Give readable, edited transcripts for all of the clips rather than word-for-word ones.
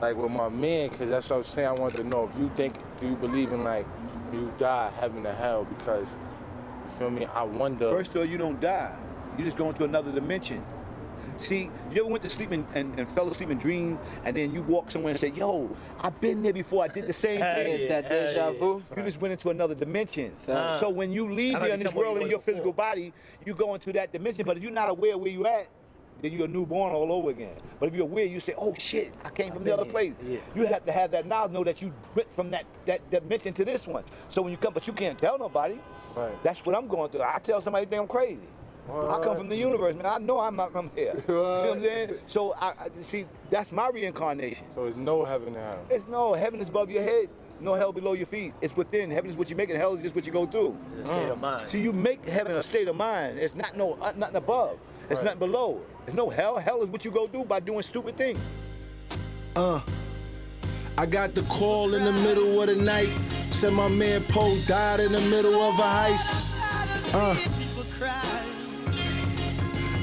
like with my man, because that's what I was saying. I wanted to know if you think, do you believe in like you die, heaven or hell? Because you feel me? I wonder. First of all, you don't die. You just go into another dimension. See, you ever went to sleep and fell asleep and dreamed, and then you walk somewhere and say, yo, I've been there before, I did the same thing. That deja vu. You just went into another dimension. So when you leave here in this world in your physical body, you go into that dimension, but if you're not aware where you at, then you're a newborn all over again. But if you're aware, you say, oh shit, I came from the other place. Yeah. You have to have that knowledge, know that you went from that dimension to this one. So when you come, but you can't tell nobody. Right. That's what I'm going through. I tell somebody they think I'm crazy. I come from the universe, man. I know I'm not from here. You know what I'm saying? So, I see, that's my reincarnation. So there's no heaven and hell? It's no, heaven is above your head, no hell below your feet. It's within. Heaven is what you make, and hell is just what you go through. The state of mind. So you make heaven a state of mind. It's not nothing above. It's nothing below. There's no hell. Hell is what you go through by doing stupid things. I got the call in the middle of the night. Said my man Poe died in the middle of a heist.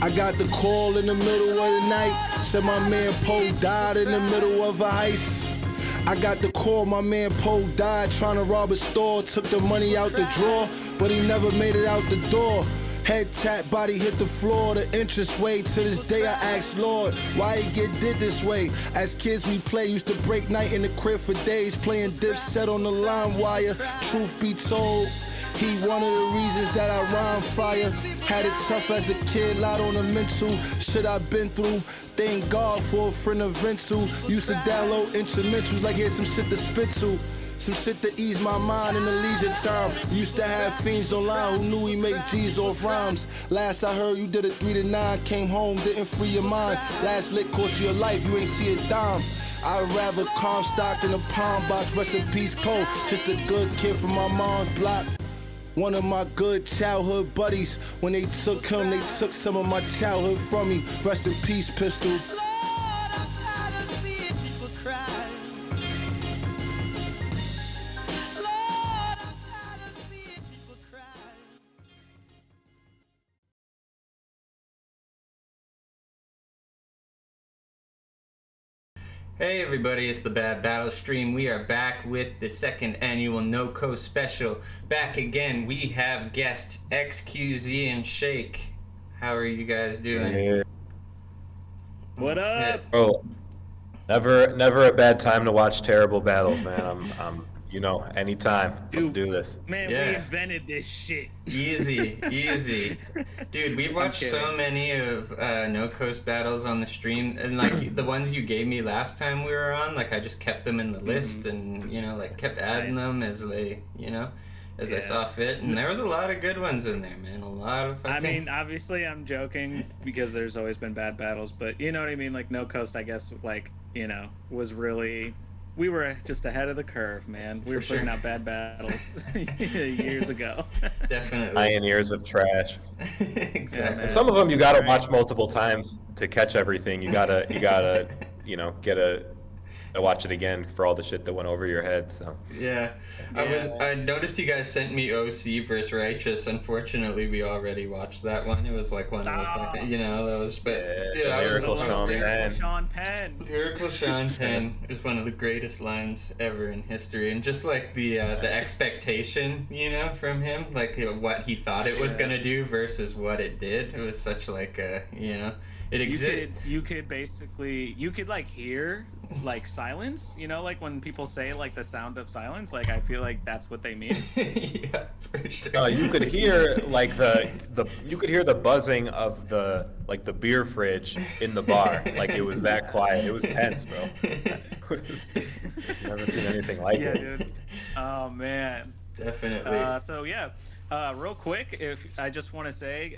I got the call in the middle of the night. Said my man Poe died in the middle of a heist. I got the call, my man Poe died trying to rob a store. Took the money out the drawer, but he never made it out the door. Head tap, body hit the floor, the interest way. To this day I ask Lord, why he get did this way? As kids we play, used to break night in the crib for days, playing Dipset on the line wire. Truth be told, he one of the reasons that I rhyme fire. Had it tough as a kid, lot on the mental. Shit I've been through, thank God for a friend of Vince. Used to download instrumentals like here's some shit to spit to. Some shit to ease my mind in the leisure time. Used to have fiends online who knew he make G's off rhymes. Last I heard you did a 3 to 9, came home, didn't free your mind. Last lick cost you your life, you ain't see a dime. I'd rather calm stock in a palm box, rest in peace Poe. Just a good kid from my mom's block. One of my good childhood buddies. When they took him, they took some of my childhood from me. Rest in peace, Pistol. Hey everybody, it's the Bad Battle Stream. We are back with the second annual No Coast special. Back again, we have guests XQZ and SHAKE. How are you guys doing? Hey. What up? Oh, never a bad time to watch terrible battles, man. I'm you know, anytime. Let's do this. Man, Yeah. we invented this shit. Easy. Dude, we watched so many of No Coast battles on the stream, and like the ones you gave me last time we were on, like I just kept them in the list and, you know, like kept adding them as they, you know, as I saw fit, and there was a lot of good ones in there, man. A lot of fucking... I mean, obviously I'm joking because there's always been bad battles, but you know what I mean? Like No Coast, I guess, like, you know, was really... We were just ahead of the curve, man. We were putting out bad battles years ago. Definitely. Pioneers of trash. Exactly. And some of them you gotta watch multiple times to catch everything. You gotta, you know, watch it again for all the shit that went over your head. So yeah. I noticed you guys sent me OC versus Righteous. Unfortunately, we already watched that one. It was like one of the fucking, you know, that was, but yeah, Lyrical Sean Penn. Lyrical Sean Penn is one of the greatest lines ever in history, and just like the expectation, you know, from him, like what he thought it was gonna do versus what it did. It was such like a, you know, it existed. You could basically, you could like hear like silence, you know, like when people say like the sound of silence, like I feel like that's what they mean. Yeah, for sure. No, you could hear like you could hear the buzzing of the beer fridge in the bar. Like it was that quiet. It was tense, bro. Never seen anything like it. Yeah, dude. Oh man. Definitely. So yeah, real quick, if I just want to say,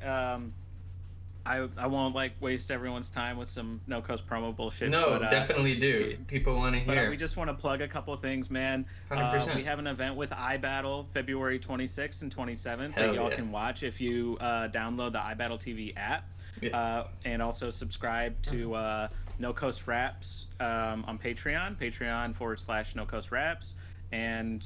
I won't like waste everyone's time with some No Coast promo bullshit. No, but, definitely do. People want to hear. But we just want to plug a couple of things, man. 100%. We have an event with iBattle February 26th and 27th that y'all can watch if you download the iBattle TV app. Yeah. And also subscribe to No Coast Raps on Patreon, patreon.com/No Coast Raps. And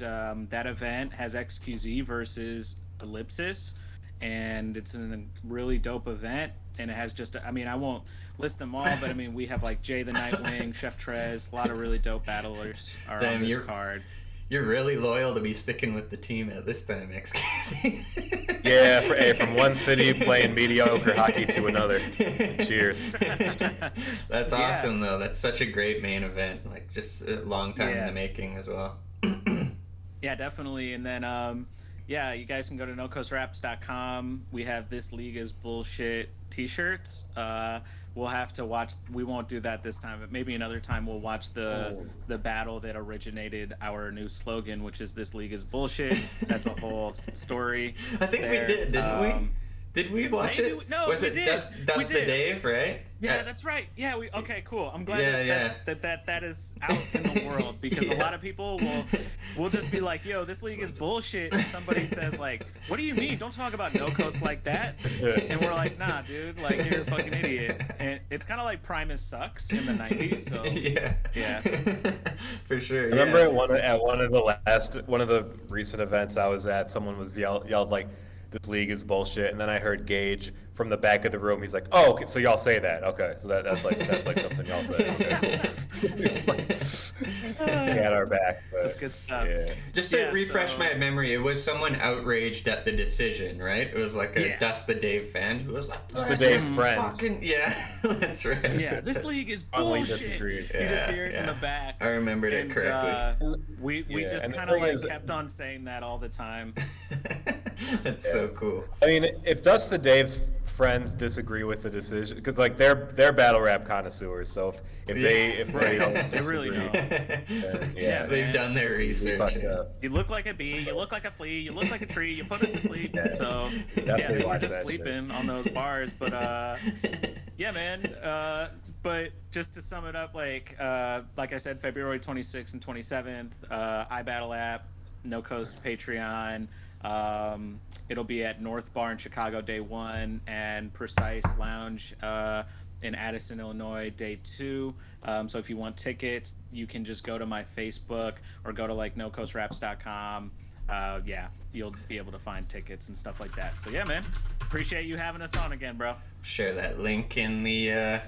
that event has XQZ versus Ellipsis. And it's a really dope event. and it has just, I mean, I won't list them all, but I mean, we have like Jay the Nightwing, Chef Trez, a lot of really dope battlers are on this card. You're really loyal to be sticking with the team at this time, XQZ. Yeah, from one city playing mediocre hockey to another. Cheers. That's awesome, though. That's such a great main event. Like, just a long time in the making as well. Yeah, definitely. And then, you guys can go to nocoastraps.com. We have This League is Bullshit t-shirts. We'll have to watch. We won't do that this time, but maybe another time we'll watch the battle that originated our new slogan, which is "This League is Bullshit." That's a whole story. I think we did, didn't we? Did we watch it? No, was we it did. Dust the Dave, right? Yeah, that's right. Yeah, okay, cool. I'm glad that is out in the world, because a lot of people will just be like, "Yo, this league is bullshit," and somebody says like, "What do you mean? Don't talk about no coast like that." And we're like, "Nah, dude, like you're a fucking idiot." And it's kind of like Primus sucks in the '90s. So yeah, for sure. I remember at one of the recent events I was at, someone was yelled like, "This league is bullshit," and then I heard Gage from the back of the room. He's like, "Oh, okay, so y'all say that? Okay, so that's like something y'all say." Okay. He had our back. But, that's good stuff. Yeah. Just to refresh my memory, it was someone outraged at the decision, right? It was like a Dust the Dave fan who was like, "Dust the Dave's friends." That's right. Yeah, this league is bullshit. You just hear it in the back. I remembered it correctly. We just kind of like kept on saying that all the time. That's so cool. I mean, if Dust the Dave's friends disagree with the decision, because like they're battle rap connoisseurs, so if they don't they really know. Yeah, they've done their research. You look like a bee, you look like a flea, you look like a tree, you put us to sleep. So they were just sleeping on those bars, but but just to sum it up, like I said, February 26th and 27th, iBattle app, No Coast Patreon. It'll be at North Bar in Chicago day 1 and Precise Lounge in Addison, Illinois day 2. So if you want tickets, you can just go to my Facebook or go to like nocoastraps.com. You'll be able to find tickets and stuff like that. So yeah, man, appreciate you having us on again, bro. Share that link in the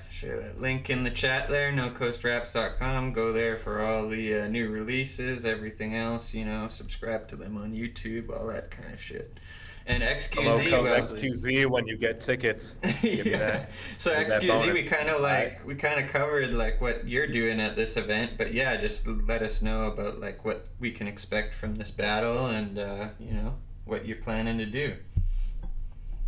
chat there, nocoastraps.com. Go there for all the new releases, everything else, subscribe to them on YouTube, all that kind of shit. And XQZ, XQZ when you get tickets. So XQZ, we kind of covered like what you're doing at this event, but just let us know about like what we can expect from this battle and what you're planning to do.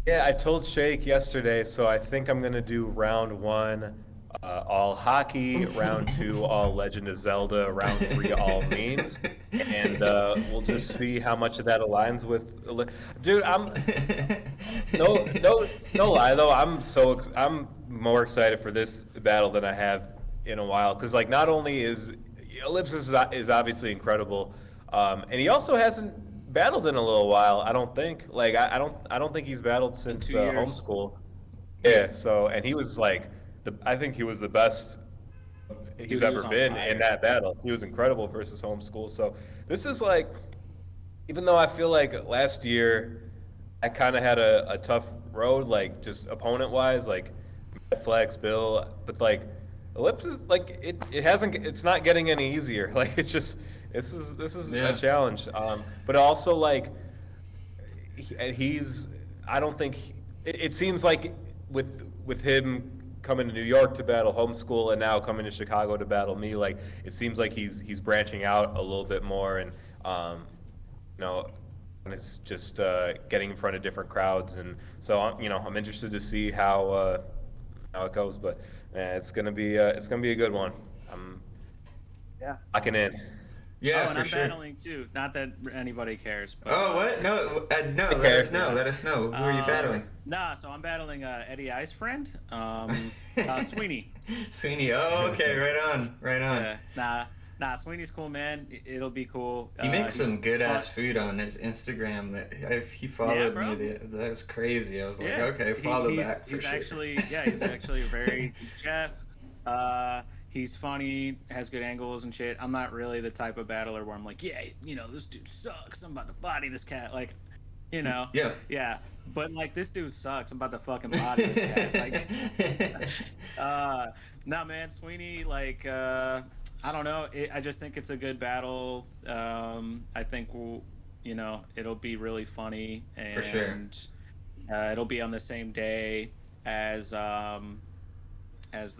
Yeah, I told Shake yesterday, so I think I'm gonna do round 1 all hockey, round 2 all Legend of Zelda, round 3 all memes, and we'll just see how much of that aligns with. Dude, I'm no lie though. I'm more excited for this battle than I have in a while, because like not only is Ellipsis is obviously incredible, and he also hasn't battled in a little while. I don't think. Like I don't think he's battled since homeschool. Yeah. So and he was like. I think he was the best he's ever been in that battle. He was incredible versus homeschool. So this is like, even though I feel like last year I kind of had a tough road, like just opponent wise, like Flex, Bill, but like Ellipsis, like it's not getting any easier. Like this is a challenge. But also like I don't think it seems like with him coming to New York to battle homeschool and now coming to Chicago to battle me, like it seems like he's branching out a little bit more, and and it's just getting in front of different crowds, and so I'm interested to see how it goes, but man, it's gonna be a good one. I'm locking in. Yeah, and I'm battling too. Not that anybody cares. But, what? No, let us know. Who are you battling? So I'm battling Eddie I's friend, Sweeney. Sweeney. Oh, okay, right on. Sweeney's cool, man. It'll be cool. He makes some good ass food on his Instagram. That he followed me. That was crazy. I was like, okay, follow back. He's actually a very good chef. He's funny, has good angles and shit. I'm not really the type of battler where I'm like, this dude sucks. I'm about to body this cat. Like, You know? Yeah. Yeah. But like this dude sucks. I'm about to fucking body this guy. Like, nah, man, Sweeney. Like, I don't know. I just think it's a good battle. I think it'll be really funny, and For sure. It'll be on the same day as the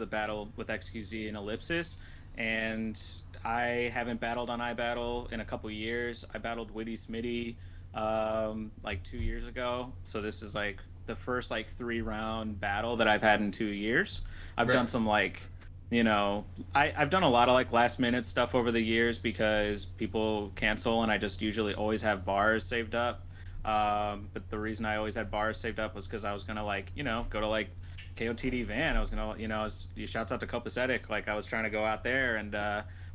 battle with XQZ and Ellipsis. And I haven't battled on iBattle in a couple years. I battled Witty Smitty like 2 years ago. So this is like the first like 3-round battle that I've had in 2 years. I've done some like, I've done a lot of like last minute stuff over the years because people cancel, and I just usually always have bars saved up. But the reason I always had bars saved up was because I was gonna like, go to like KOTD Van. I was gonna, shouts out to Copacetic. Like I was trying to go out there and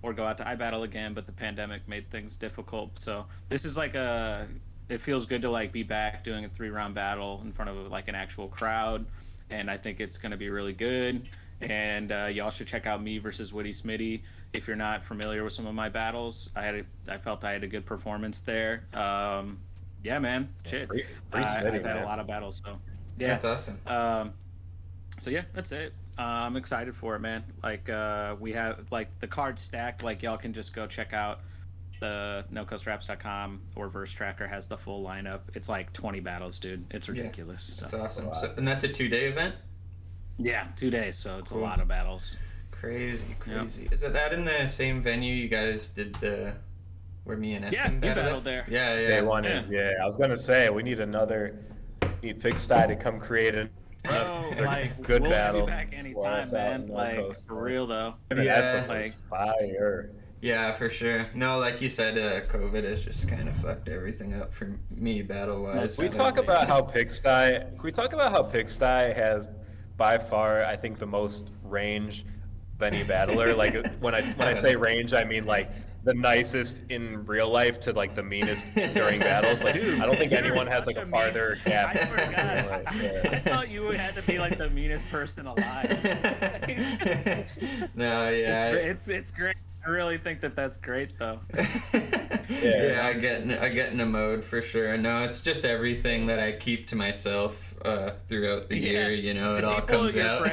or go out to iBattle again, but the pandemic made things difficult. So this is like it feels good to like be back doing a 3-round battle in front of like an actual crowd, and I think it's gonna be really good. And y'all should check out me versus Witty Smitty if you're not familiar with some of my battles. I felt I had a good performance there. Yeah, man. Shit. I've had a lot of battles, so yeah. That's awesome. So yeah, that's it. I'm excited for it, man. Like we have like the card stacked. Like y'all can just go check out the NoCoastRaps.com, or Verse Tracker has the full lineup. It's like 20 battles, dude. It's ridiculous. That's awesome. And that's a 2-day event? Yeah, 2 days. So it's a lot of battles. Crazy. Yep. Is that in the same venue you guys did where me and SM battled there? Yeah. Day one is, I was gonna say we need Pigsty to come create a good battle. We'll be back anytime, man. Like for real though. Yeah, like fire. Yeah, for sure. No, like you said, COVID has just kind of fucked everything up for me battle-wise. We talk about how Pigsty has by far, I think, the most range of any battler. Like when I say range, I mean like the nicest in real life to like the meanest during battles. Like, dude, I don't think anyone has like a farther gap. I forgot. I thought you had to be like the meanest person alive. No, yeah, it's great. I really think that's great though. Yeah, I get in a mode for sure. No, it's just everything that I keep to myself throughout the year. It all comes out.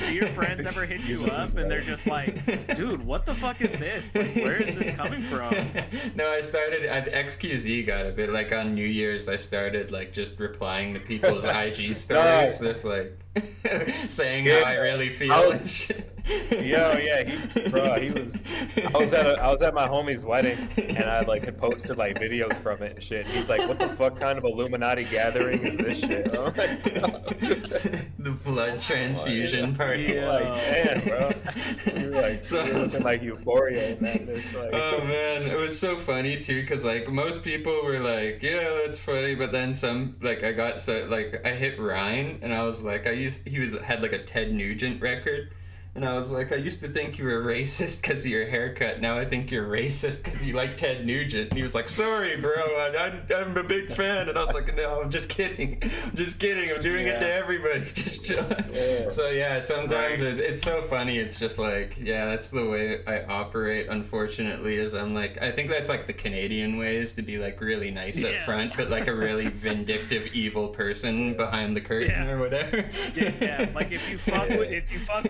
Do your friends ever hit you up and they're just like, dude, what the fuck is this? Like, where is this coming from? No, I started at XQZ. Got a bit like on New Year's. I started like just replying to people's IG stories, just like saying how I really feel. I was at my homie's wedding, and I like had posted like videos from it and shit. He's like, "What the fuck kind of Illuminati gathering is this shit?" I'm like, the blood transfusion party. Yeah. Like, damn, bro. You're like looking like Euphoria, man. Like, oh man, it was so funny too, cause like most people were like, "Yeah, that's funny," but then some like I hit Ryan, and I was like, had like a Ted Nugent record. And I was like, I used to think you were racist because of your haircut. Now I think you're racist because you like Ted Nugent. And he was like, sorry, bro. I'm a big fan. And I was like, no, I'm just kidding. I'm doing it to everybody. Just chill. Yeah. So, yeah, sometimes it's so funny. It's just like, yeah, that's the way I operate, unfortunately, is I'm like, I think that's like the Canadian way, is to be like really nice up front, but like a really vindictive, evil person behind the curtain or whatever. Yeah. Like if you fuck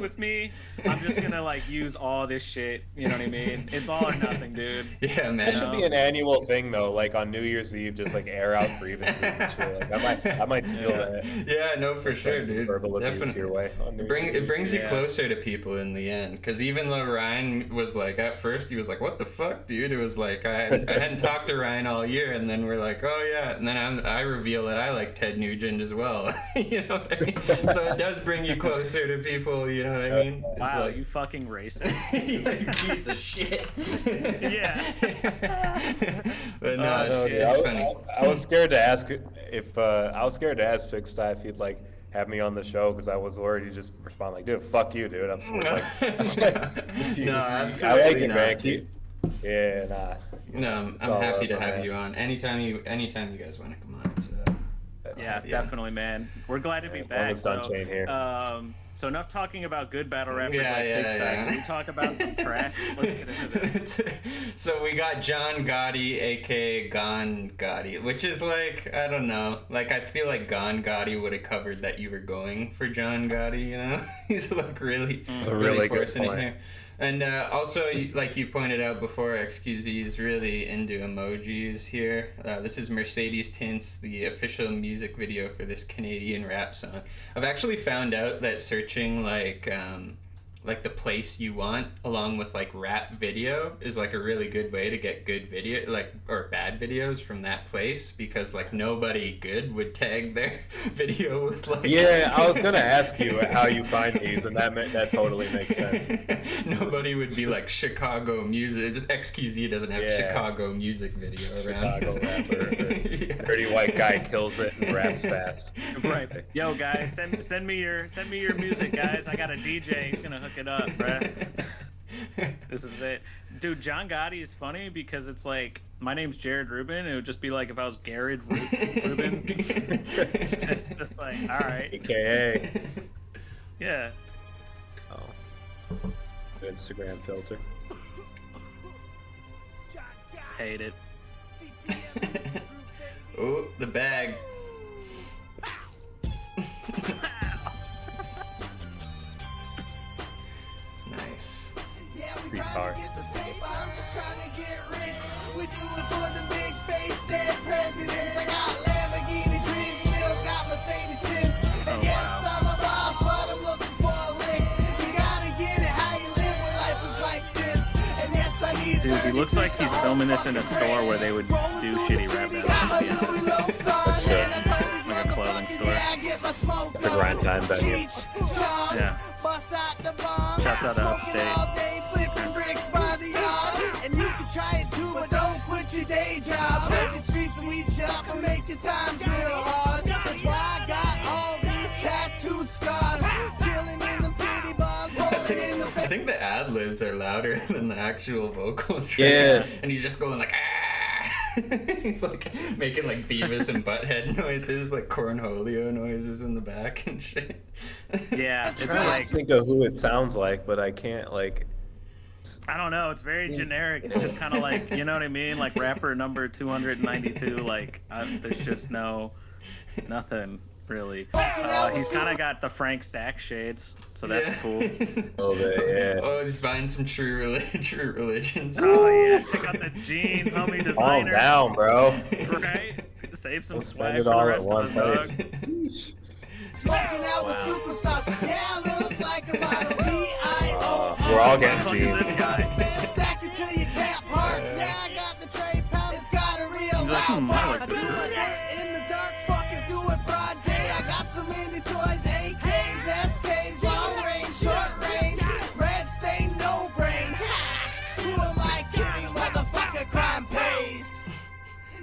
with me, I'm just gonna like use all this shit. You know what I mean? It's all or nothing, dude. Yeah, man. That should be an annual thing though. Like on New Year's Eve, just like air out grievances and shit. Like I might steal that. Yeah, no, for sure, dude. Verbal abuse your way. It brings you closer to people in the end. Because even though Ryan was like, at first he was like, "What the fuck, dude?" It was like I hadn't talked to Ryan all year, and then we're like, "Oh yeah," and then I reveal that I like Ted Nugent as well. You know what I mean? So it does bring you closer to people. You know what I mean? Wow, you fucking racist. You piece of shit. Yeah. But no, it's funny. I was scared to ask Pigsty if he'd like have me on the show, because I was worried he'd just respond like, "Dude, fuck you, dude." I'm sort of like, no, absolutely I like it, not. man. No, I'm happy to have you on. Anytime you guys want to come on, it's definitely, man. We're glad to be back. So, So enough talking about good battle rappers like Big Star. Can we talk about some trash? Let's get into this. So we got John Gotti, aka Gon Gotti, which is like, I don't know. Like, I feel like Gon Gotti would have covered that you were going for John Gotti, you know? He's like really forcing it here. And also, like you pointed out before, XQZ is really into emojis here. This is Mercedes Tints, the official music video for this Canadian rap song. I've actually found out that searching like the place you want along with like rap video is like a really good way to get good video, like, or bad videos from that place, because like nobody good would tag their video with like I was gonna ask you how you find these, and that totally makes sense. Nobody would be like Chicago music. Just XQZ doesn't have Chicago music video around. Chicago rapper, dirty white guy kills it and raps fast. Right. Yo guys, send me your music, guys. I got a DJ. He's gonna hook it up, bruh. This is it. Dude, John Gotti is funny because it's like, my name's Jared Rubin. It would just be like if I was Garrett Rubin. It's just like, all right. AKA. Yeah. Oh. Instagram filter. Hate it. Oh, the bag. Nice. Retard. Dude, he looks like he's filming this in a store where they would do shitty rap battles, to be honest. That's true. Like a clothing store. It's a grind time venue. Yeah. Shouts out to Upstate. And you can try it too, but don't quit your day job. The streets will eat you up and make your times real hard. That's why I got all these tattooed scars. Chilling in the pity bars, rolling in the I think the ad-libs are louder than the actual vocal track. Yeah. And he's just going like, ah! He's like making like Beavis and Butthead noises, like Cornholio noises in the back and shit. Yeah, I'm it's trying like, to think of who it sounds like, but I can't like. I don't know, it's very generic. It's just kind of like, you know what I mean? Like rapper number 292, like, there's just nothing really. He's kind of got the Frank Stack shades, so that's cool. Oh, yeah. Oh, he's buying some True Religions. Oh yeah, check out the jeans, homie Calm designer. down, bro. Right? Save some Don't swag spend for it the all at rest of us, once. dog. smoking out with superstars. Yeah, I look like a model. T.I.O. We're all What the getting fuck is G's. this guy? Stack it till you can't park. Yeah, I got the tray pound. It's got a real He's like, I like this do shit. it in the dark, fucking do it broad day. I got so many toys, AKs, SKs, long range, short range, red stain, no brain. Who am I kidding, motherfucker? Crime pays.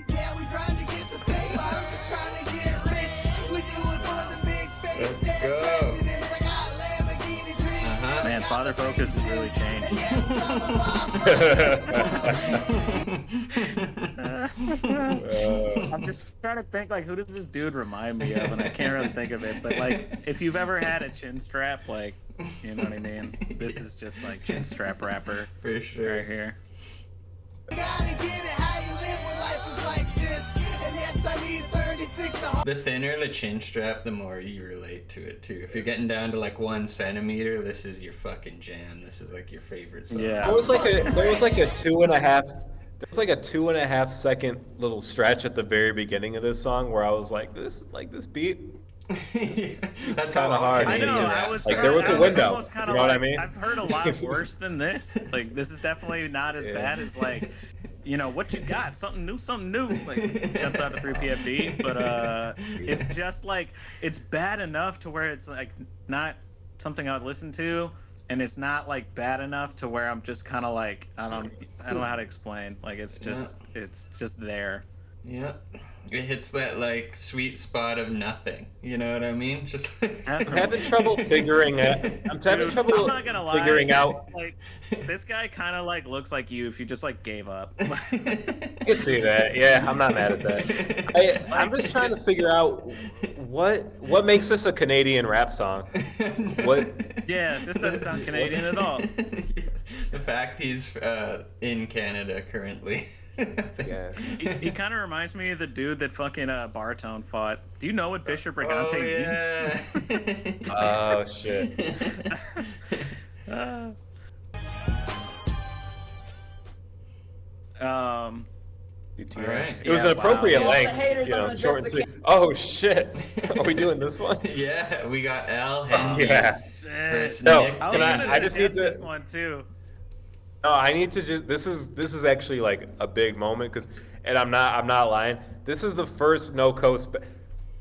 Yeah, we trying to get this paper. I'm just trying to get rich. We do it for the big face. Let's go. Presidents. I got Lamborghini dreams. Man, Father Focus has really changed. I'm just trying to think, like, who does this dude remind me of? And I can't really think of it. But, like, if you've ever had a chin strap, like, you know what I mean? This is just, like, chin strap rapper. For sure. Right here. Gotta get it how you live when life is like this. And yes, I need 36 a The thinner the chin strap, the more you relate to it too. If you're getting down to like 1 centimeter, this is your fucking jam. This is like your favorite song. Yeah. There was like a 2.5 second little stretch at the very beginning of this song where I was like, this beat. That's Kinda how hard. I know. Yeah. I was Like, there was a window, almost kinda you know what I like, mean? I've heard a lot worse than this. Like, this is definitely not as bad as, like, you know, what you got? Something new. Like, shouts out to 3PFD. But it's just like, it's bad enough to where it's like not something I would listen to, and it's not like bad enough to where I'm just kind of like, I don't know how to explain. Like, it's just there. Yeah. It hits that like sweet spot of nothing. You know what I mean? Just I'm having trouble figuring it. I'm having trouble I'm not gonna lie, figuring out. Like, this guy kind of like looks like you if you just like gave up. I can see that. Yeah, I'm not mad at that. I'm just trying to figure out what makes this a Canadian rap song. What? Yeah, this doesn't sound Canadian at all. The fact he's in Canada currently. Yeah. He kind of reminds me of the dude that fucking Baritone fought. Do you know what Bishop Brigante means? Oh shit. All right. It was an appropriate Wow. length, All the haters, I'm gonna short and just sweet. Oh shit! Are we doing this one? Yeah, we got Al Henry. Yeah. Versus No, Nick. I was gonna I just need suggest to- this one too. No, I need to just. This is actually like a big moment and I'm not lying. This is the first no coast.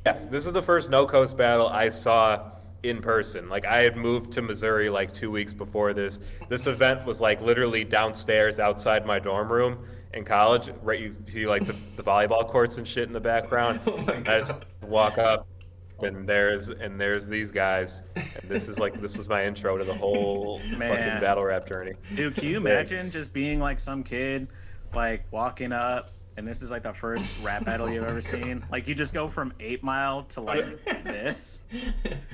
Yes, this is the first no coast battle I saw in person. Like I had moved to Missouri like 2 weeks before this. This event was like literally downstairs outside my dorm room in college. Right, you see like the volleyball courts and shit in the background. Oh my And I just God. walk up. And there's these guys, and this was my intro to the whole Man. fucking battle rap journey. Dude, can you imagine just being like some kid, like walking up, and this is like the first rap battle you've ever seen? Like you just go from 8 Mile to like this,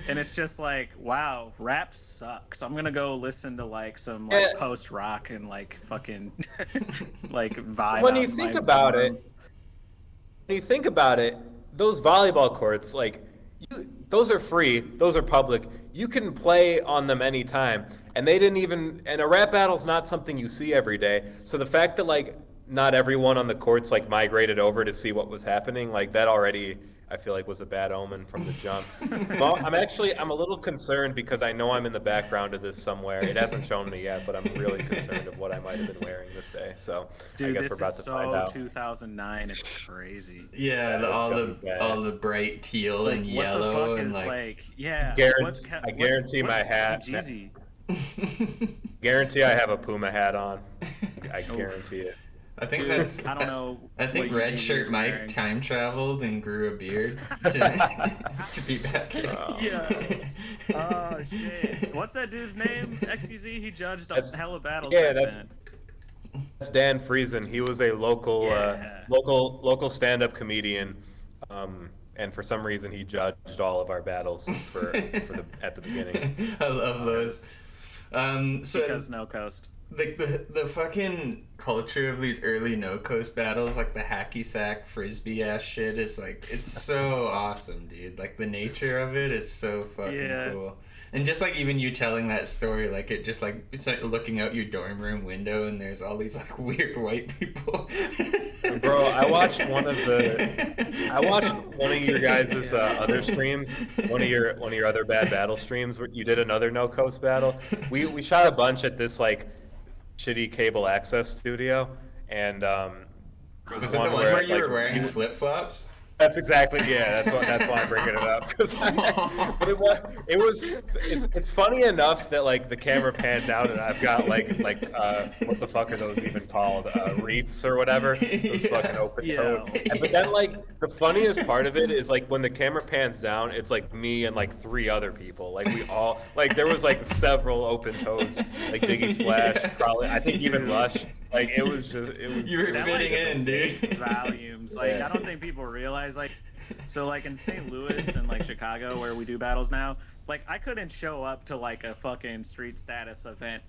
and it's just like, wow, rap sucks. I'm gonna go listen to like some like Yeah. post rock and like fucking like vibe. When out you in think my about dorm. it, those volleyball courts, like, those are free, those are public. You can play on them anytime. And a rap battle's not something you see every day. So the fact that, like, not everyone on the courts, like, migrated over to see what was happening, like, that already, I feel like, was a bad omen from the jump. Well, I'm a little concerned because I know I'm in the background of this somewhere. It hasn't shown me yet, but I'm really concerned of what I might have been wearing this day. So Dude, I guess this we're about is to find so out. 2009. It's crazy. Yeah, all the bright teal and What yellow the fuck and is like. yeah. I guarantee my hat. Jeezy? Guarantee I have a Puma hat on. I guarantee it. I think Dude, that's. I don't know. I think what Red Eugene Shirt is Mike wearing. time traveled and grew a beard to be back here. Yeah. Oh shit. What's that dude's name? XQZ. He judged a hella battles. Yeah, back that's- then. That's Dan Friesen. He was a local Yeah. local stand-up comedian, and for some reason he judged all of our battles at the beginning. I love those. So Because no coast. like the fucking culture of these early no coast battles, like the hacky sack frisbee ass shit, is like it's so awesome, dude. Like the nature of it is so fucking cool. And just like even you telling that story, like it just like it's like looking out your dorm room window and there's all these like weird white people. Bro, I watched one of your guys' other streams, one of your other bad battle streams where you did another no coast battle. We shot a bunch at this like shitty cable access studio, and Was it the one where you were wearing flip flops? That's exactly, yeah. That's why I'm bringing it up. But it's funny enough that like the camera panned out and I've got like what the fuck are those even called? Reefs or whatever. Those fucking open toed. But then like the funniest part of it is like when the camera pans down, it's like me and like 3 other people. Like we all like there was like several open toes, like Diggy Splash, probably I think even Lush. Like it was You were That, fitting like, in, dude. speaks volumes. Like I don't think people realize like so like in St. Louis and like Chicago where we do battles now, like I couldn't show up to like a fucking street status event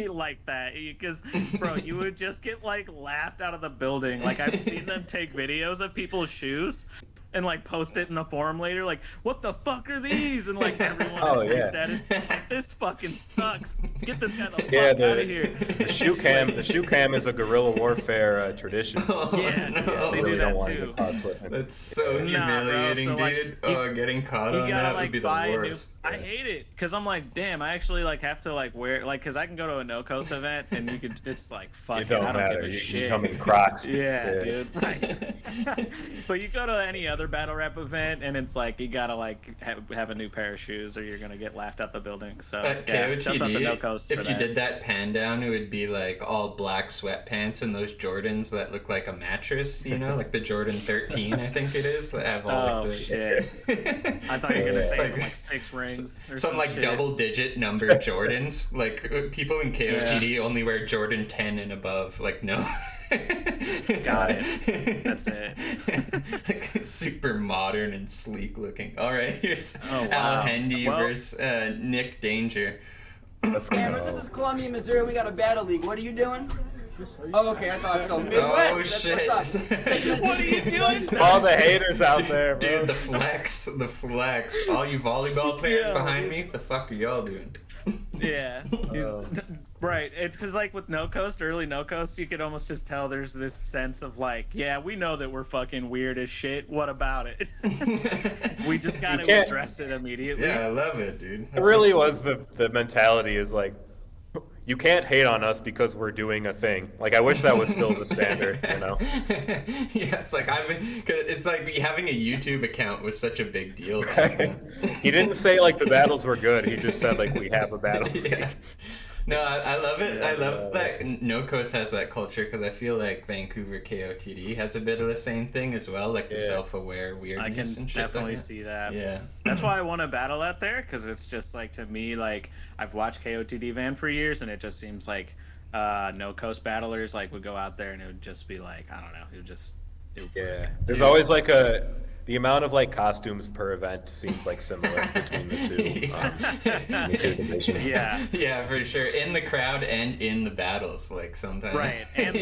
like that because bro, you would just get like laughed out of the building. Like I've seen them take videos of people's shoes and like post it in the forum later, like, what the fuck are these? And like everyone in street status is like, this fucking sucks. Get this guy the fuck out of here. The shoe cam is a guerrilla warfare tradition. They do that too. That's so humiliating, So, like, dude. Getting caught on that would be the worst. I hate it because I'm like, damn, I actually like have to like wear like because I can go to a no coast event and you could it's like fuck it, I don't give a shit. You come in Crocs. Yeah, dude. Right. But you go to any other another battle rap event, and it's like you gotta like have a new pair of shoes, or you're gonna get laughed out the building. So yeah, shouts out to No Coast if for you that. did that pan down, it would be like all black sweatpants and those Jordans that look like a mattress, you know, like the Jordan 13, I think it is. That have all shit! I thought you were gonna say some like 6 rings or some like shit. double-digit number Jordans. Like people in KOTD only wear Jordan 10 and above. Like no. Got it. That's it. Like, super modern and sleek looking. All right, here's wow. Al Hendy versus Nick Danger. Cameron, this is Columbia, Missouri. We got a battle league. What are you doing? Oh, okay, I thought so. Midwest. Oh shit! What are you doing? All the haters out there, bro. Dude, the flex. All you volleyball players behind me, the fuck are y'all doing? Yeah, right. It's because like with No Coast, early No Coast, you could almost just tell there's this sense of like, yeah, we know that we're fucking weird as shit. What about it? We just gotta address it immediately. Yeah, I love it, dude. It really was the mentality is like, you can't hate on us because we're doing a thing. Like, I wish that was still the standard, you know? Yeah, it's like it's like having a YouTube account was such a big deal. He didn't say like the battles were good. He just said like we have a battle. Yeah. No, I love it. I love that No Coast has that culture because I feel like Vancouver KOTD has a bit of the same thing as well, like the self-aware weirdness and shit. I can definitely see that. Yeah. That's why I want to battle out there, because it's just like, to me, like, I've watched KOTD Van for years, and it just seems like No Coast battlers like would go out there and it would just be like, I don't know, it would just... There's always like the amount of like costumes per event seems like similar between the two divisions. Yeah, for sure. In the crowd and in the battles, like sometimes. Right, and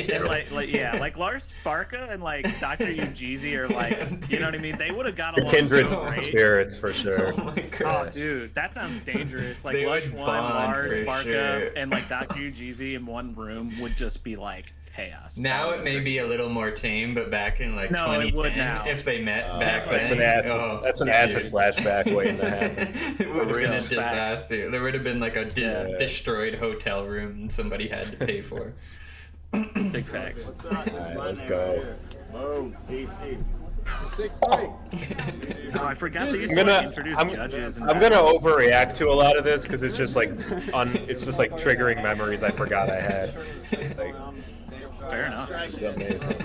like Lars Sparka and like Dr. Ujeezy are like, you know what I mean? They would have got along kindred so great. spirits for sure. Oh my god. Oh, dude, that sounds dangerous. Like They Lush would One, bond Lars for Sparka, sure. and like Dr. Ujeezy in one room would just be like chaos. Now it may be a little more tame, but back in like 2010, if they met back then, that's an acid flashback waiting to happen. It would have been a disaster. There would have been like a destroyed hotel room and somebody had to pay for. Big facts. Alright, let's go. Boom, DC. Oh, I forgot they used to introduce judges. I'm gonna overreact to a lot of this because it's just like it's just like triggering memories I forgot I had. Like, fair enough. It's amazing.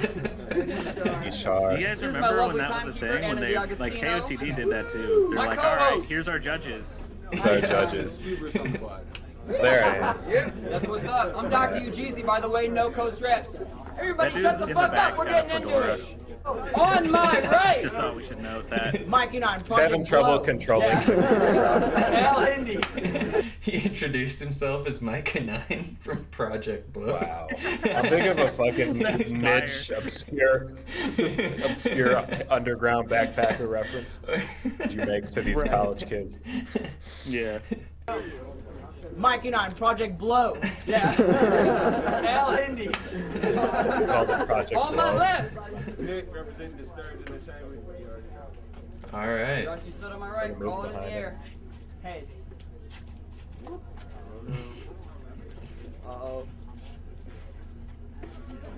You guys remember when that was a thing? When they like KOTD did that too. They're like, all right, here's our judges. These are judges. There I am. Yep, that's what's up. I'm Dr. Ujeezy, by the way, No Coast Reps. Everybody shut the fuck up, we're getting into it. On my right! Just thought we should note that. Mikey 9, He's having trouble controlling. Al Hindi. He introduced himself as Micah 9 from Project Blow. Wow. How big of a fucking niche, obscure underground backpacker reference did you make to these college kids? Yeah. Mikey 9, Project Blow. Yeah. Al Hindi. Called it Project On Blow. my left. Nick representing the Stern in the chain. All right. Josh, you stood on my right. Call it in the air. Heads. Uh-oh.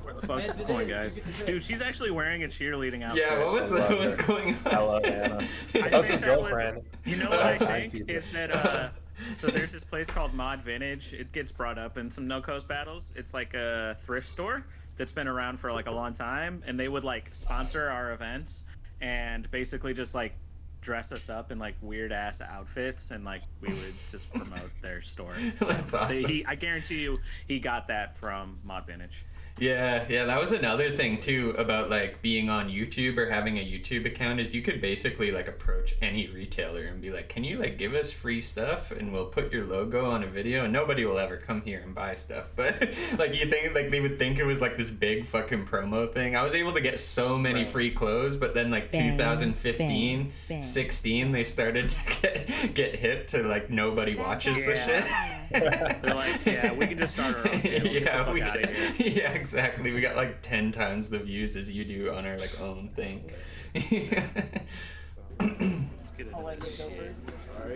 Where the fuck's the point, guys? Dude, she's actually wearing a cheerleading outfit. Yeah, what was going on? I love Anna. I That was think his girlfriend. you know what I think is that so there's this place called Mod Vintage. It gets brought up in some No Coast battles. It's like a thrift store that's been around for like a long time, and they would like sponsor our events and basically just like dress us up in like weird ass outfits, and like we would just promote their store. So That's awesome. I guarantee you he got that from Mod Vintage. Yeah, that was another thing too about like being on YouTube or having a YouTube account is you could basically like approach any retailer and be like, can you like give us free stuff and we'll put your logo on a video, and nobody will ever come here and buy stuff. But like you think like they would think it was like this big fucking promo thing. I was able to get so many free clothes, but then like 2015, 16, they started to get hip to like nobody watches the shit. They're like, yeah, we can just start our own channel. Yeah, we can. Yeah, exactly. We got like 10 times the views as you do on our like own thing. Let's get into this shit.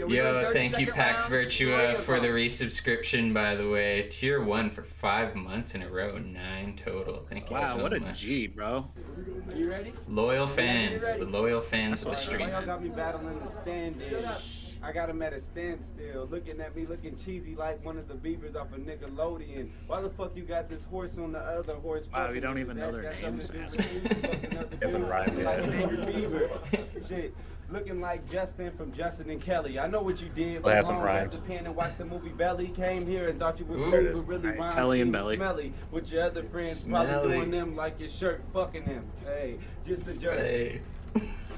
Yo, thank you, Pax Virtua, for the resubscription, by the way. Tier 1 for 5 months in a row, 9 total. Thank you so much. Wow, what a G, bro. Are you ready? Loyal fans, the loyal fans will stream. Y'all got me battling the stand-in. I got him at a standstill, looking at me looking cheesy like one of the Beavers off of Nickelodeon. Why the fuck you got this horse on the other horse? Wow, we don't even know their names, man. Doesn't rhyme like yet. an angry beaver. Shit. Looking like Justin from Justin and Kelly. I know what you did. Well, hasn't home, rhymed. grabbed the pen and watched the movie Belly. Came here and thought you would Ooh, really right. rhyme. Kelly and Seemed Belly. Smelly with your other friends, probably Smelly. doing them like your shirt, fucking them. Hey, just a jerk. Hey.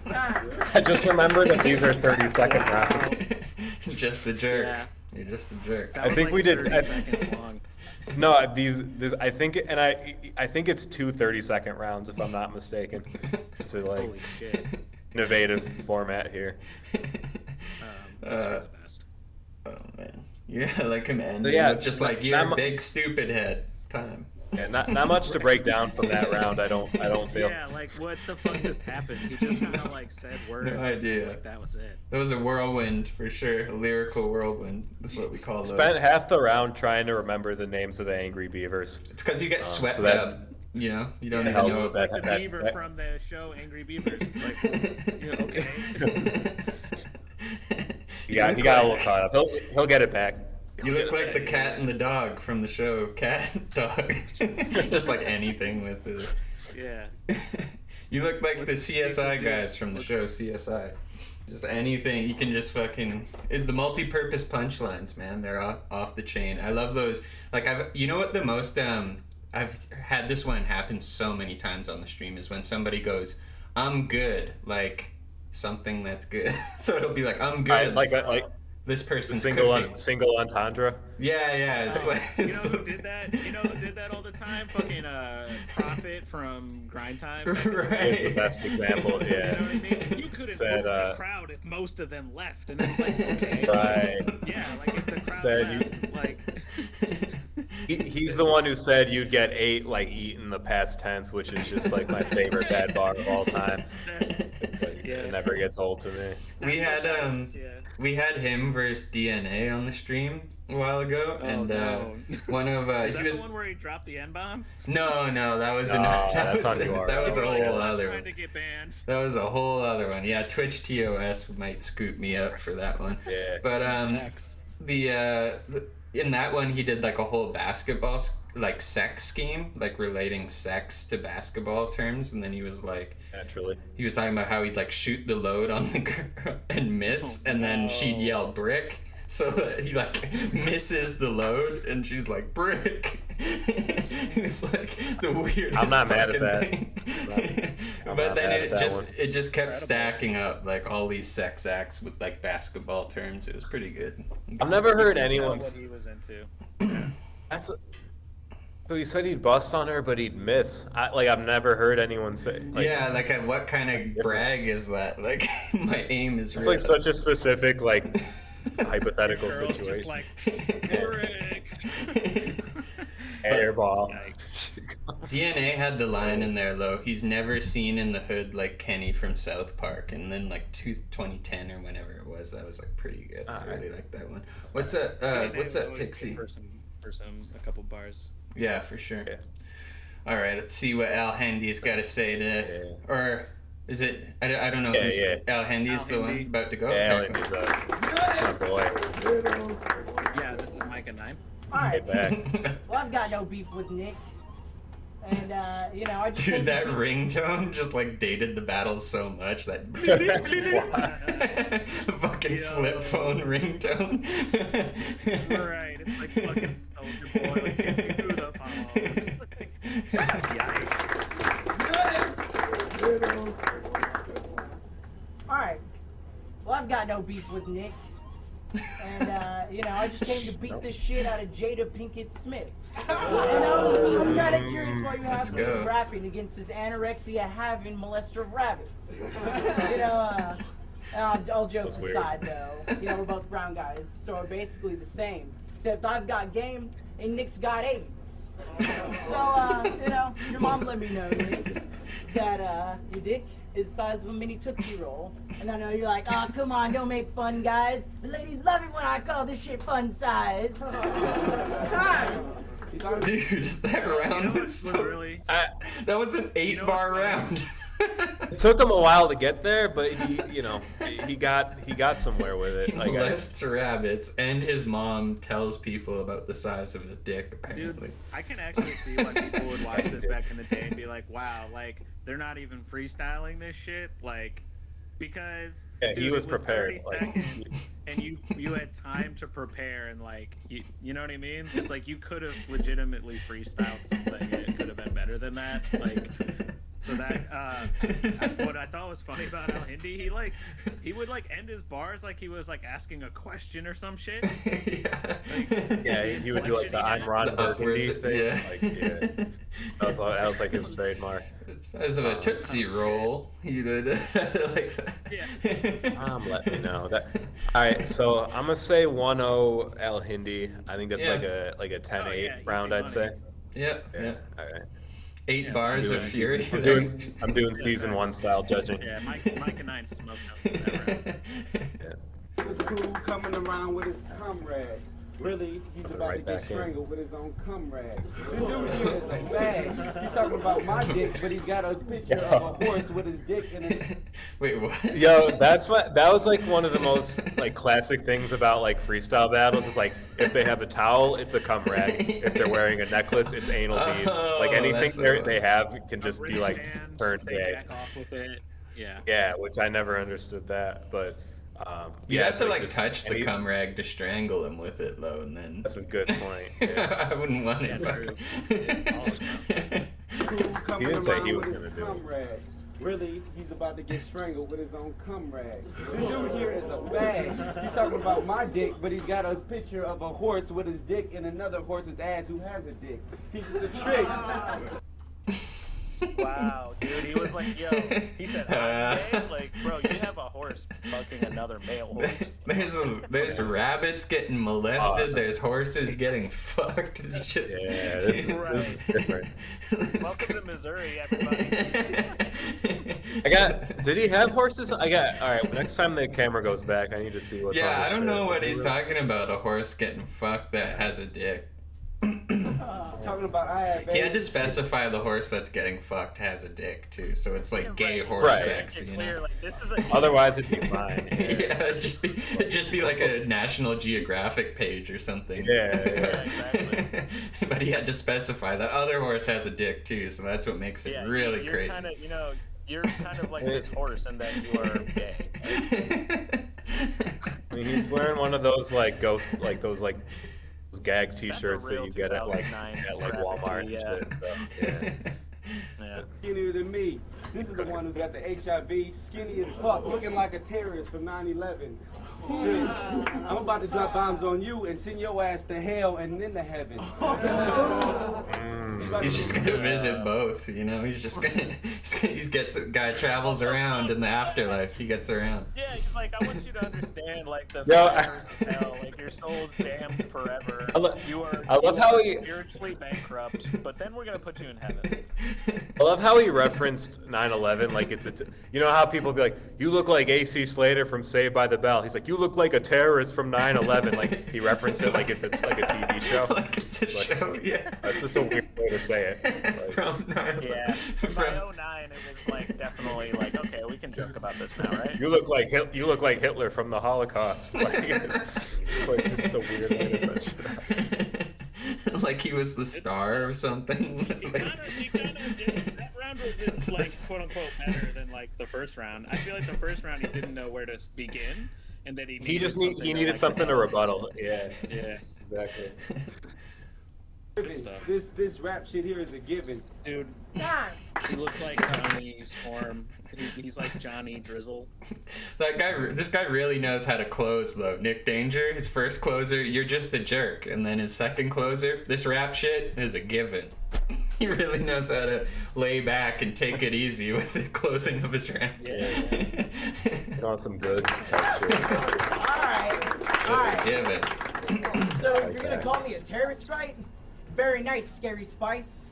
I just remember that these are 30-second rounds. Just a jerk. Yeah. You're just a jerk. That I was think like we did- 30 seconds long. No, I think it's 2 30-second rounds if I'm not mistaken. It's a like Holy shit. innovative format here. Those are the best. Oh man. Yeah, like him ending. Yeah, It's just like you're not a mu- big stupid head. Time. Yeah, not much to break down from that round. I don't feel. Yeah, like what the fuck just happened? He just kind of like said words. No idea. Like that was it. That was a whirlwind for sure. A lyrical whirlwind is what we call those. Spent half the round trying to remember the names of the angry beavers. It's because you get swept so that- up. You know, you don't Yeah, even help know. with that. Like the beaver from the show Angry Beavers. Like, yeah, okay. Yeah, he got a little caught up. He'll get it back. You look like the cat and the dog from the show Cat Dog. Just like anything with it. Yeah. You look like the CSI dude. guys from the show CSI. Just anything, you can just fucking... The multi-purpose punchlines, man, they're off the chain. I love those. Like, you know what the most... I've had this one happen so many times on the stream is when somebody goes, I'm good. Like, something that's good. So it'll be like, I'm good. Like this person's single cooking. single entendre. Yeah, it's like... You know who did that? You know who did that all the time? Fucking Prophet from Grind Time. Is the Right. best example. You know Yeah. what I mean? You couldn't Said, move the crowd if most of them left, and it's like, okay, Right. yeah, like if the crowd Said left, like, He's the one who said you'd get 8 like eat in the past tense, which is just like my favorite bad bar of all time. It never gets old to me. We had yeah. we had him versus DNA on the stream a while ago, Oh, and no. one of Is he that was the one where he dropped the N-bomb? no, that was No, that that's was on URL. that was a Like, whole I'm not other trying one. to get banned. That was a whole other one. Yeah, Twitch TOS might scoop me up for that one. Yeah. But Next. the in that one he did like a whole basketball like sex scheme, like relating sex to basketball terms, and then he was like Naturally. he was talking about how he'd like shoot the load on the girl and miss, and then she'd yell brick, so that he like misses the load and she's like brick. It's like the weirdest I'm not mad at fucking that. thing. I'm But not then mad at that one. it just kept stacking up like all these sex acts with like basketball terms. It was pretty good. I've never heard Tell anyone. what he was into. That's. So he said he'd bust on her, but he'd miss. I've never heard anyone say. Like, Yeah, like what kind of different. brag is that? Like my aim is It's real. like such a specific like hypothetical Girls just situation. like, brick. Airball. DNA had the line in there though. He's never seen in the hood like Kenny from South Park, and then like 2010 or whenever it was, that was like pretty good. I really like that one. What's up? What's up, Pixie? For a couple bars. Yeah, for sure. Yeah. All right, let's see what Al Handy's got to say to, or is it? I don't know. Yeah, who's, yeah. Al Handy's Al the one Handy. about to go. Yeah, Okay, he's my boy. Yeah, this is Mike and 9. Get back. Well, I've got no beef with Nick. And, I just Dude, think that ringtone just like dated the battle so much. That fucking flip phone ringtone. Right, it's like fucking Soldier Boy, like, kiss me through the phone. Yikes. Alright. Well, I've got no beef with Nick. And, I just came to beat the shit out of Jada Pinkett Smith. And I'm kind of curious why you Let's have go. been rapping against this anorexia-having molester of rabbits. All jokes That's weird. aside, though, we're both brown guys, so we're basically the same. Except I've got game and Nick's got AIDS. So, your mom let me know, Nick, that your dick is the size of a mini Tootsie Roll. And I know you're like, oh, come on, don't make fun, guys. The ladies love it when I call this shit fun size. Time. Dude, that round was so... really... that was an 8-bar round. It took him a while to get there, but he got somewhere with it. He molests rabbits, and his mom tells people about the size of his dick, apparently. Dude, I can actually see why people would watch this back in the day and be like, wow, like, they're not even freestyling this shit, like, because dude, he was it prepared. 30 seconds, and you had time to prepare, and like, you know what I mean? It's like you could have legitimately freestyled something, and it could have been better than that, like... So that what I thought was funny about Al Hindi, he would like end his bars like he was like asking a question or some shit. He would do like the I'm Ron Burgundy thing. Yeah. That was like his trademark. It's the size of a Tootsie Roll. He did like that. Yeah. Let me know that. All right, so I'm gonna say 1-0 Al Hindi. I think that's like a 10-8 round, I'd say. Yep. Yeah. All right. 8 bars of fury. I'm doing season 1 style judging. Yeah, Mike and I smoked out that round. It was cool coming around with his comrades. Really, he's about to get strangled with his own comrade. This dude here is a bag. He's talking about my dick, but he's got a picture of a horse with his dick in it. Wait, what? Yo, that was like one of the most like classic things about like freestyle battles. Is like if they have a towel, it's a cum rag. If they're wearing a necklace, it's anal beads. Like anything they have can just be like turned gay. Jack off with it. Yeah. Yeah, which I never understood that, but. You have to like touch the cum rag to strangle him with it, though, and then. That's a good point. Yeah. I wouldn't want it. He didn't say he was gonna do it. Really, he's about to get strangled with his own cum rag. This dude here is a bag. He's talking about my dick, but he's got a picture of a horse with his dick and another horse's ass who has a dick. He's the trick. Wow, dude, he was like, yo, he said, like, bro, you have a horse fucking another male horse. There's rabbits getting molested, there's horses getting fucked, it's just... Yeah, this is different. Welcome to Missouri, everybody. Did he have horses? Alright, next time the camera goes back, I need to see what's on I his don't shirt. know what he's talking about, a horse getting fucked that has a dick. Talking about he had to specify the horse that's getting fucked has a dick too, so it's like gay horse sex, you know. Like, this is Otherwise, it'd be fine. Yeah, it'd just be like a National Geographic page or something. Yeah, exactly. But he had to specify that other horse has a dick too, so that's what makes it really crazy. Kinda, you're kind of like this horse, and that you are gay. I mean, he's wearing one of those like ghost, like those like. Gag T-shirts that you get at like Walmart and shit. So, yeah. Skinnier than me. This is the one who got the HIV, skinny as fuck, looking like a terrorist from 9/11. Shit, I'm about to drop bombs on you and send your ass to hell and then to heaven. He's just gonna visit both, you know. Guy travels around in the afterlife. He gets around. Yeah, he's like, I want you to understand, like the fires of hell, like your soul's damned forever. I love how he spiritually bankrupt, but then we're gonna put you in heaven. I love how he referenced 9/11 like it's you know how people be like, you look like AC Slater from Saved by the Bell. He's like, you look like a terrorist from 9/11. Like he referenced it like it's like a TV show. Like it's a show, yeah. That's just a weird way to say it. Like, from 9/11. Yeah. By 09, it was like definitely like, okay, we can joke about this now, right? You look like Hitler from the Holocaust. Like it's just a weird way to say it. Like he was the star or something. That round was like quote unquote better than like the first round. I feel like the first round he didn't know where to begin, and then he needed something to rebuttal. Yeah, exactly. This rap shit here is a given, dude. He looks like Johnny Storm. He's like Johnny Drizzle. This guy really knows how to close though. Nick Danger, his first closer, you're just a jerk, and then his second closer, this rap shit is a given. He really knows how to lay back and take it easy with the closing of his rap. Yeah. On some goods type shit. Alright. A given. So you're gonna call me a terrorist, right? Very nice, Scary Spice.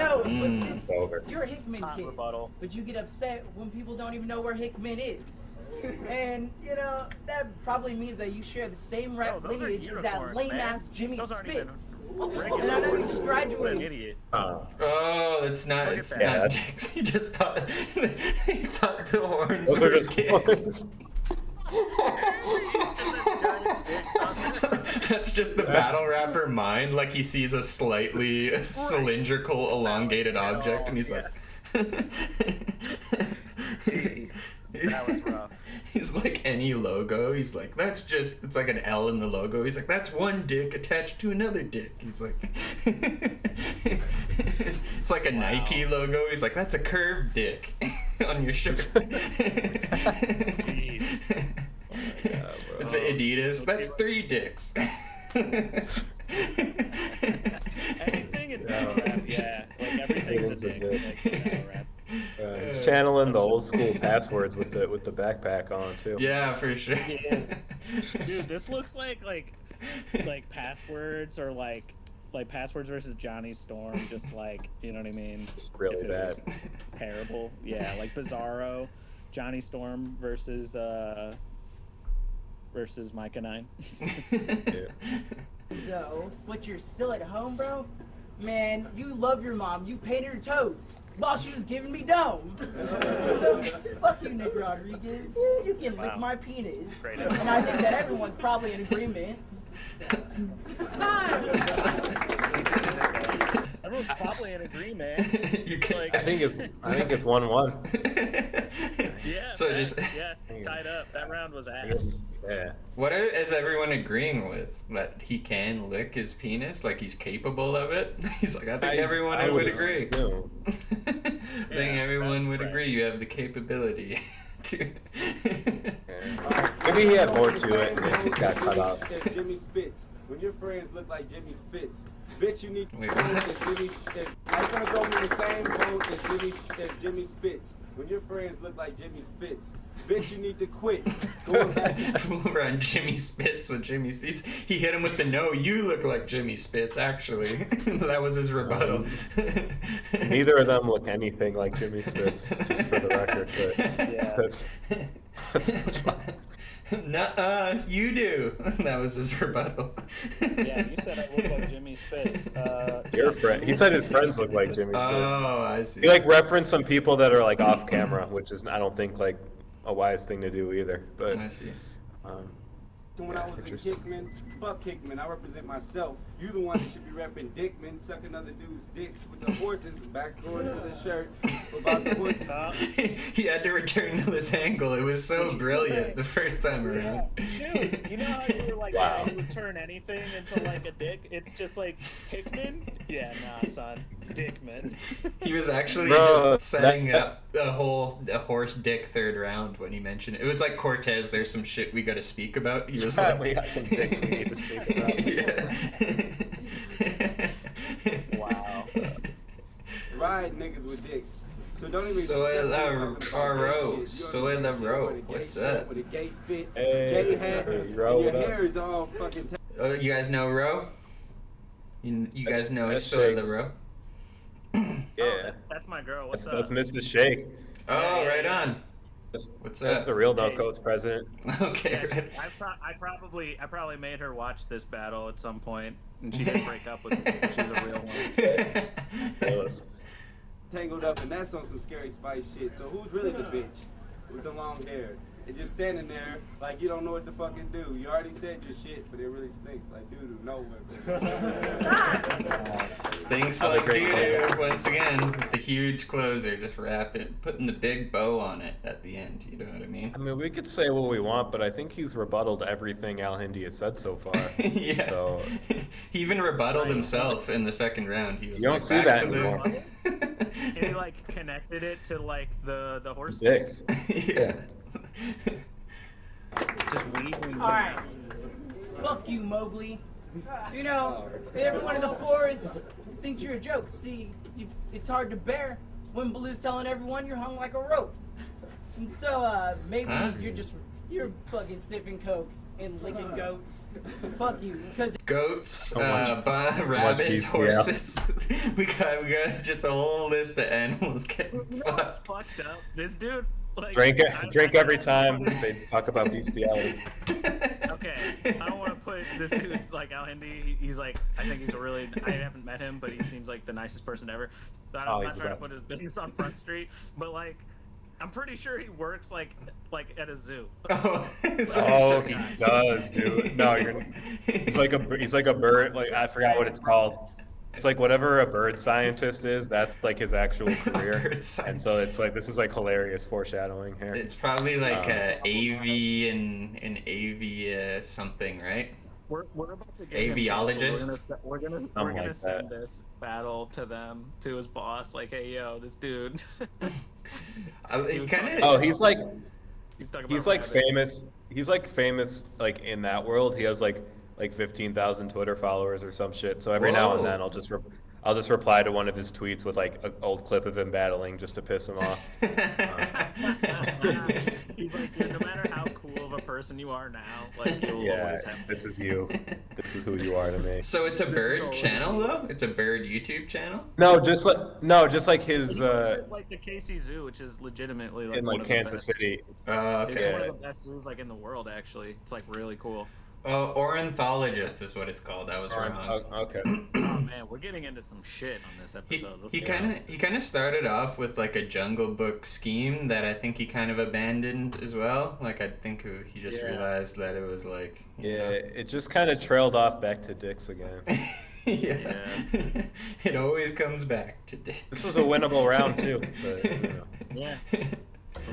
No, but this, Over. you're a Hickman Hot kid, rebuttal. but you get upset when people don't even know where Hickman is. And, you know, that probably means that you share the same rap those are lineage as that unicorns, lame-ass man. Jimmy Those aren't Spitz. even And I know you just What an graduated. idiot. Oh, it's not. Look at It's that. not Yeah, dicks. He just thought. He thought the horns Those were are just dicks. Giant dicks on there. That's just the battle rapper mind. Like he sees a slightly cylindrical, elongated object, and he's like. Jeez, that was rough. He's like any logo. He's like, that's just. It's like an L in the logo. He's like, that's one dick attached to another dick. He's like, it's like a Nike logo. He's like, that's a curved dick on your shirt. Jeez. It's an Adidas. That's 3 dicks. Anything in battle rap, yeah. Like everything's a dick. Like in battle rap. He's channeling the old school passwords with the backpack on too. Yeah, for sure. It is. Dude, this looks like passwords or like passwords versus Johnny Storm, just like, you know what I mean? It's really If it bad. was terrible. Yeah, like Bizarro, Johnny Storm versus Micah 9. So, but you're still at home, bro? Man, you love your mom. You painted her toes while she was giving me dome. So, fuck you, Nick Rodriguez. You can lick my penis. And I think that everyone's probably in agreement. It's time! Everyone's probably in agreement. Like, I think it's 1-1. Yeah, So man. just- yeah, tied up. That round was ass. Yeah. What is everyone agreeing with? That he can lick his penis? Like he's capable of it? He's like, I think everyone would agree. assume. I think everyone would agree you have the capability to. Maybe he had more to it and it just got cut off. Jimmy Spitz. When your friends look like Jimmy Spitz, bitch, you need to Wait, go as Jimmy. I just want to go in the same boat as Jimmy Spitz. When your friends look like Jimmy Spitz, bitch, you need to quit. Going back to Fool around Jimmy Spitz with Jimmy. He hit him with the no. You look like Jimmy Spitz, actually. That was his rebuttal. Neither of them look anything like Jimmy Spitz, just for the record. But Nuh-uh, you do. That was his rebuttal. Yeah, you said I look like Jimmy Spitz. your friend, he said his friends look like Jimmy Spitz. Oh, I see. He like referenced some people that are like off camera, which is I don't think like a wise thing to do either. But I see. when I was in Kickman, fuck Kickman, I represent myself. You the one that should be repping Dickman, sucking other dudes' dicks with the horses, backdoor to the shirt about the horses. He had to return to this angle. It was so brilliant the first time around. Dude, you know how you were like, Wow. you would turn anything into like a dick? It's just like, Hickman? Yeah, nah, son. Dickman. He was actually Bro, just setting up a horse dick third round when he mentioned it. It was like Cortez, there's some shit we gotta speak about. He was like, we got some dicks we need to speak about. Wow. Ride niggas with dicks. So don't even Soy la ro. What's up? With a gay fit, Hey, gay hat, hey, and Ro, your what up? hair is all fucking Oh, you guys know Ro? You guys know that's Soy la Shake's. Ro? Yeah, That's my girl. What's that's up? Mrs. Shake. Oh, right on. What's That's up? the real No Coast president. Okay, Yeah, right. I probably made her watch this battle at some point, and she didn't break up with me. She's a real one. tangled up, and that's on some Scary Spice shit. So who's really the bitch with the long hair? And just standing there like you don't know what to fucking do. You already said your shit, but it really stinks like doo-doo nowhere. Stinks Have a like great doo-doo once again with the huge closer, just putting the big bow on it at the end. You know what I mean? I mean, we could say what we want, but I think he's rebutted everything Al Hindi has said so far. Yeah. So, He even rebutted himself in the second round. He was You don't like, see back that to anymore. He like connected it to like the horse. dicks. Yeah. Just weaving. Alright. Fuck you, Mowgli. You know, everyone in the forest thinks you're a joke. See, it's hard to bear when Baloo's telling everyone you're hung like a rope. And so, maybe Huh? you're fucking sniffing coke and licking goats. Fuck you, because Goats, rabbits, horses. we got just a whole list of animals getting What's fucked. fucked up? This dude. Like, drink every time they talk about bestiality. Okay, I don't want to put this dude like Al Hindi. He's like, I think he's a really. I haven't met him, but he seems like the nicest person ever. So I'm not trying to put his business on Front Street, but like, I'm pretty sure he works like at a zoo. Oh, he does, dude. No, he's like a bird. Like I forgot what it's called. It's like whatever a bird scientist is, that's like his actual career. And so it's like, this is like hilarious foreshadowing here. It's probably like AV and an AV something, right? We're about to get aviologist. So we're gonna send this battle to them, to his boss. Like, hey, yo, this dude. He's like rabbits. famous. He's like famous like in that world. He has like 15,000 Twitter followers or some shit. So every now and then I'll just reply to one of his tweets with like an old clip of him battling just to piss him off. He's like, no matter how cool of a person you are now, like you'll always have this is you. This is who you are to me. So it's a bird channel though? It's a bird YouTube channel? No, just like his like the KC Zoo, which is legitimately like in like Kansas City. Okay. It's one of the best zoos like in the world actually. It's like really cool. Oh, ornithologist is what it's called. I was wrong. Okay. Oh man, we're getting into some shit on this episode. He kind of started off with like a Jungle Book scheme that I think he kind of abandoned as well. Like I think he just realized that it was like it just kind of trailed off back to dicks again. yeah. It always comes back to dicks. This was a winnable round too. But, Yeah.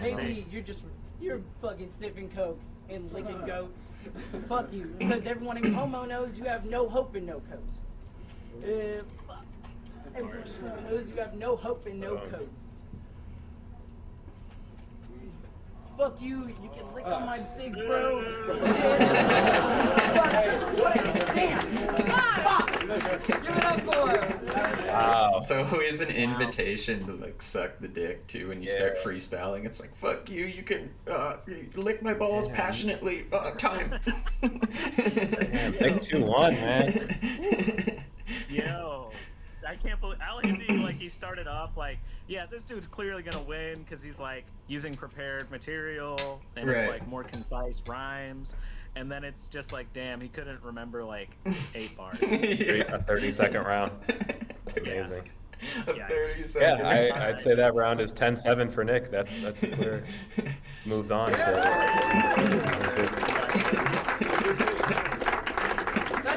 maybe you're fucking sniffing coke and licking goats. Fuck you, because everyone in Como knows you have no hope and no coast. Everyone knows you have no hope and no coast. Fuck you, you can lick on my dick, bro. Damn! Give it up for him! wow. It's always an invitation to like suck the dick too when you start freestyling. It's like, fuck you, you can lick my balls passionately. Time. Damn, take 2-1, man. Yo, I can't believe Al Hindi, like he started off like, yeah, this dude's clearly gonna win because he's like using prepared material and it's like more concise rhymes, and then it's just like, damn, he couldn't remember like 8 bars. A 30-second round. That's amazing. Yeah, I'd say that round is 10-7 for Nick. That's clear. Moves on. That's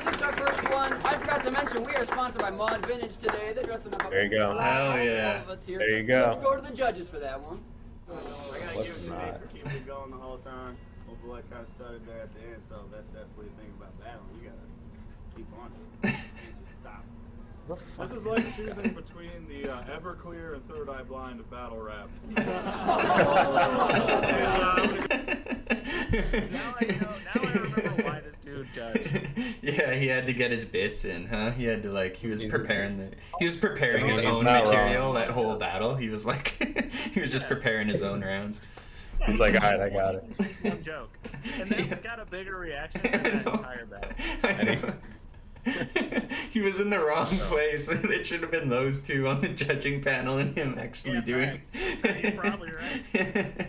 just our first one. I forgot to mention we are sponsored by Mod Vintage today. They're dressing up. There you go. Hell yeah. All of us here. There you go. Let's go to the judges for that one. I gotta give it to Nick for keeping it going the whole time. My boy kind of started there at the end, so that's definitely the thing about that one. You gotta keep on it. You can't just stop. This is like choosing between the Everclear and Third Eye Blind of battle rap. Now I remember why this dude judged. Yeah, he had to get his bits in, huh? He had to like he was preparing his own not material wrong. that whole battle. He was like he was just preparing his own rounds. He's like, all right, I got it. One joke, and then got a bigger reaction than that entire battle. He was in the wrong place. It should have been those two on the judging panel and him actually doing. You're probably right.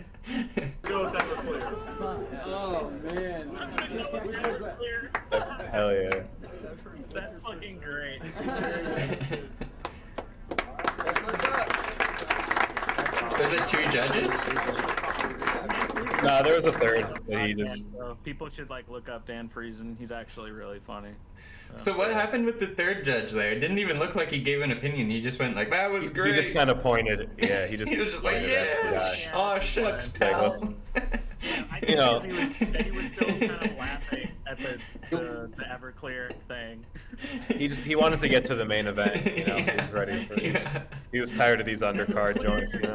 Go with Everclear. Oh man. Hell yeah. That's fucking great. That's what's up. Was it 2 judges? Nah, there was a third, but he just. So people should like look up Dan Friesen. He's actually really funny. So what happened with the third judge there? It didn't even look like he gave an opinion. He just went like, "That was great." He just kind of pointed. Yeah, he just. He was just like, pointed at the guy. "Yeah, oh shucks, pal." I think You know. he was still kind of laughing at the Everclear thing. He wanted to get to the main event. You know, he was ready for. He was tired of these undercard joints. You know.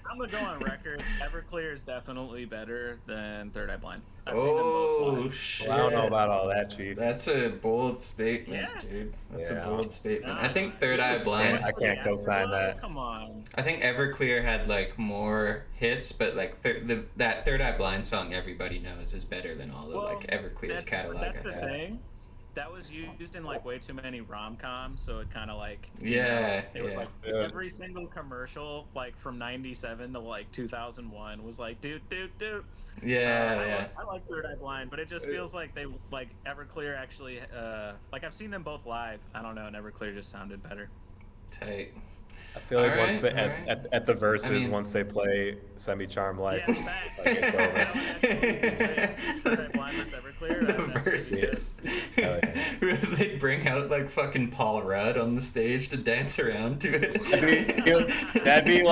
I'm gonna go on record. Everclear is definitely better than Third Eye Blind. Oh shit! Well, I don't know about all that, Chief. That's a bold statement, dude. That's a bold statement. I think Third Eye Blind. I can't co-sign that. Come on. I think Everclear had like more hits, but like that Third Eye Blind song everybody knows is better than all of like Everclear's catalog. That's the thing. That was used in like way too many rom-coms, so it kind of like it was like every single commercial like from '97 to like 2001 was like dude. I like Third Eye Blind, but it just feels like they like Everclear actually like I've seen them both live. I don't know, and Everclear just sounded better. Tight. I feel like once they at the verses, once they play Semi Charm Life, it's over. The verses. They bring out like fucking Paul Rudd on the stage to dance around to it. That'd be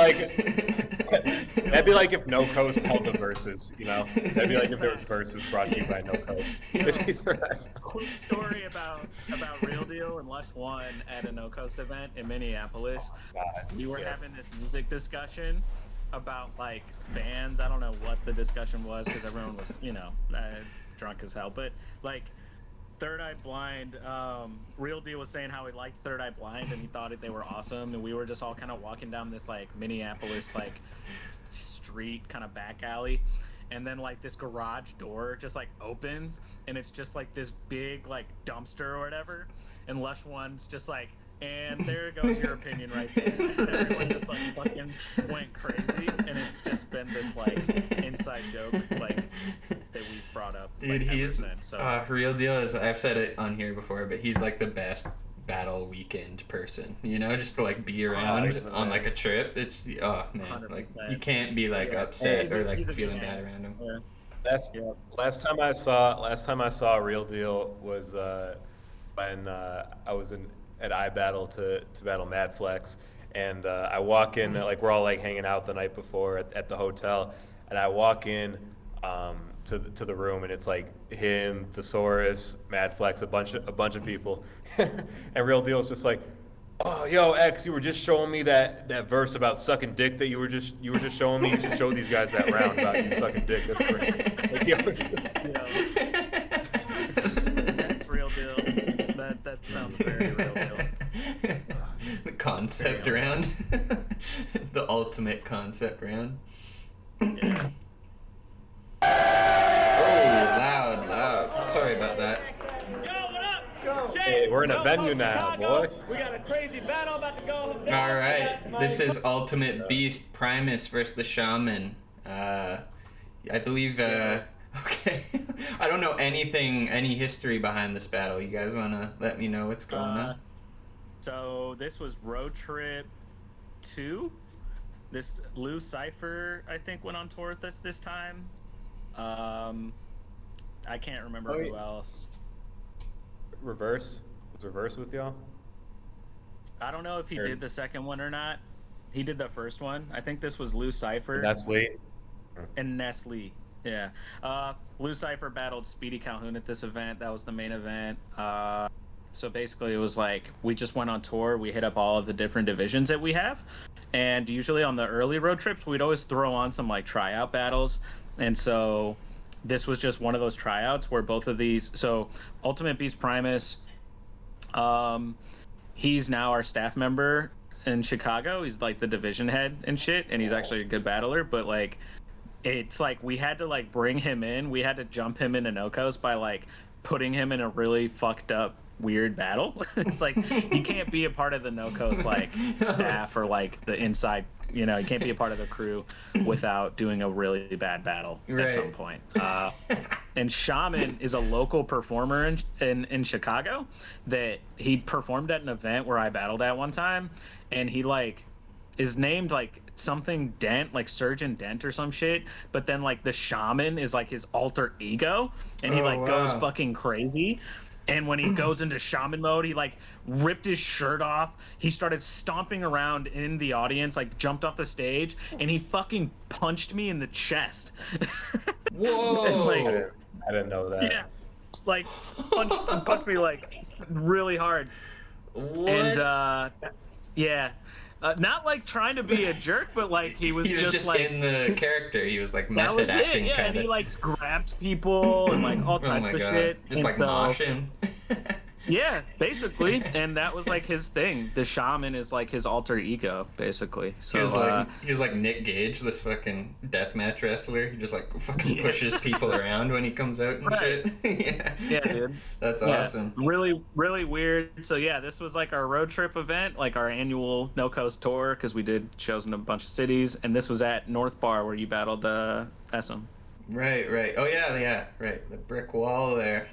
like if No Coast held the verses, you know? That'd be like if there was verses brought to you by No Coast. Quick story about Real Deal and Lush One at a No Coast event in Minneapolis. We were having this music discussion about like bands. I don't know what the discussion was because everyone was, drunk as hell. But like Third Eye Blind, Real Deal was saying how he liked Third Eye Blind and he thought they were awesome. And we were just all kind of walking down this like Minneapolis like street kind of back alley. And then like this garage door just like opens and it's just like this big like dumpster or whatever. And Lush One's just like, and there goes your opinion right there. And everyone just like fucking went crazy, and it's just been this like inside joke like that we've brought up. Dude, like, he's so. Real Deal is. I've said it on here before, but he's like the best battle weekend person. You know, just to like be around on like a trip. It's man, 100%. Like you can't be like upset or like feeling bad around him. Yeah. Last time I saw Real Deal was when I was at iBattle to battle Madflex, and I walk in like we're all like hanging out the night before at the hotel, and I walk in to the room, and it's like him, Thesaurus, Madflex, a bunch of people, and Real Deal's just like, oh yo X, you were just showing me that verse about sucking dick that you were just showing me. You should show these guys that round about you sucking dick. That's great. That's Real Deal. That sounds very Real Deal. The concept round. The ultimate concept round. Yeah. Oh, loud. Sorry about that. Hey, we're in a venue now, boy. We got a crazy battle about to go. All right, this is Ultimate Beast Primus versus the Shaman. I believe. Okay, I don't know any history behind this battle. You guys wanna let me know what's going on? So this was Road Trip 2. This Lou Cypher, I think, went on tour with us this time. I can't remember who else. Reverse? Was Reverse with y'all? I don't know if he did the second one or not. He did the first one. I think this was Lou Cypher. Nestle. And Nestle. Yeah. Lou Cypher battled Speedy Calhoun at this event. That was the main event. So basically it was like we just went on tour. We hit up all of the different divisions that we have. And usually on the early road trips, we'd always throw on some like tryout battles. And so this was just one of those tryouts where both of these. So Ultimate Beast Primus, he's now our staff member in Chicago. He's like the division head and shit. And he's actually a good battler. But like, it's like we had to like bring him in. We had to jump him into No Coast by like putting him in a really fucked up weird battle. It's like you can't be a part of the No Coast like staff or like the inside, you can't be a part of the crew without doing a really bad battle at some point. And Shaman is a local performer in Chicago that he performed at an event where I battled at one time, and he like is named like something Dent, like Surgeon Dent or some shit, but then like the Shaman is like his alter ego, and he goes fucking crazy. And when he goes into shaman mode, he like ripped his shirt off. He started stomping around in the audience, like jumped off the stage, and he fucking punched me in the chest. Whoa! And, I didn't know that. Yeah, like punched me like really hard. What? And yeah, Not like trying to be a jerk, but like he was just like in the character. He was like that method was acting it, yeah. kind And of. he like grabbed people and like all types of shit. Just like moshing. Yeah, basically, and that was like his thing. The shaman is like his alter ego, basically. So he was like Nick Gage, this fucking deathmatch wrestler. He just like fucking pushes people around when he comes out and shit. Yeah, dude. That's awesome. Really, really weird. So yeah, this was like our road trip event, like our annual No Coast tour, because we did shows in a bunch of cities, and this was at North Bar where you battled SM. Right. Oh yeah, right. The brick wall there.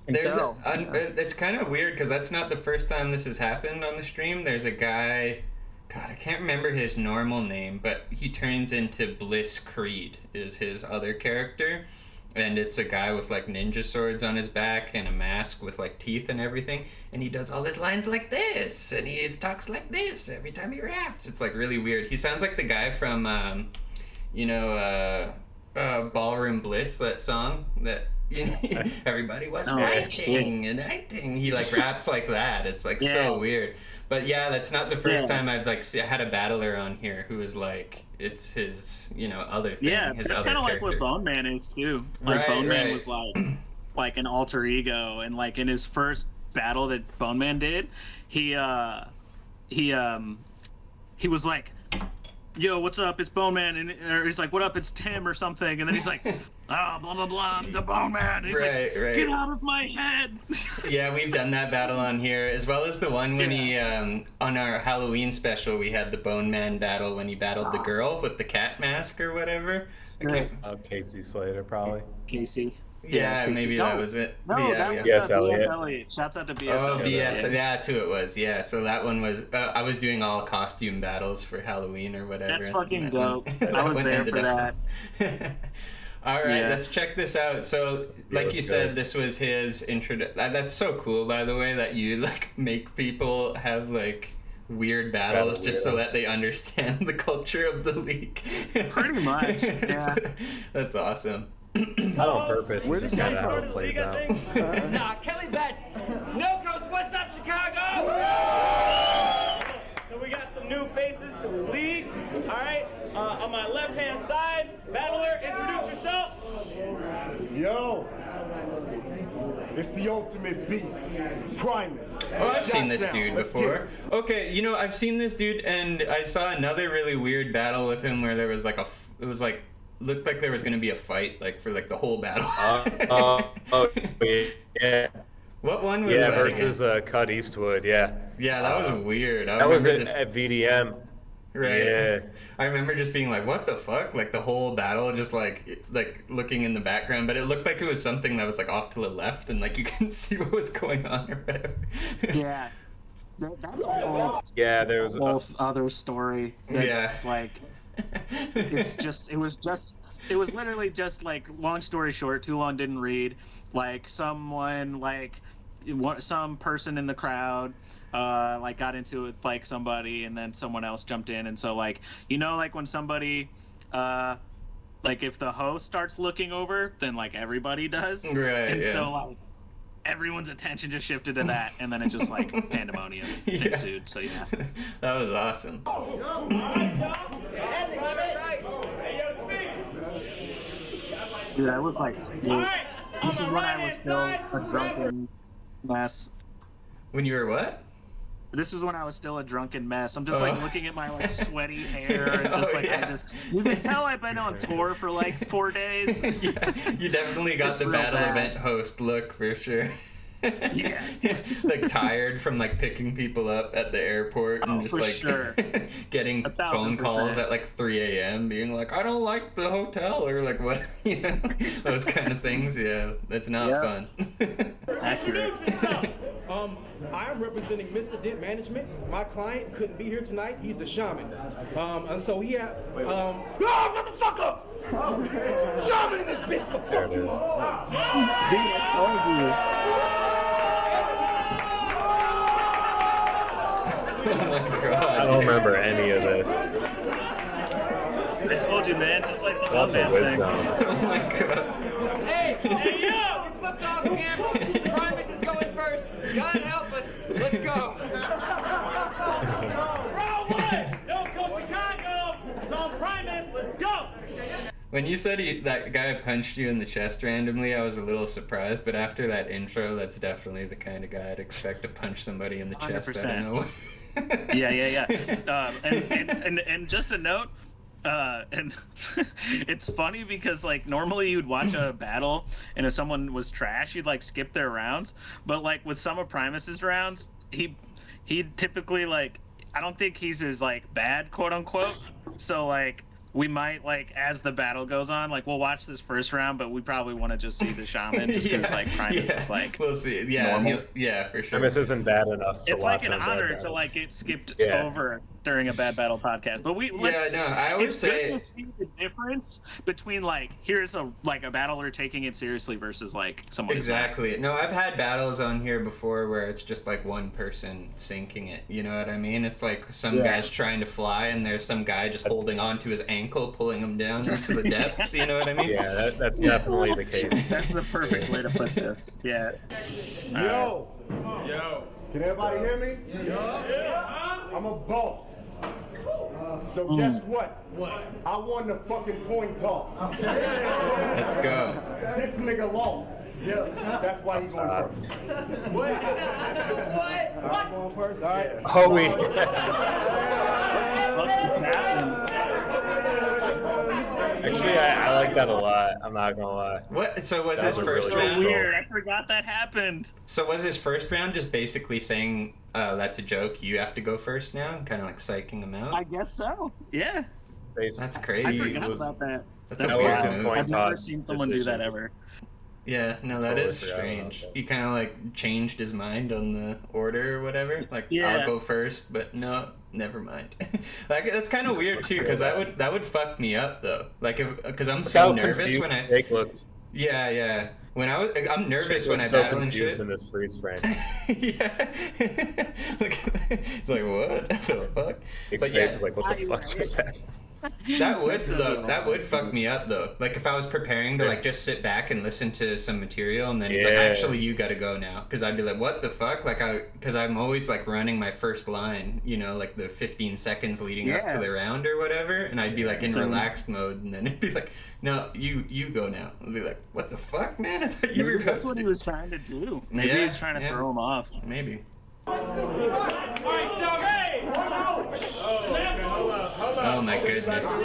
It's kind of weird because that's not the first time this has happened on the stream. There's a guy, God, I can't remember his normal name, but he turns into Bliss Creed is his other character, and it's a guy with like ninja swords on his back and a mask with like teeth and everything, and he does all his lines like this, and he talks like this every time he raps. It's like really weird. He sounds like the guy from, Ballroom Blitz, that song that. Everybody was fighting and acting. He like raps like that. It's like so weird. But yeah, that's not the first time I've like had a battler on here who was like, it's his other thing. Yeah, his that's kind of like what Bone Man is too. Like Bone Man was like an alter ego, and like in his first battle that Bone Man did, he was like, yo, what's up? It's Bone Man. And he's like, what up? It's Tim or something. And then he's like, blah, blah, blah, I'm the Bone Man. And he's like, get out of my head. Yeah, we've done that battle on here, as well as the one when he, on our Halloween special, we had the Bone Man battle when he battled the girl with the cat mask or whatever. Casey Slater, probably. Casey. Yeah, maybe that was it. No, that was BS Elliott. Shouts out to BS Elliott. BS, that's who it was. Yeah, so that one was. I was doing all costume battles for Halloween or whatever. That's fucking dope. I was there for that. All right, let's check this out. So, like you said, this was his intro. That's so cool, by the way, that you like make people have like weird battles just so that they understand the culture of the league. Pretty much. Yeah. That's awesome. Not on purpose. It's just kind of how it plays out. Nah, Kelly Betts. No Coast, what's up, Chicago? So we got some new faces to the league. All right, on my left-hand side, battler, introduce yourself. Yo, it's the ultimate beast, Primus. Oh, I've seen this dude before. Okay, I've seen this dude, and I saw another really weird battle with him where there was like looked like there was going to be a fight, like, for, like, the whole battle. Yeah. What one was that versus Cut Eastwood, yeah. Yeah, that was weird. That was at VDM. Right. Yeah. I remember just being like, what the fuck? Like, the whole battle, just, like looking in the background. But it looked like it was something that was, like, off to the left, and, like, you couldn't see what was going on or whatever. Yeah. That's a whole, there was a whole other story. It's like... it was literally just like, long story short, too long didn't read, like some person in the crowd like got into it with like somebody, and then someone else jumped in, and so like like when somebody like if the host starts looking over, then like everybody does, and so like everyone's attention just shifted to that, and then it just like pandemonium ensued. So yeah, that was awesome. Dude, I was like, this is when I was still a drunken mess. When you were what? This is when I was still a drunken mess. I'm just like looking at my like sweaty hair and just you can tell I've been on tour for like 4 days. Yeah, you definitely got the battle event host look for sure. Yeah. Like tired from like picking people up at the airport and just like getting 1,000%. Phone calls at like 3 a.m. being like, I don't like the hotel, or like what, those kind of things. Yeah, that's not fun. Accurate. I am representing Mr. Dent Management. My client couldn't be here tonight. He's the shaman. And so he had, motherfucker! Shaman in this bitch! There it is. Dude, I told you. Oh my god. I don't remember any of this. I told you, man, just like the Not the wisdom. Oh my god. Hey, yo! We flipped off camera. Primus is going first. God help us. Let's go. When you said that guy punched you in the chest randomly, I was a little surprised. But after that intro, that's definitely the kind of guy I'd expect to punch somebody in the chest. 100%. I don't know. Yeah. And just a note, and it's funny because like normally you'd watch a battle and if someone was trash, you'd like skip their rounds. But like with some of Primus's rounds, he typically like, I don't think he's as like bad, quote unquote. So like we might like as the battle goes on, like we'll watch this first round, but we probably want to just see the shaman just because like Primus is like we'll see. Yeah, for sure. Primus isn't bad enough to it's watch. It's like an honor to like get skipped over during a Bad Battle podcast. But I always say good to see the difference between like here's a battler taking it seriously versus like someone. Exactly. No, I've had battles on here before where it's just like one person sinking it. You know what I mean? It's like some guy's trying to fly and there's some guy just holding on to his ankle, pulling him down into the depths. You know what I mean? Yeah, that's definitely the case. That's the perfect way to put this. Yeah. Yo. Can everybody hear me? Yeah. I'm a boss. So guess what? I won the fucking coin toss. Let's go. This nigga lost. Yeah. That's why he's going first. What? I'm going first? All right. Holy. Actually, I like that a lot. I'm not gonna lie. What? So was his first round? Weird. I forgot that happened. So was his first round just basically saying, "That's a joke. You have to go first now," and kind of like psyching him out? I guess so. Yeah. That's crazy. I forgot about that. That's a weird move. I've never seen someone do that ever. Yeah, no, that is strange. He kind of like changed his mind on the order or whatever. Like, I'll go first, but no, never mind. Like that's kind of weird too, because that would fuck me up though. Like, because I'm so nervous when I. Jake looks. Yeah. When I'm nervous when I so battle and shit. In this freeze frame. Yeah. It's like what the fuck? But yeah, is like what the fuck is that? That would fuck me up though. Like if I was preparing to like just sit back and listen to some material, and then he's like, "Actually, you got to go now," because I'd be like, "What the fuck?" Like because I'm always like running my first line, you know, like the 15 seconds leading up to the round or whatever, and I'd be like in relaxed mode, and then it'd be like, "No, you go now." I'd be like, "What the fuck, man? I thought you were." That's what he was trying to do. Maybe he was trying to throw him off. Maybe. Oh my goodness.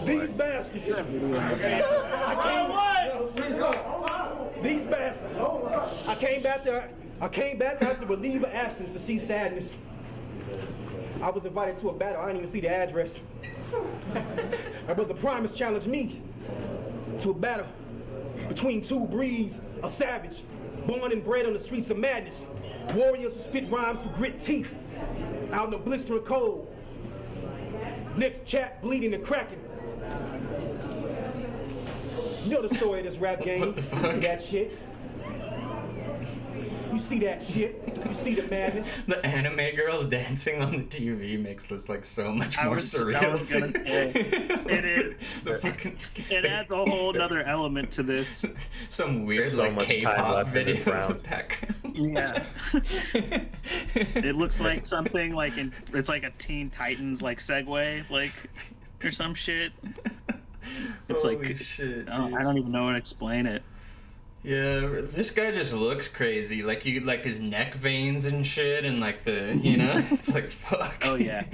These bastards. These bastards. I came back after a leave of absence to see Sadness. I was invited to a battle. I didn't even see the address. My brother Primus challenged me to a battle between two breeds of savage, born and bred on the streets of madness. Warriors who spit rhymes through grit teeth, out in the blistering cold. Lips chapped, bleeding and cracking. You know the story of this rap game. You see that shit. You see that shit. You see the madness. The anime girls dancing on the TV makes this like so much more surreal. It is. It adds a whole other element to this. Some weird like K-pop video in the background. Yeah. It looks like something like it's like a Teen Titans like segue like or some shit. It's Holy like shit, I don't even know how to explain it. Yeah, this guy just looks crazy. Like his neck veins and shit, and like the it's like fuck. Oh yeah.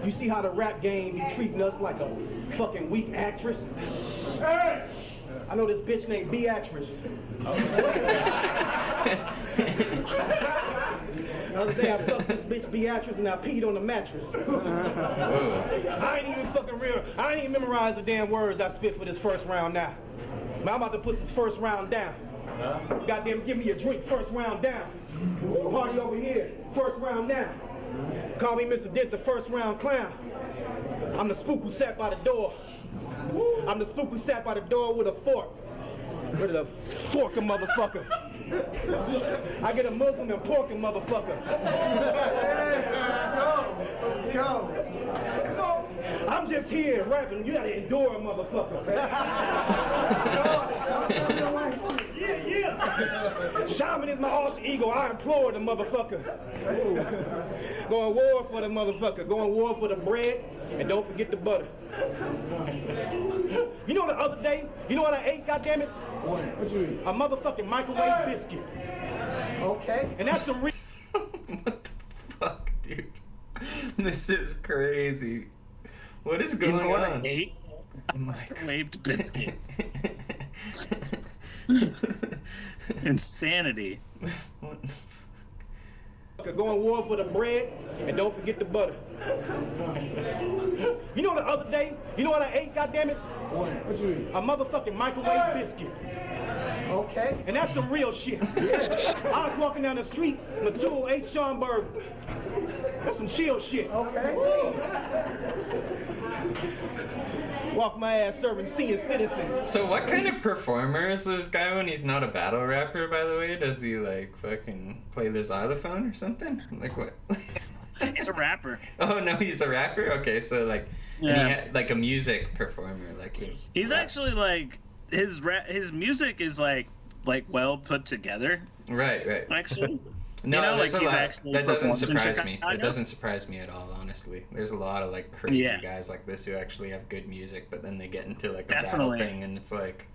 You see how the rap game be treating us like a fucking weak actress? Hey! I know this bitch named Beatrice. The other day I fucked this bitch Beatrice and I peed on the mattress. I ain't even memorize the damn words I spit for this first round now. Man, I'm about to put this first round down. Goddamn, give me a drink, first round down. Party over here, first round down. Call me Mr. Dent, the first round clown. I'm the spook who sat by the door. I'm the spook who sat by the door with a fork. With a fork a motherfucker. I get a Muslim and pork a motherfucker. Let's go. I'm just here rapping. You gotta endure a motherfucker. Yeah. Shaman is my alter ego. I implore the motherfucker. Going war for the motherfucker. Going war for the bread. And don't forget the butter. You know the other day, you know what I ate, goddammit? What you eat? A motherfucking microwave biscuit. Okay. And that's some real. What the fuck, dude? This is crazy. What is going on? I ate a microwaved biscuit. Insanity. What the fuck? Going war for the bread, and don't forget the butter. You know the other day, you know what I ate, goddammit? What you eat? A motherfucking microwave biscuit. Okay. And that's some real shit. I was walking down the street, and the 208 Schomburg. That's some chill shit. Okay. Walk my ass serving senior citizens. So what kind of performer is this guy when he's not a battle rapper, by the way? Does he, like, fucking play the xylophone or something? Like, what? He's a rapper. Oh, no, he's a rapper? Okay, so, like, and he like a music performer. Like he's actually, like, his music is, like well put together. Right. Actually. No, you know, there's like, a he's lot. actually That doesn't surprise performing me. Chicago. It doesn't surprise me at all, honestly. There's a lot of like crazy guys like this who actually have good music, but then they get into like a battle thing, and it's like,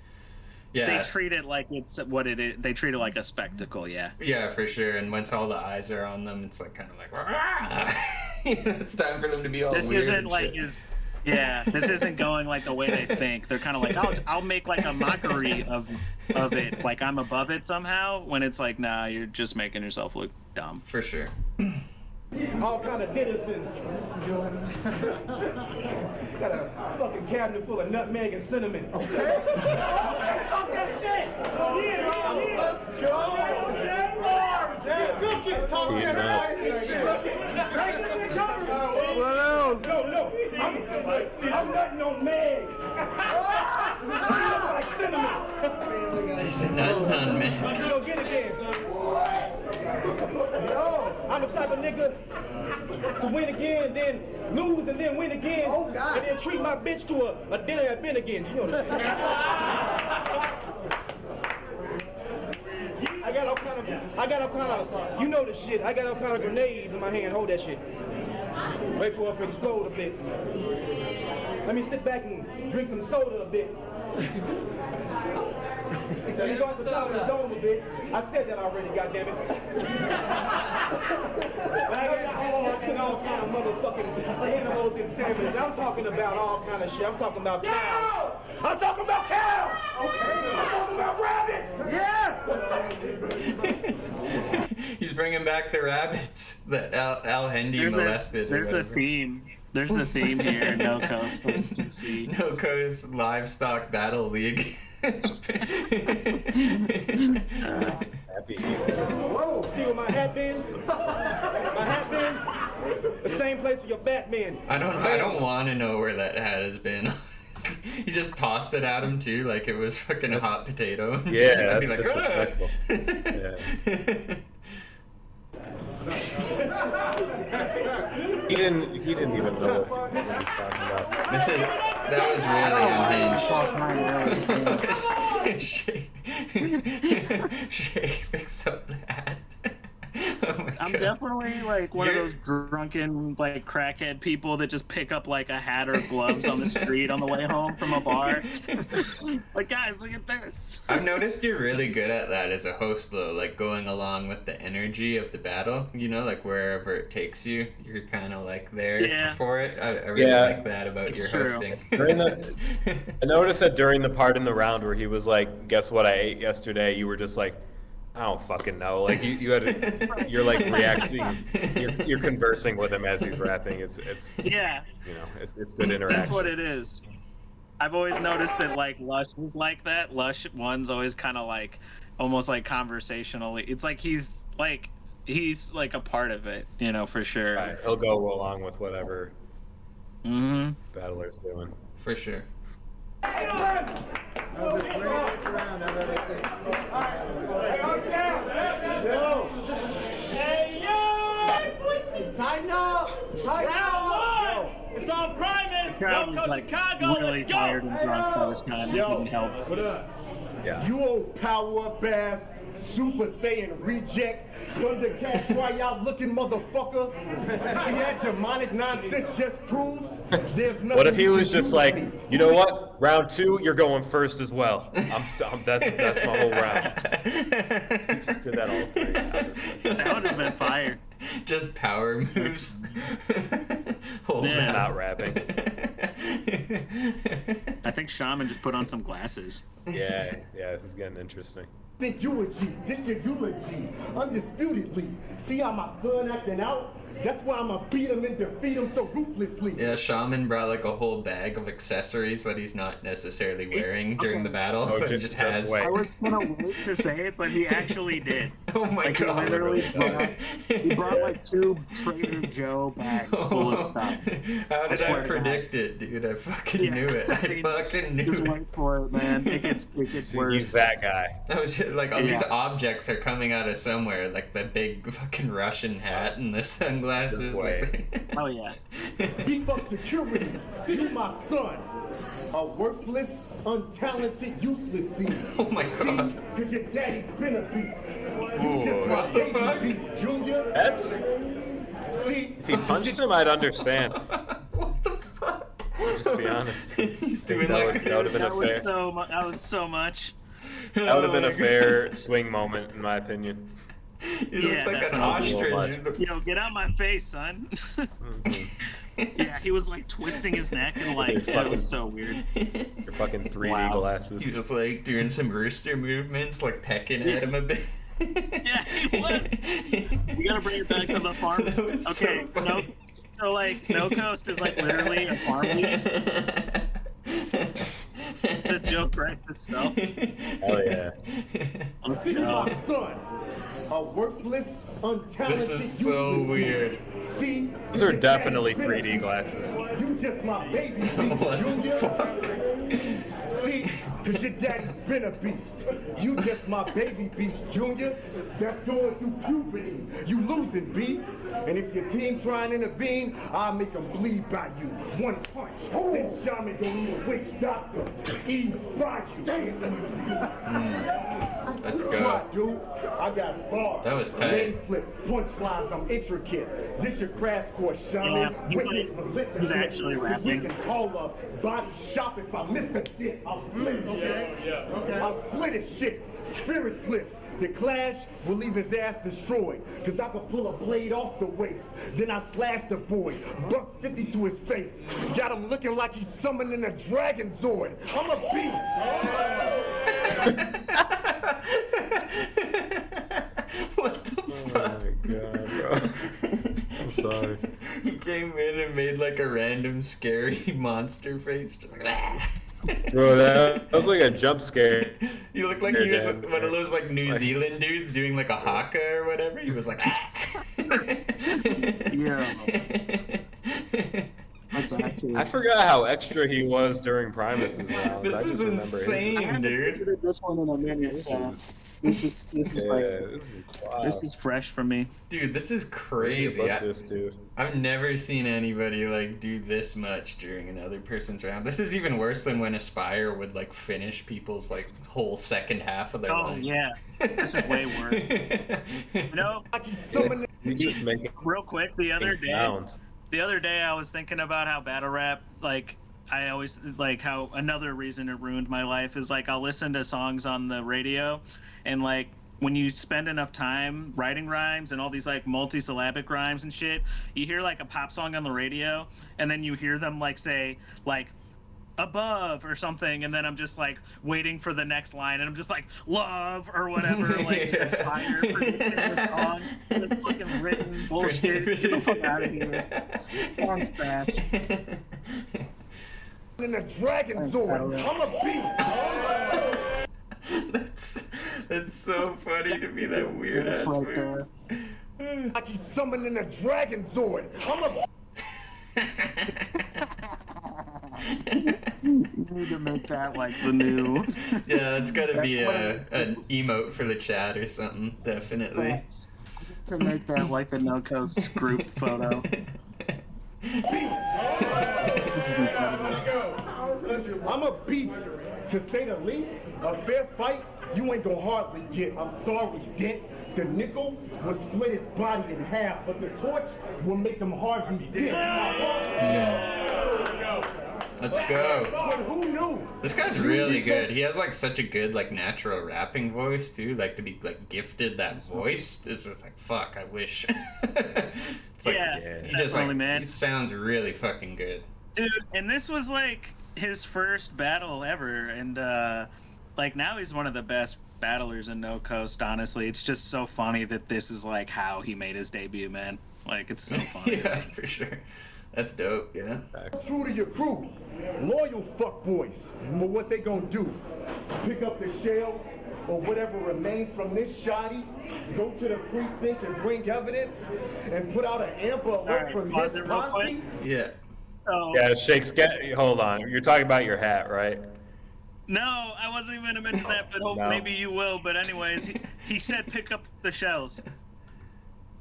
they treat it like it's what it is. They treat it like a spectacle. Yeah. Yeah, for sure. And once all the eyes are on them, it's like kind of like, it's time for them to be all this weird. Isn't like this isn't going like the way they think. They're kind of like, I'll make like a mockery of it, like I'm above it somehow. When it's like, nah, you're just making yourself look dumb. For sure. All kind of denizens. Got a fucking cabinet full of nutmeg and cinnamon. Okay. Talk that shit. Let's go. Good shit. Talk that shit. What else? No. I'm nutting on Meg. Like cinnamon. He's nutting on Meg. You don't get it then. I'm the type of nigga to win again, then lose, and then win again, and then treat my bitch to a dinner at Ben again. You know the shit. I got all kind of, you know the shit. I got all kind of grenades in my hand. Hold that shit. Wait for it to explode a bit. Let me sit back and drink some soda a bit. Let me go out the top of the dome a bit. I said that already, goddammit. But I got all kind of motherfucking animals and sandwiches. I'm talking about all kind of shit. I'm talking about cows. I'm talking about cows. Okay. I'm talking about rabbits. Yeah. He's bringing back the rabbits that Al Hendy molested. There's a theme. There's a theme here in No Coast, as you can see. No Coast Livestock Battle League. Happy. Whoa, see where my hat been? My hat been? The same place for your Batman. I don't want to know where that hat has been. You just tossed it at him too, like it was fucking a hot potato. Yeah, I'd be that's like, disrespectful. He didn't even know what he's talking about. That was really unhinged. Shake fix up that. Oh I'm definitely like one of those drunken like crackhead people that just pick up like a hat or gloves on the street on the way home from a bar. Like, guys, look at this. I've noticed you're really good at that as a host though, like going along with the energy of the battle, you know, like wherever it takes you, you're kind of like there for it. I really like that about your hosting. I noticed that during the part in the round where he was like, guess what I ate yesterday, you were just like, I don't fucking know. Like you're like reacting. You're conversing with him as he's rapping. It's you know, it's good interaction. That's what it is. I've always noticed that like Lush was like that. Lush one's always kind of like almost like conversationally. It's like he's like a part of it, you know, for sure. Right. He'll go along with whatever battler's doing. For sure. Tighten up! Round one! It's on Primus! crowd was like Chicago, really let's go! tired and drunk by this time. It didn't help. What up? Yeah. You old power-up ass, Super Saiyan reject, Thundercat tryout looking motherfucker. See that demonic nonsense just proves there's nothing. What if he was just like, you know what? Round 2, you're going first as well. That's my whole round. He just did that all three. That would have been fire. Just power moves. Just not rapping. I think Shaman just put on some glasses. Yeah, this is getting interesting. Think eulogy, this your eulogy, undisputedly. See how my son acting out? That's why I'm gonna beat him and defeat him so ruthlessly. Yeah, Shaman brought like a whole bag of accessories that he's not necessarily wearing during the battle, but he just has. I was gonna wait to say it, but he actually did. Oh my god! He literally brought like 2 Trader Joe bags full of stuff. How did I predict it, dude? I fucking knew it. I fucking knew just it. wait for it, man. It gets worse. He's that guy. That was like all these objects are coming out of somewhere, like the big fucking Russian hat and the sunglasses. Oh yeah. Defunct security, you my son. A worthless, untalented, useless seed. Oh my god. Cause your daddy's been a beast. You just my What the baby fuck? beast, Junior. That's. See, If he punched him, I'd understand. What the fuck? Just be honest. He's doing that like would have been That a was fair. that was so much. That would have been a fair swing moment, in my opinion. You look like an ostrich. Yo, get out my face, son. Yeah, he was like twisting his neck and like that was so weird. Your fucking 3D glasses. He was like doing some rooster movements, like pecking at him a bit. Yeah, he was. We gotta bring it back to the farm. That was Okay, so funny. so like No Coast is like literally a farm league. The joke writes itself. Oh yeah. Let's you go. my son. A worthless, untalented, This is so useless weird. See, These are definitely 3D glasses. you just my baby beast, What the Junior. fuck? See, cause your daddy's been a beast. You just my baby beast, Junior. That's going through puberty. You losing, B. And if your team trying to intervene, I'll make them bleed by you. One punch. Then Shaman don't need a witch doctor. Ease by you. Let's Try, go. dude. I got bars. That was tight. Lane flips, punchlines, I'm intricate. This your crash course, Shaman. Yeah, he's Witness like- relentless. he's actually rapping. We can call up body shop if I miss a dick. I'll split, okay? Okay. I'll split his shit. Spirit slip. The clash will leave his ass destroyed. Cause I can pull a blade off the waist. Then I slash the boy. Buck 50 to his face. Got him looking like he's summoning a dragon zord. I'm a beast. What the fuck? Oh my god, bro. I'm sorry. He came in and made like a random scary monster face. Just like, "Ah." Bro, that was like a jump scare. You look like he was one of those like New Zealand dudes doing like a haka or whatever. He was like, "Ah." Yeah. That's actually. I forgot how extra he was during Primus's rounds. This I is just remember insane, I haven't dude. visited this one in a minute, so this is wild. this is fresh for me. Dude, this is crazy. Fuck this dude. I've never seen anybody like do this much during another person's round. This is even worse than when Aspire would like finish people's like whole second half of their Oh line. yeah, this is way worse. You know, He's just making real quick, the other day I was thinking about how battle rap, like, I always, like, how another reason it ruined my life is, like, I'll listen to songs on the radio, and, like, when you spend enough time writing rhymes and all these, like, multi-syllabic rhymes and shit, you hear, like, a pop song on the radio, and then you hear them, like, say, like, above or something, and then I'm just like waiting for the next line, and I'm just like love or whatever, like just fire producing the song. It's fucking written bullshit. Get the fuck out of here. Song scratch. In a dragon zord. I'm a beast. That's so funny to me, that weird ass move. Like he's summoning a dragon zord. I'm a You need to make that like the new. Yeah, that's gotta be an emote for the chat or something. Definitely. To make that like the No Coast group photo. This is incredible. I'm a beast, to say the least. A fair fight, you ain't gonna hardly get. I'm sorry, Dent. The nickel will split his body in half, but the torch will make him hardly dent. Let's go. But who knew? This guy's really good. He has like such a good like natural rapping voice too. Like to be like gifted that voice. This was like fuck. I wish. It's like he just like man. He sounds really fucking good. Dude, and this was like his first battle ever, and like now he's one of the best battlers in No Coast. Honestly, it's just so funny that this is like how he made his debut, man. Like it's so funny. Yeah, for sure. That's dope. Yeah. True to your crew, loyal fuckboys. But what they gonna do? Pick up the shells or whatever remains from this shoddy, go to the precinct and bring evidence, and put out an amber alert from his posse? Yeah. Yeah, Shake's hold on. You're talking about your hat, right? No, I wasn't even gonna mention that, but maybe you will. But anyways, he said pick up the shells.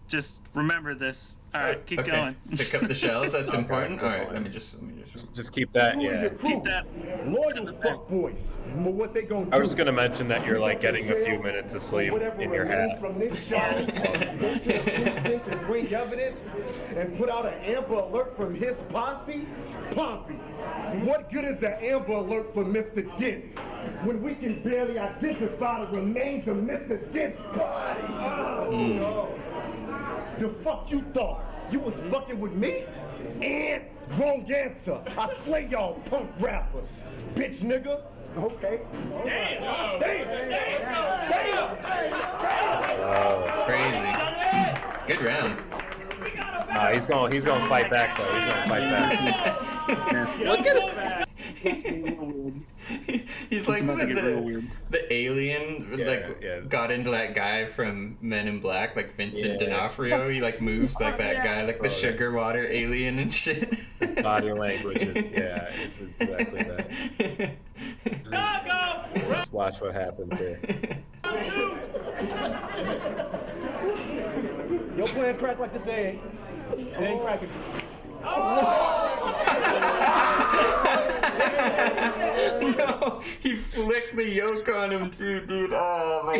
Just remember this. All right, keep going. Pick up the shells. That's important. All right, let me just keep that. Yeah. Keep that. Loyal fuckboys. But what they gonna do? I was gonna mention that you're like getting a few minutes of sleep in your hat. From this shoddy, go to the precinct and bring evidence, and put out an amber alert from his posse? Pompey, what good is an amber alert for Mr. Dent when we can barely identify the remains of Mr. Dent's body? The fuck you thought? You was fucking with me? And wrong answer. I slay y'all punk rappers, bitch nigga. Okay. Damn. Crazy. Good round. Nah, he's gonna fight back though. He's gonna fight back. Look at him. He's like the alien got into that guy from Men in Black, like Vincent D'Onofrio. He like moves like that guy, like the sugar water alien and shit. His body language is, it's exactly that. Just watch what happens here. Your plan crack like this egg. It ain't cracking. No, he flicked the yolk on him too, dude. Oh my.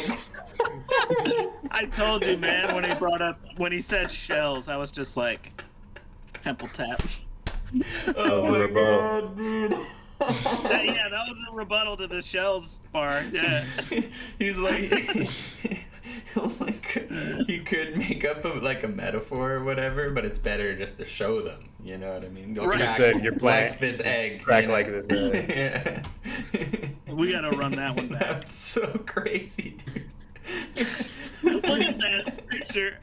I told you, man. When he said shells, I was just like, temple tap. Oh my god, dude. That was a rebuttal to the shells part. Yeah. He's like. Oh my god. He could make up a metaphor or whatever, but it's better just to show them. You know what I mean? Go You said you're playing like this egg. Crack like this egg. Yeah. We gotta run that one back. That's so crazy, dude. Look at that picture.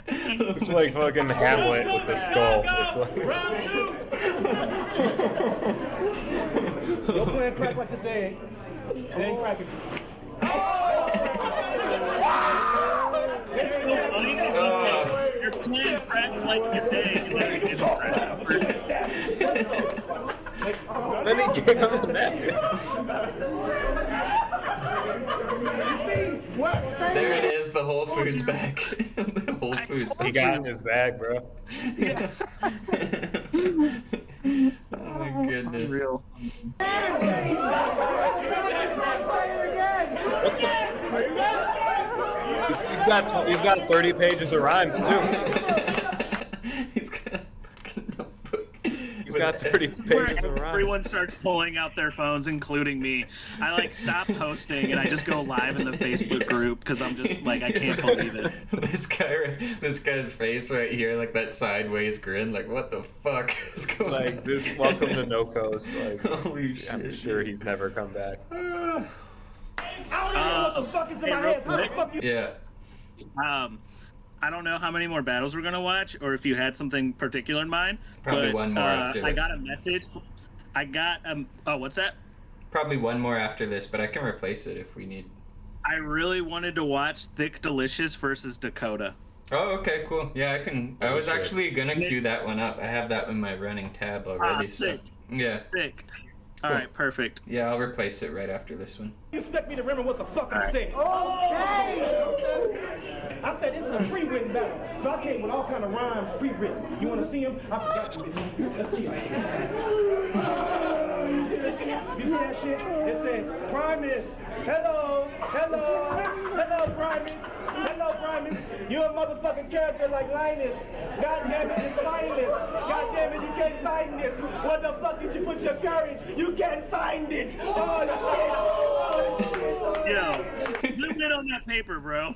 It's like fucking Hamlet with the skull. It's like... Your plan crack like this egg. It ain't cracking. Your plan cracked like this egg. Then he gave him the napkin. There it is, the Whole Foods bag. The Whole Foods bag. He got in his bag, bro. Yeah. Oh my goodness. Real. He's got 30 pages of rhymes too. He's got a fucking notebook. He's got 30 pages of rhymes. Everyone starts pulling out their phones, including me. I stop hosting and I just go live in the Facebook group because I'm just like, I can't believe it. This guy's face right here, like that sideways grin, like what the fuck is going on? Like this, welcome to No Coast. Like, holy shit! I'm sure he's never come back. I don't know what the fuck is in my head. How the fuck you? Yeah. I don't know how many more battles we're gonna watch, or if you had something particular in mind. Probably one more after this. I got a message. I got oh, what's that? Probably one more after this, but I can replace it if we need. I really wanted to watch Thick Delicious versus Dakota. Oh, okay, cool. Yeah, I can. I was actually gonna queue that one up. I have that in my running tab already. Sick. So yeah. Sick. Cool. All right, perfect. Yeah, I'll replace it right after this one. You expect me to remember what the fuck I said? Okay. I said this is a pre-written battle, so I came with all kind of rhymes pre-written. You want to see them? I forgot to. Let's see them. You see that shit? It says, Primus, hello, Primus. Hello, Primus. You a motherfucking character like Linus. God damn it, it's Linus. God damn it, you can't find this. What the fuck did you put your courage? You can't find it. Oh, shit. Yo, zoom in on that paper, bro.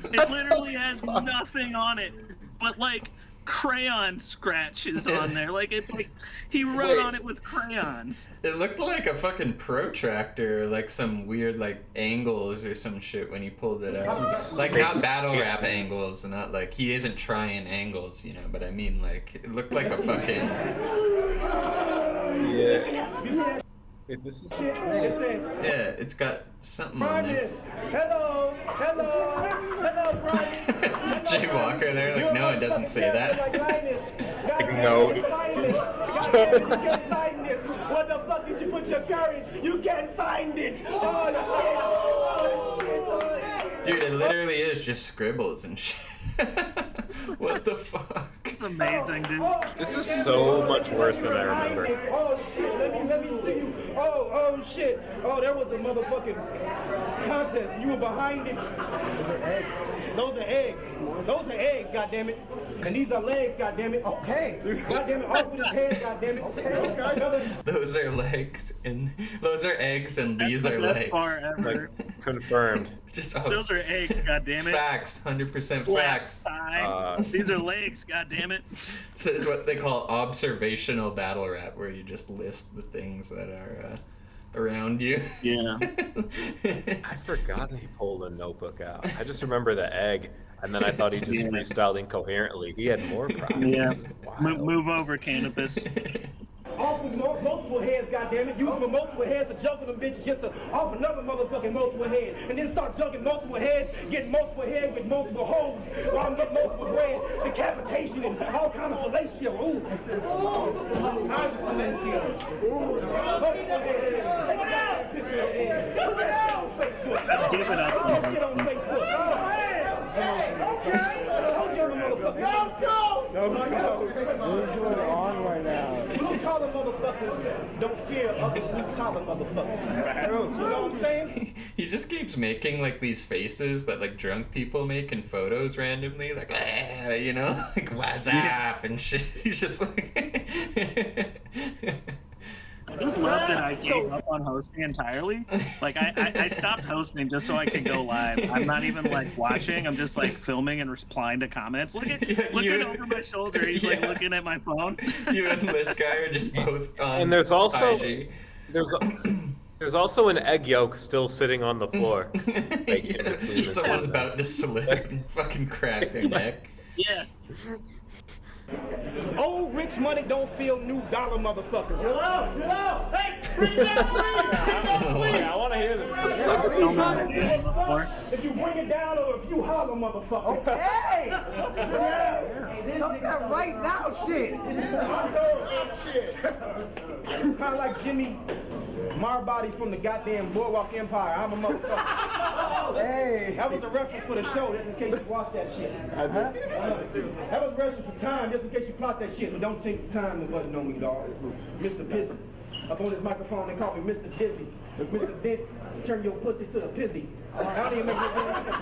It literally has nothing on it but, like, crayon scratches on there. Like, it's like he wrote on it with crayons. It looked like a fucking protractor, like some weird like angles or some shit when he pulled it out. Like not battle rap angles, not like he isn't trying angles, you know, but I mean like it looked like a fucking Yeah. If this is yeah, it's got something on there. Hello, Primus. Jay Walker there, like, no, it doesn't say that. No. You can't find this. What the fuck did you put your courage? You can't find it. Oh, shit. Dude, it literally is just scribbles and shit. What the fuck? It's amazing, dude. This is so much worse than I remember. Oh shit, let me see you. Oh shit. Oh, there was a motherfucking contest. You were behind it. Those are eggs. Those are eggs, goddammit. And these are legs, goddammit. Okay. Goddammit, off with his head, goddammit. Okay. Those are legs and those are eggs and these are That's legs. the best part ever. Like, confirmed. Just those are eggs, goddammit. Facts, 100% facts. These are legs, goddammit. So it's what they call observational battle rap, where you just list the things that are around you. Yeah. I forgot he pulled a notebook out. I just remember the egg, and then I thought he just freestyled incoherently. He had more problems. Yeah. Move over, Canopus. Off with multiple heads, goddammit. Using the multiple heads to juggle them bitches just to off another motherfucking multiple head. And then start juggling multiple heads, getting multiple heads with multiple holes, while I'm getting multiple bread, decapitation, and all kind of fellatio. Ooh. I'm fellatio. Multiple heads. Take a picture of eggs. Put that shit on Facebook. Give it up. Put that shit on Facebook. on right now. Blue collar motherfuckers don't fear other blue collar motherfuckers. You know what I'm saying? He just keeps making like these faces that like drunk people make in photos randomly, like you know, like what's up and shit. He's just like I just love that I gave up on hosting entirely. Like I stopped hosting just so I could go live. I'm not even like watching. I'm just like filming and replying to comments. Looking over my shoulder. He's like looking at my phone. You and this guy are just both on And there's also IG. there's also an egg yolk still sitting on the floor. Like, in between the Someone's two. about to slip and fucking crack their neck. Yeah. Old rich money don't feel new dollar motherfuckers. Chill out. Hey, bring that please. I want to hear this. If you bring it down or if you holler, motherfucker. Okay. Yes. Talk that right now, shit. Kind of like Jimmy Marbody from the goddamn Boardwalk Empire. I'm a motherfucker. Hey. That was a reference for the show, just in case you watch that shit. That was a reference for time, just in case you plot that shit. But don't take time to button on me, dog. Mr. Pizzy. Up on this microphone, they call me Mr. Dizzy. Mr. Dent, turn your pussy to a pizzy. I don't even make no damn sense.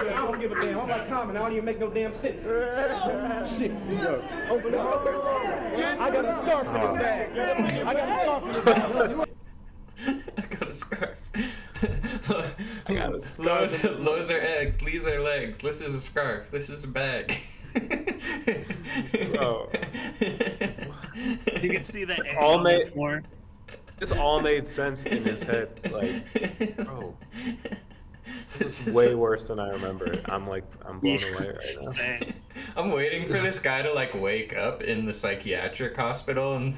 I don't give a damn. I'm like Common. I don't even make no damn sense. Shit. Open up. I got a scarf in this bag. I got a scarf in this bag. I got a scarf. Those are eggs. These are legs. This is a scarf. This is a bag. Bro. You can see that egg All on made- the floor. This all made sense in his head. Like, bro, this is way worse than I remember. I'm blown away right now. I'm waiting for this guy to like wake up in the psychiatric hospital and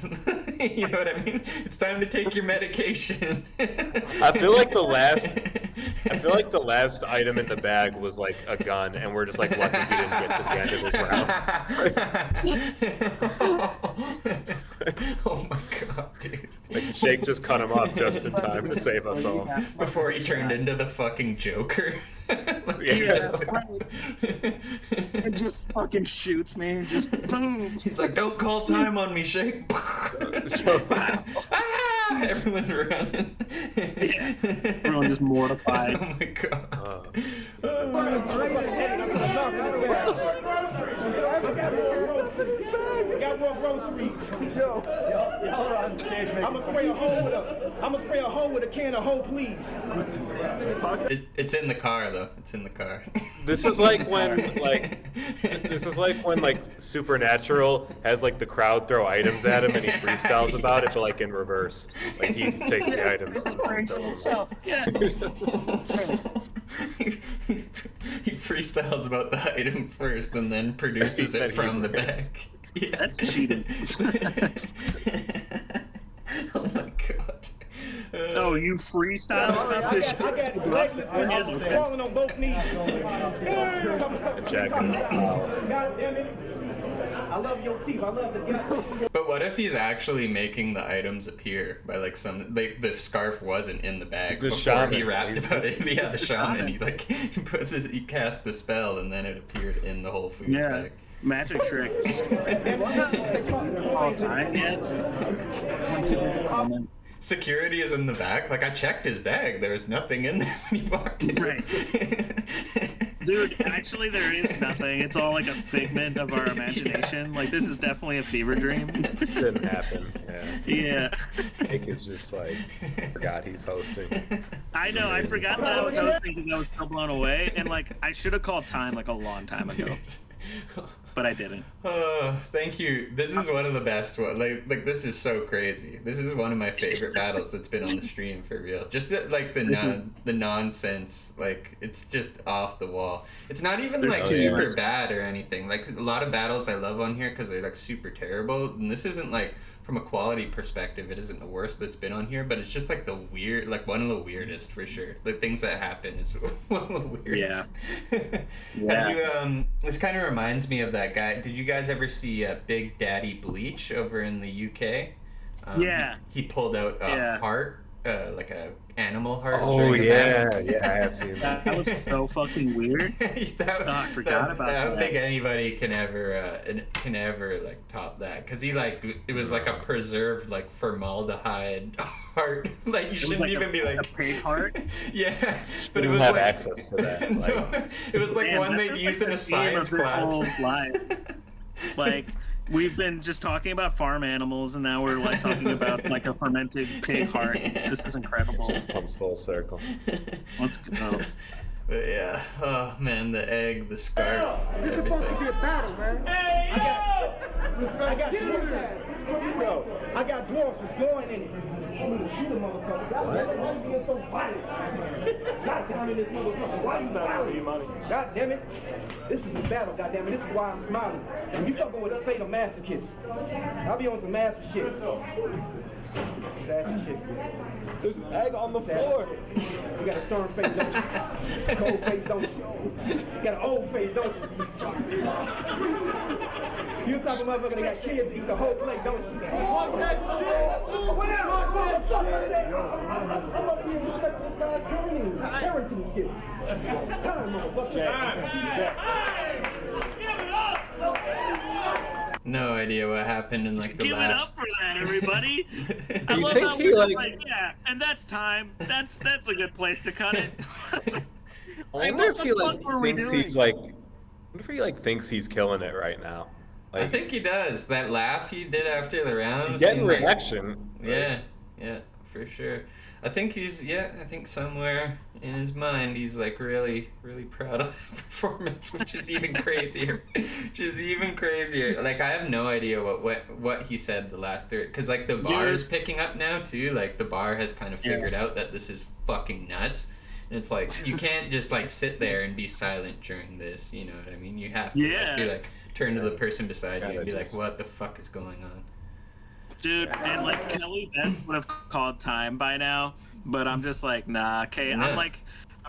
you know what I mean? It's time to take your medication. I feel like the last item in the bag was like a gun, and we're just like lucky we didn't get to the end of this round. Oh my god, dude. Like Shake just cut him off just in time to save us all. Before he turned into the fucking Joker. And just fucking shoots me and just boom. He's like, don't call time on me, Shake. Everyone's running. Everyone just mortified. Oh my god. I got more groceries. I'm gonna spray a hole with a can of hoe, please. It's in the car though. It's in the car. This is like when Supernatural has like the crowd throw items at him and he freestyles about it, but like in reverse. Like he takes the items. Yeah. He freestyles about the item first and then produces it from the back. Yeah. That's cheating. Oh my god. Oh, you freestyle about this shit? I got crawling on both knees. God damn it. I love your teeth. I love the guy. But what if he's actually making the items appear by like the scarf wasn't in the bag the before shaman. He rapped about it? Yeah, the shaman. He cast the spell and then it appeared in the Whole Foods bag. Magic trick. All time yet? Security is in the back. Like I checked his bag, there was nothing in there when he walked in. Right. Dude, actually there is nothing. It's all like a figment of our imagination. Like this is definitely a fever dream. This didn't happen. Yeah. Nick is just like forgot he's hosting. I know. I forgot that I was hosting because I was so blown away, and like I should have called time like a long time ago. But I didn't. Thank you. This is one of the best ones. Like this is so crazy. This is one of my favorite battles that's been on the stream for real. Just like the nonsense. Like it's just off the wall. It's not even like super bad or anything. Like a lot of battles I love on here because they're like super terrible. And this isn't like from a quality perspective, it isn't the worst that's been on here. But it's just like the weird, like one of the weirdest for sure. The things that happen is one of the weirdest. Yeah. Have you, this kind of reminds me of that guy. Did you guys ever see Big Daddy Bleach over in the UK? Yeah. He pulled out a heart, like a animal heart. Oh yeah, I have seen that. That was so fucking weird. I forgot about that. I don't think anybody can ever like top that because he like it was like a preserved like formaldehyde heart. Like you shouldn't even be like a pig heart. Yeah, but it was have like access to that. No, it was like one they'd use in a science class. Like we've been just talking about farm animals, and now we're like talking about like a fermented pig heart. This is incredible. It just comes full circle. Let's go. But yeah, oh man, the egg, the scarf, This is supposed to be a battle, man. Hey, I got dwarfs with going in it. I'm gonna shoot a motherfucker. Why are you being so violent? Shot down in this motherfucker. Why are you violent? God damn it. This is a battle, God damn it. This is why I'm smiling. And you fucking with a Satan masochist. I'll be on some master shit. Master shit. There's an egg on the floor. You got a stern face, don't you? Cold face, don't you? You got an old face, don't you? You the type of motherfucker that got kids that eat the whole plate, don't you? Fuck that shit! Whatever, I'm up here respecting this guy's parenting skills. Time, motherfucker. give it up! No idea what happened in like the Give last. it up for that, everybody. I you love think how he, we're like- yeah, and that's time. That's a good place to cut it. I wonder what if the he like fuck were we thinks doing? he's like. I wonder if he like thinks he's killing it right now. I think he does. That laugh he did after the round. He's getting seemed like- reaction. Yeah, for sure. I think I think somewhere in his mind he's like really, really proud of the performance, which is even crazier. Like I have no idea what he said the last third, because like the bar is picking up now too. Like the bar has kind of figured out that this is fucking nuts. And it's like you can't just like sit there and be silent during this. You know what I mean? You have to like, be like turn to the person beside you and be like, what the fuck is going on? Dude, and like Kelly Beth would have called time by now, but I'm just like, nah. I'm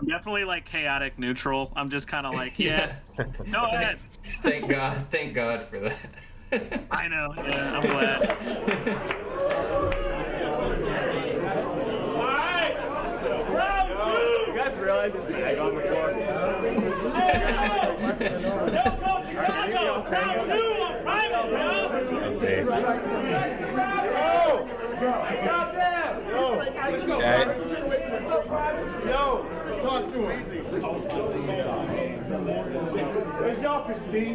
definitely like chaotic neutral. I'm just kind of like, go ahead. Thank God for that. I know. Yeah, I'm glad. realize his bag on the floor? No, Coach Chicago! Round 2 on private, Yo, talk to him. As y'all can see,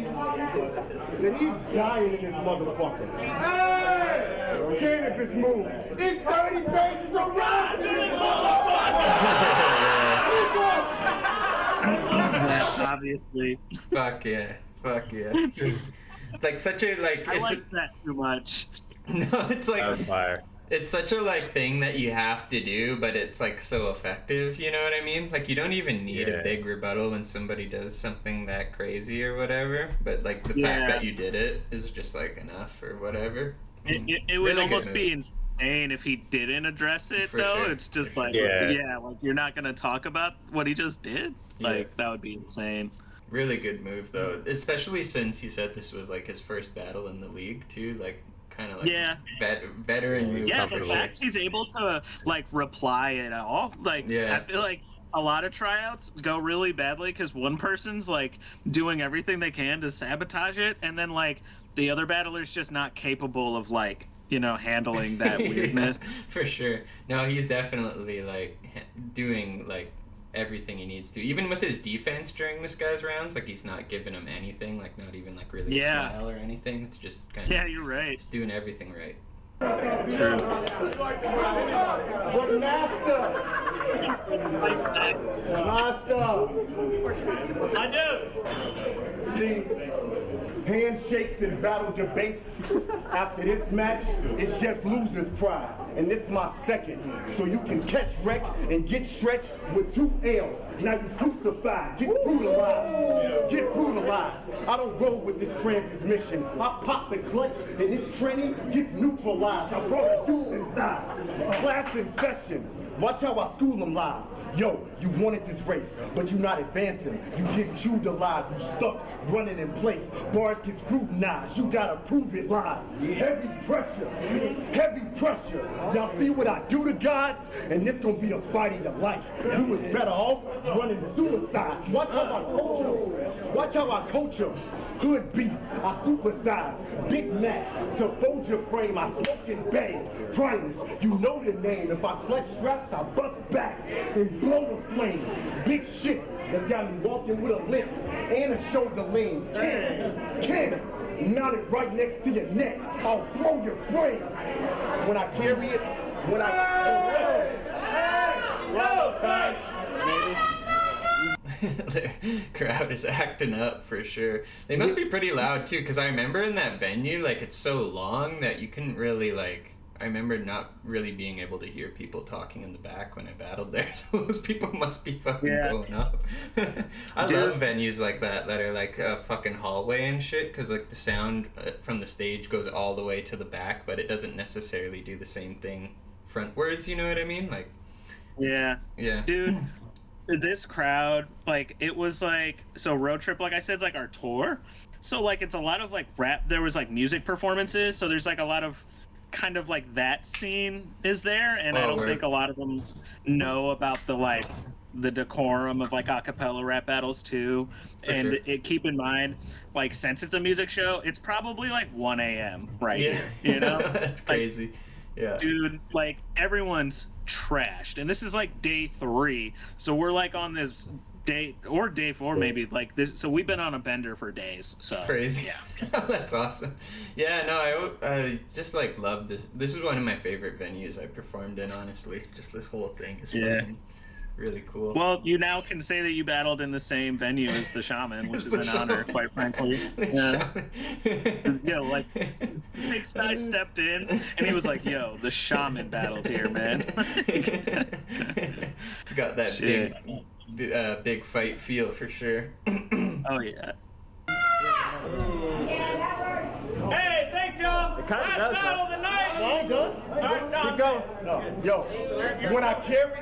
that he's dying in this motherfucker. Hey! Cannabis move. It's 30 pages of rock in this motherfucker! Obviously. Fuck yeah. Like such a like. I like that too much. No, it's like. That was fire. It's such a like thing that you have to do, but it's like so effective, you know what I mean? Like you don't even need a big rebuttal when somebody does something that crazy or whatever, but like the fact that you did it is just like enough or whatever. It would Really almost good be insane if he didn't address it, For though. sure. It's just like, like you're not gonna talk about what he just did. Like that would be insane. Really good move though, especially since he said this was like his first battle in the league too. Like kind of like veteran move. Yeah, the fact he's able to like reply at all, like I feel like a lot of tryouts go really badly because one person's like doing everything they can to sabotage it, and then like the other battler's just not capable of like handling that weirdness. For sure. No, he's definitely like doing like everything he needs to, even with his defense during this guy's rounds. Like he's not giving him anything, like not even like really a smile or anything. It's just kind of you're right. He's doing everything right. True. I do. See, handshakes and battle debates after this match, it's just loser's pride. And this is my second. So you can catch wreck and get stretched with 2 L's. Now you crucified, get brutalized. Get brutalized. I don't roll with this transmission. I pop the clutch and this training gets neutralized. I brought a deuce inside. Class in session. Watch how I school them live. Yo, you wanted this race, but you're not advancing. You get chewed alive, you stuck running in place. Bars get scrutinized, you gotta prove it live. Heavy pressure, heavy pressure. Y'all see what I do to gods? And this gonna be a fight of your life. You was better off running suicides. Watch how I coach them. Watch how I coach them. Hood beef, I supersize. Big Mac, to fold your frame, I smoke and bang. Primus, you know the name. If I clutch straps, I bust back and blow the flame. Big shit that's got me walking with a limp and a shoulder lean. Cannon, mounted right next to your neck. I'll blow your brain. When I carry it, when The crowd is acting up for sure. They must be pretty loud too, because I remember in that venue, like it's so long that you couldn't really like. I remember not really being able to hear people talking in the back when I battled there. So those people must be fucking going up. I love venues like that are like a fucking hallway and shit, because like the sound from the stage goes all the way to the back, but it doesn't necessarily do the same thing frontwards. You know what I mean? Like, yeah, dude. This crowd, like, it was like, so Road Trip, like I said, is like our tour. So like it's a lot of like rap. There was like music performances. So there's like a lot of kind of like that scene is there, and I don't think a lot of them know about the like the decorum of like a cappella rap battles too. And keep in mind, like, since it's a music show, it's probably like 1 a.m. here, you know? That's crazy. Like, dude, like everyone's trashed, and this is like day 3, so we're like on this day, or day 4 maybe, like this. So we've been on a bender for days. So crazy. That's awesome. Yeah, no, I just like love this. This is one of my favorite venues I performed in, honestly. Just this whole thing is fucking really cool. Well, you now can say that you battled in the same venue as the Shaman, which is an honor, quite frankly. Like Big Sky stepped in and he was like, "Yo, the Shaman battled here, man." It's got that big fight feel for sure. Oh yeah. Hey, thanks y'all. Last battle of the night. No, I'm good. Keep going. No. Yo, when I carry,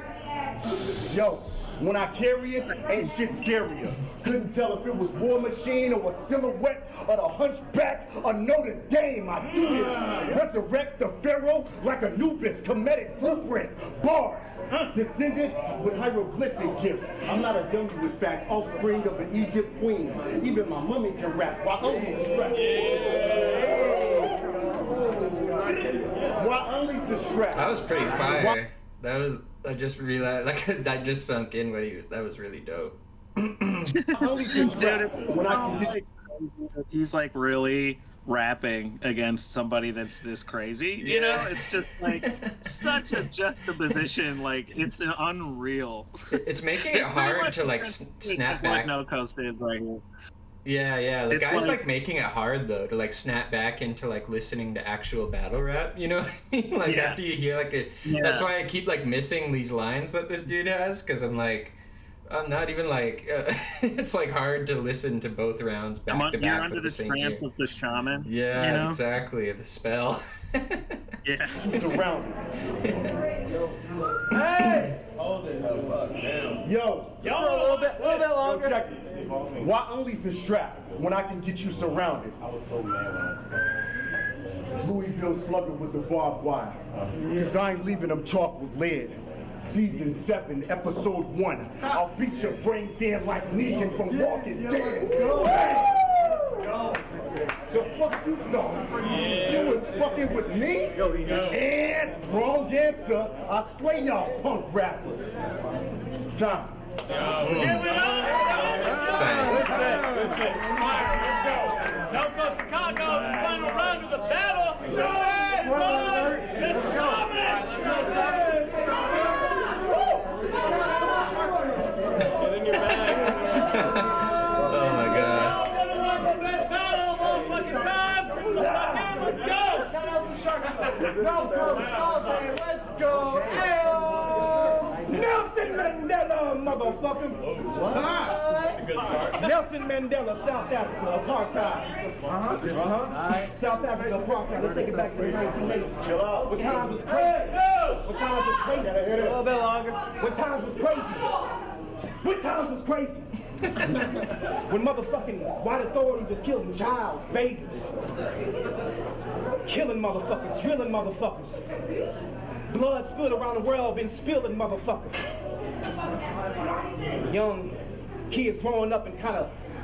When I carry it, ain't shit scarier. Couldn't tell if it was War Machine or a silhouette or the Hunchback or Notre Dame. I do this. Resurrect the Pharaoh like Anubis. Comedic blueprint. Bars. Descendants with hieroglyphic gifts. I'm not a dummy with facts. Offspring of an Egypt queen. Even my mummy can rap while uncles rap. Why unleash the strap? That was pretty fire. That was, I just realized, like, that just sunk in what that was really dope. He's like really rapping against somebody that's this crazy, you know? It's just like such a juxtaposition, like it's unreal. It's making it hard to like snap back. No Coast is right here. Yeah, the guy's like making it hard though to like snap back into like listening to actual battle rap, you know what I mean? Like after you hear like that's why I keep like missing these lines that this dude has, because I'm not even like it's like hard to listen to both rounds back to back. You're under the trance of the shaman. Yeah, you know? Exactly, the spell. Yeah. It's around. Hey! Hold it. Yo, a little bit longer. Check it. Why unleash the strap when I can get you surrounded? I was so mad when I saw it. Louisville slugging with the barbed wire. Cause I ain't leaving them chalk with lead. Season 7, episode 1. I'll beat your brains in like Negan from Walking Dead. The fuck you thought? You was fucking with me? And wrong answer. I slay y'all punk rappers. Time. Listen. No Go Chicago, final round of the battle. Let's go. Get in your bag. Oh my god. Let's go! Let's go! Nelson Mandela, motherfucker! Nelson Mandela, South Africa, apartheid. South Africa, apartheid. Let's take it back to the 1980s. What times was crazy? What times was crazy? A little bit longer. What times was crazy? What times was crazy? When motherfucking white authorities was killing childs, babies. Killing motherfuckers, drilling motherfuckers. Blood spilled around the world, been spilling motherfuckers. Young kids growing up in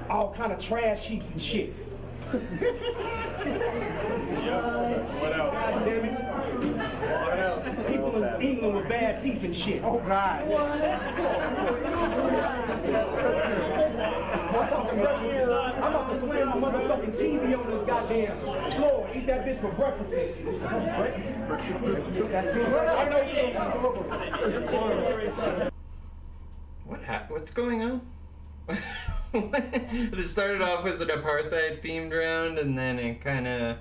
all kind of trash heaps and shit. What else? God damn it. What else? People in England with bad teeth and shit. Oh God. I'm about to slam my motherfucking TV on this goddamn floor. Eat that bitch for breakfast. What's going on? This started off as an apartheid themed round, and then it kind of,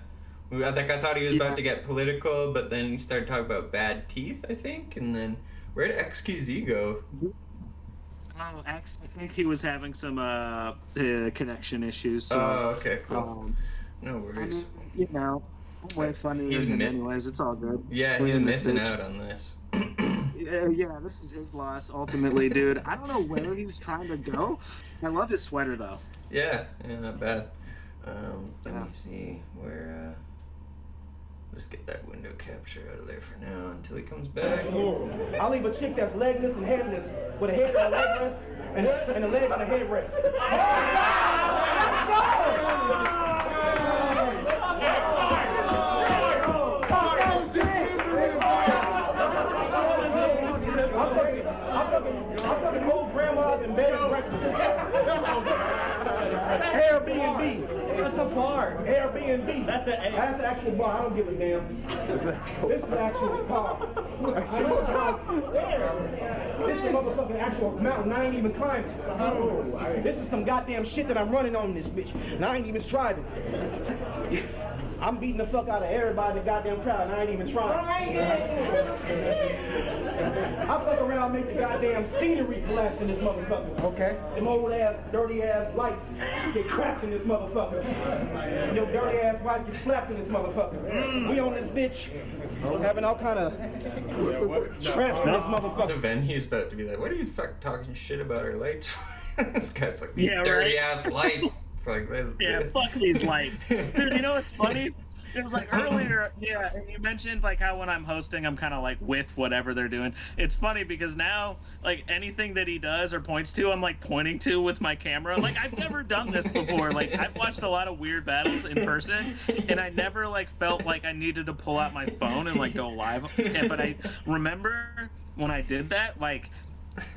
I thought he was about to get political, but then he started talking about bad teeth, I think, and then where did XQZ go? Oh, I think he was having some connection issues. So, okay, cool. No worries. You know, way funny anyways. It's all good. Yeah, he's missing out on this. Yeah, this is his loss ultimately, dude. I don't know where he's trying to go. I love his sweater though. Yeah, not bad. Let me see where. Let's get that window capture out of there for now until he comes back. I'll leave a chick that's legless and headless with a head on a leg rest and a leg on a head rest. I'm talking old grandmas and bed and breakfast. Airbnb. That's a bar. Airbnb. That's an actual bar. I don't give a damn. This is actually a car. This is a motherfucking actual mountain. I ain't even climbing. This is some goddamn shit that I'm running on this bitch. And I ain't even striving. I'm beating the fuck out of everybody in the goddamn crowd and I ain't even trying. fuck around, make the goddamn scenery collapse in this motherfucker. Okay. Them old ass, dirty ass lights get cracks in this motherfucker. Your dirty ass wife get slapped in this motherfucker. We on this bitch having all kind of traps in this motherfucker. The venue's about to be like, what are you fuck talking shit about our lights for? This guy's like, these dirty ass lights. It's like, yeah, fuck these lights. Dude, you know what's funny? It was like earlier, yeah, and you mentioned like how when I'm hosting, I'm kind of like with whatever they're doing. It's funny because now, like anything that he does or points to, I'm like pointing to with my camera. Like I've never done this before. Like I've watched a lot of weird battles in person, and I never like felt like I needed to pull out my phone and like go live. Yeah, but I remember when I did that, like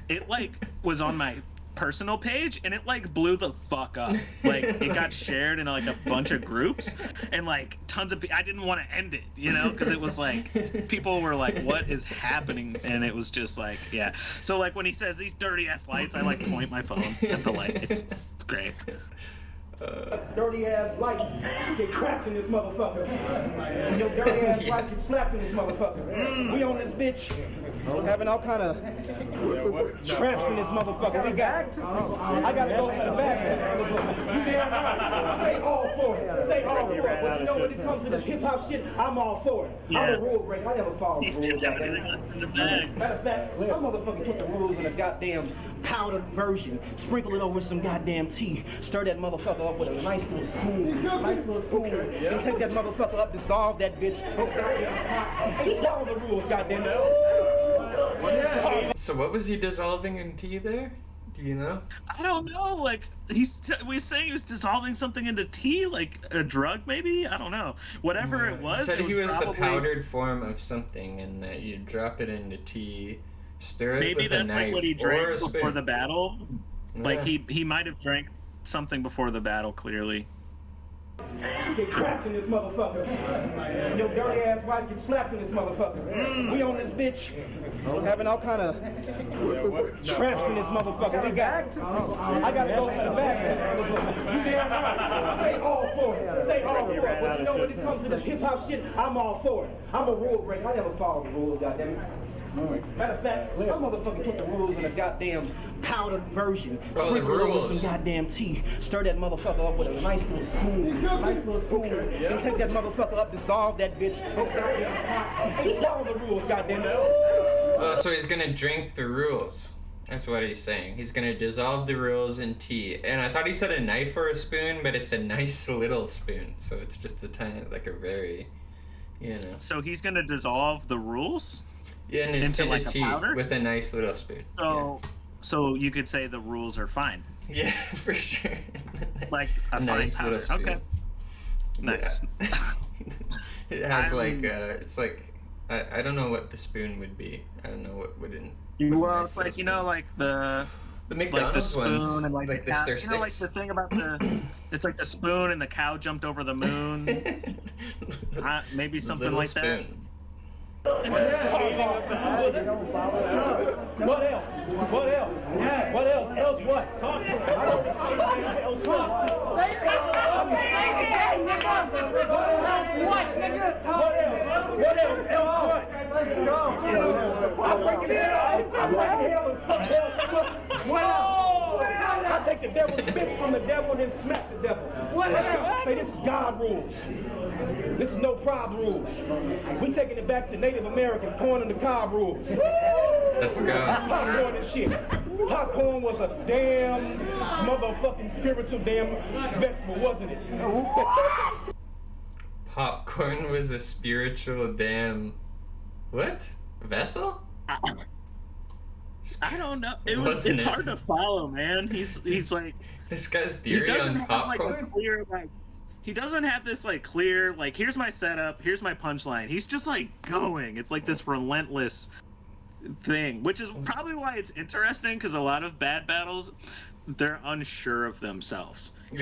it like was on my personal page and it like blew the fuck up. Like it got shared in like a bunch of groups and like tons of people. I didn't want to end it, you know, because it was like people were like, what is happening? And it was just like, yeah. So like when he says these dirty ass lights, I like point my phone at the light. It's great. Dirty ass lights get cracks in this motherfucker. Your dirty ass wife get slapped in this motherfucker. We on this bitch having all kind of traps in this motherfucker. We got. I gotta go to the back. You damn right. Say all for it. Say all for it. But you know when it comes to this hip hop shit, I'm all for it. I'm a rule breaker. I never follow the rules. Matter of fact, my motherfucker put the rules in a goddamn powdered version. Sprinkle it over with some goddamn tea. Stir that motherfucker up with a nice little spoon. And take that motherfucker up, dissolve that bitch. Follow the rules, goddamn it. So what was he dissolving in tea there? Do you know? I don't know. Like we saying he was dissolving something into tea, like a drug, maybe. I don't know. Whatever it was. He said it was he was probably the powdered form of something, and that you drop it into tea, stir it maybe with that's a knife like what he or drank a before spoon. the battle. Like Yeah. he might have drank something before the battle. Clearly. Get cracks in this motherfucker. Your dirty ass wife get slapped in this motherfucker. We on this bitch having all kind of traps in this motherfucker. We got. I gotta go to the back. You damn right. Say all for it. Say all for it. But you know when it comes to this hip hop shit, I'm all for it. I'm a rule breaker. I never follow the rules, goddammit. Matter of fact, my motherfucker put the rules in a goddamn powdered version. Sprinkle it over with some goddamn tea. Stir that motherfucker up with a nice little spoon. And take that motherfucker up, dissolve that bitch. Follow the rules, goddamn it. Oh, so he's gonna drink the rules. That's what he's saying. He's gonna dissolve the rules in tea. And I thought he said a knife or a spoon, but it's a nice little spoon. So it's just a tiny, like a very, you know. So he's gonna dissolve the rules. Yeah, into like tea a powder with a nice little spoon. So you could say the rules are fine. Yeah, for sure. Like a nice fine little powder. spoon. Okay. Nice. Yeah. It has like it's like I don't know what the spoon would be. I don't know what wouldn't. Well, it's like, you know, like the McDonald's like the spoon ones, and like the cow, stir you know, like sticks. the thing about the, it's like the spoon and the cow jumped over the moon. Maybe something little like spoon. that. What else? What else? What else? Else what? Talk to me. I don't else what? What else? What else? Else what? Let's go. I'm breaking it off. I'm breaking it. What else? I take the devil's bitch from the devil and then smack the devil. What else? Say this is God rules. This is no problem rules. We taking it back to Native Americans, corn in the cob rules. Let's go. Popcorn and shit. Popcorn was a damn motherfucking spiritual damn vegetable, wasn't it? Popcorn was a spiritual damn what? Vessel? I don't know. Wasn't It's hard to follow, man. He's like this guy's theory on popcorn. He doesn't have this like clear, like, here's my setup, here's my punchline. He's just like going. It's like this relentless thing, which is probably why it's interesting, because a lot of bad battles, they're unsure of themselves. He's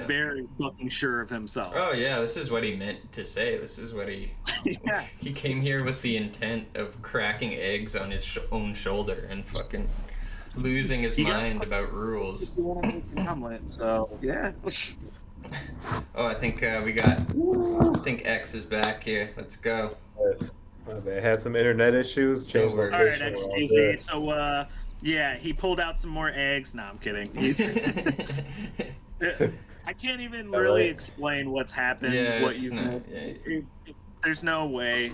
very fucking sure of himself. Oh yeah, this is what he meant to say. This is what he he came here with the intent of cracking eggs on his own shoulder and fucking losing his mind about rules. So yeah. Oh, I think we got. I think X is back here. Let's go. They had some internet issues. Changed All right, XQZ. So, yeah, he pulled out some more eggs. No, I'm kidding. I can't even really explain what's happened. Yeah, what you missed. There's no way.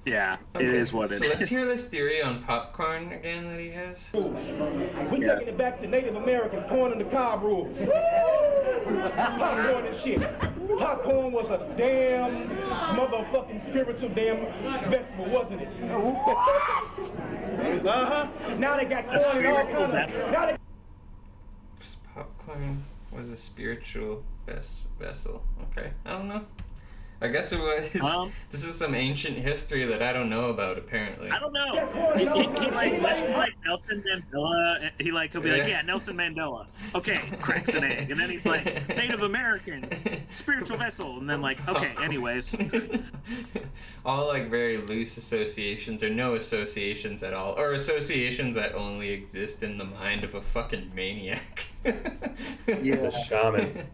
Yeah, it is what it is. So let's hear this theory on popcorn again that he has. We taking it back to Native Americans, corn in the cob rule. Popcorn and shit. Popcorn was a damn motherfucking spiritual damn vegetable, wasn't it? Now they got corn and all kinds of. Now they... Popcorn was a spiritual vessel. Okay, I don't know. I guess it was. This is some ancient history that I don't know about. Apparently, I don't know. He like Nelson Mandela. He'll be like, yeah, Nelson Mandela. Okay, cracks an egg, and then he's like, Native Americans, spiritual vessel, and then like, okay, anyways. All like very loose associations, or no associations at all, or associations that only exist in the mind of a fucking maniac. Yeah, shaman.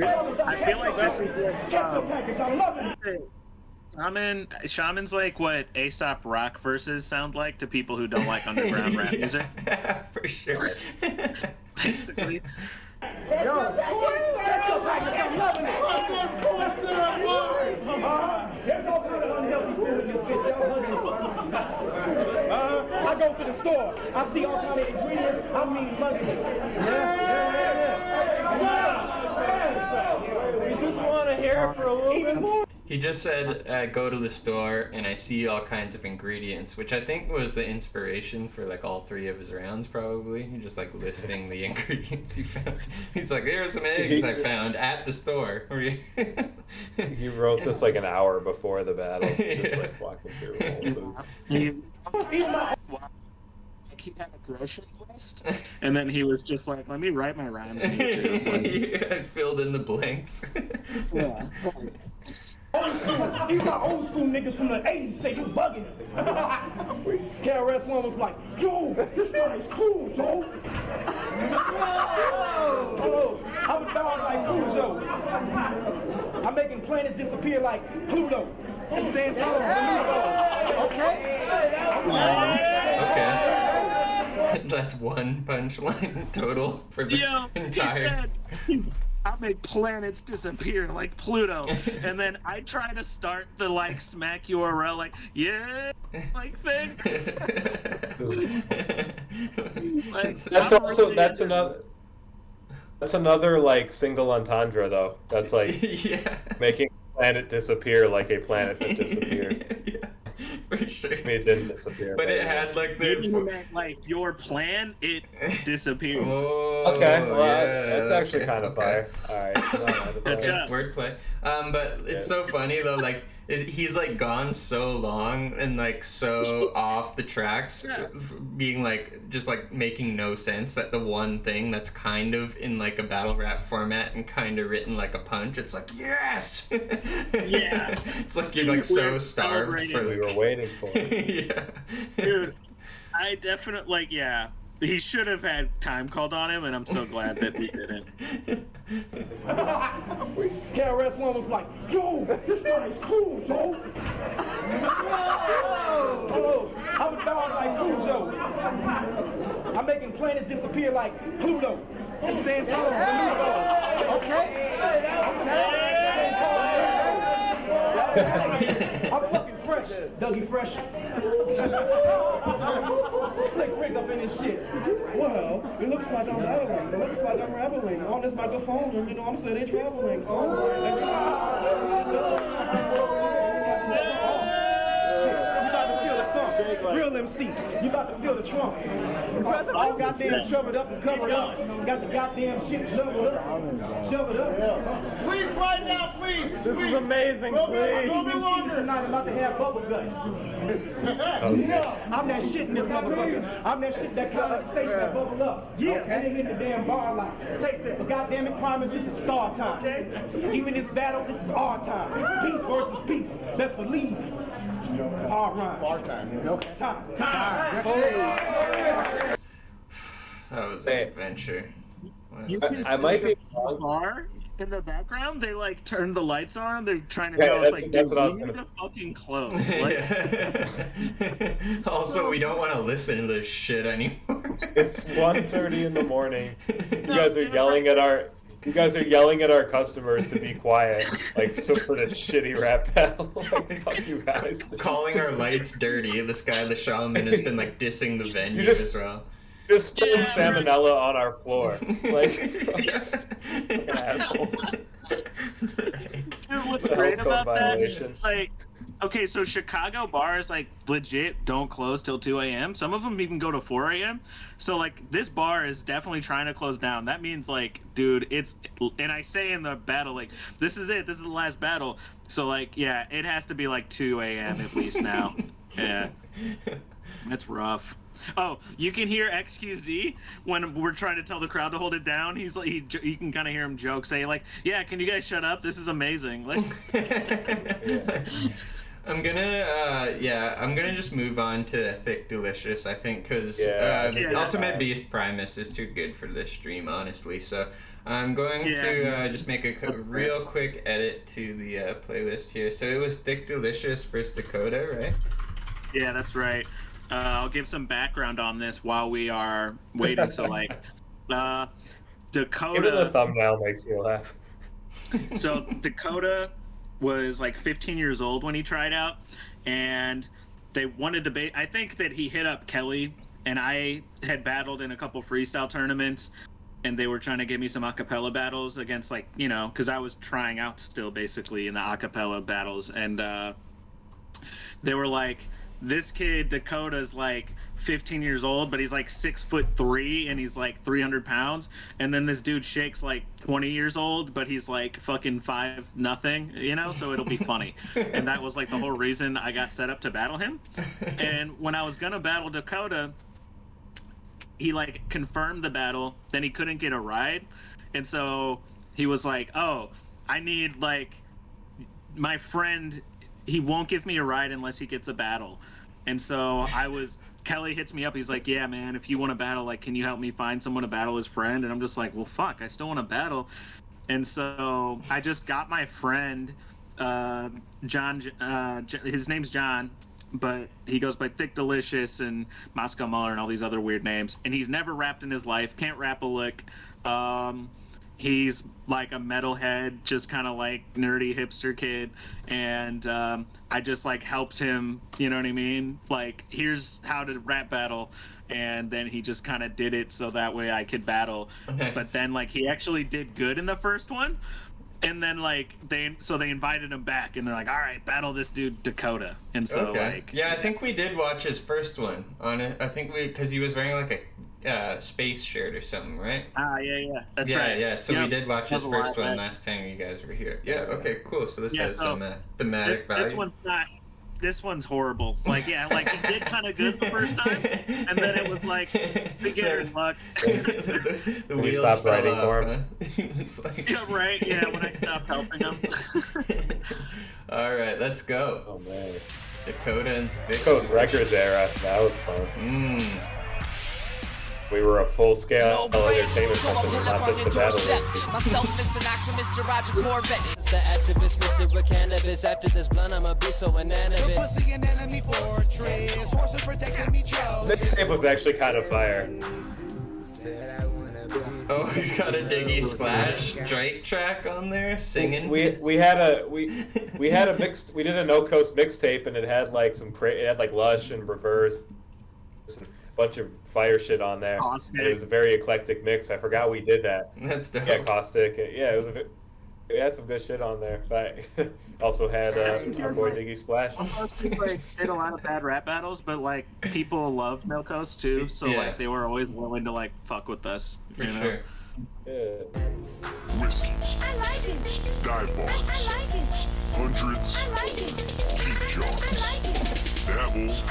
I feel like this is what shaman's like what Aesop Rock verses sound like to people who don't like underground rap music. For sure. Basically. I go to the store. I see all kind of ingredients. I mean money. We just want to hear it for a little bit more. He just said, go to the store and I see all kinds of ingredients, which I think was the inspiration for like all three of his rounds probably. He just like listing the ingredients he found. He's like, here's some eggs I found at the store. He wrote this like an hour before the battle, just like walking through Whole Foods. He had a grocery list, and then he was just like, let me write my rhymes here too. Yeah, filled in the blanks. Yeah. These are old school niggas from the 80s say you bugging. KRS-One was like, yo, this guy is cool, Joe. I'm a dog like Cujo. I'm making planets disappear like Pluto. I'm saying okay. That's one punchline total for the entire. He said, I'll make planets disappear like Pluto, and then I try to start the like smack URL like like thing. That's another like single entendre though. That's like making a planet disappear like a planet that disappeared. For sure. I mean, it didn't disappear. But it had like like your plan, it disappeared. Oh, okay, well, that's actually kind of fire. All right, good job. Wordplay. But it's so funny though. Like he's like gone so long and like so off the tracks, being like just like making no sense. That the one thing that's kind of in like a battle rap format and kind of written like a punch. It's like yes. Yeah. It's like you're like so starved for. We were waiting for it. Yeah. Dude, I definitely he should have had time called on him, and I'm so glad that he didn't. KRS-One was like, yo, this guy is cool, Joe. I'm a dog like Cujo. I'm making planets disappear like Pluto. I'm saying I'm fucking fresh, Dougie Fresh. Slick Rick up in this shit. Well, it looks like I'm rattling. It looks like I'm rattling. On this microphone, and you know I'm steady traveling. Real MC, you about to feel the trunk. All goddamn shove it up and cover it up. Got the goddamn shit shoveled up. Shove it up. Please quiet down, please. This is amazing, please. Tonight I'm about to have bubble guts. I'm that shit in this motherfucker. I'm that shit that condensation that bubble up. Yeah. And they hit the damn bar lights. Take that. But goddamn it, promise this is star time. Okay. Even this battle, this is our time. Peace versus peace. Best believe. Hard rhyme. Bar time. Okay. Time. That was an adventure. I might be wrong. in the background, they like turn the lights on. They're trying to Yeah, tell us that's like, what dude, I was we need gonna- to fucking close. Like, Also, we don't want to listen to this shit anymore. It's 1:30 in the morning. You guys are yelling at our customers to be quiet, like for this shitty rap battle. Like, fuck you guys. Calling our lights dirty. This guy, the shaman, has been like dissing the venue as well. Just spilling salmonella on our floor. Like, fucking asshole. dude, what's It's a great health code about that? violation. It's like, okay, so Chicago bars like legit don't close till 2 a.m. Some of them even go to 4 a.m. So like this bar is definitely trying to close down. That means like, dude, it's, and I say in the battle, like, this is it. This is the last battle. So like, yeah, it has to be like 2 a.m. at least now. Yeah, that's rough. Oh, you can hear XQZ when we're trying to tell the crowd to hold it down. He's like, you can kind of hear him joke, say like, "Yeah, can you guys shut up? This is amazing." Like, I'm gonna just move on to Thick Delicious, I think, because Ultimate Beast Primus is too good for this stream, honestly. So I'm going to just make a real quick edit to the playlist here. So it was Thick Delicious versus Dakota, right? yeah, that's right. I'll give some background on this while we are waiting. So like, Dakota. Even the thumbnail makes me laugh. So Dakota was like 15 years old when he tried out, and they wanted to I think that he hit up Kelly, and I had battled in a couple freestyle tournaments, and they were trying to give me some acapella battles against, like, you know, because I was trying out still basically in the acapella battles, and they were like, this kid Dakota's like 15 years old, but he's like 6'3" and he's like 300 pounds. And then this dude Shake's like 20 years old, but he's like fucking 5'0", you know. So it'll be funny. And that was like the whole reason I got set up to battle him. And when I was gonna battle Dakota, he like confirmed the battle. Then he couldn't get a ride, and so he was like, "Oh, I need like my friend." He won't give me a ride unless he gets a battle. And so Kelly hits me up. He's like, yeah, man, if you want to battle, like, can you help me find someone to battle his friend? And I'm just like, well, fuck, I still want to battle. And so I just got my friend, John, his name's John, but he goes by Thick Delicious and Moscow Muller and all these other weird names. And he's never rapped in his life, can't rap a lick. He's like a metalhead, just kind of like nerdy hipster kid, and I just like helped him, you know what I mean? Like, here's how to rap battle, and then he just kind of did it so that way I could battle. Nice. But then like he actually did good in the first one, and then like they invited him back, and they're like, all right, battle this dude Dakota. And so like, yeah, I think we did watch his first one on it. I think because he was wearing like a space shirt or something, right? Yeah, that's right. Yeah, so we did watch his first one last time you guys were here. Yeah, okay, cool. So this has some thematic value. This one's horrible. Like, yeah, like he did kind of good the first time, and then it was like beginner's luck. the wheels fell off, huh? Yeah, right. Yeah, when I stopped helping him. All right, let's go. Oh man, Dakota and Vic. Coast Records era. That was fun. We were a full-scale entertainment company, not just a battle league. Myself, Mr. Maximus, Roger Corvette. The activist, Mr. with cannabis. After this blunt, I'ma be so inanimate. Your pussy an enemy fortress. Horses protecting me, Joe. This tape was actually kind of fire. Oh, he's got a Diggy Splash Drake track on there, singing. We did a No Coast mixtape, and it had like Lush and Reverse, and a bunch of fire shit on there. And it was a very eclectic mix. I forgot we did that. That's dope. Yeah, Caustic. Yeah, it had some good shit on there. But also had our boy Diggy Splash. Almost just like did a lot of bad rap battles, but like people loved No Coast too, so like they were always willing to like fuck with us. For sure. Yeah. Whiskeys, dive bars, hundreds, cheap shots, dabbles,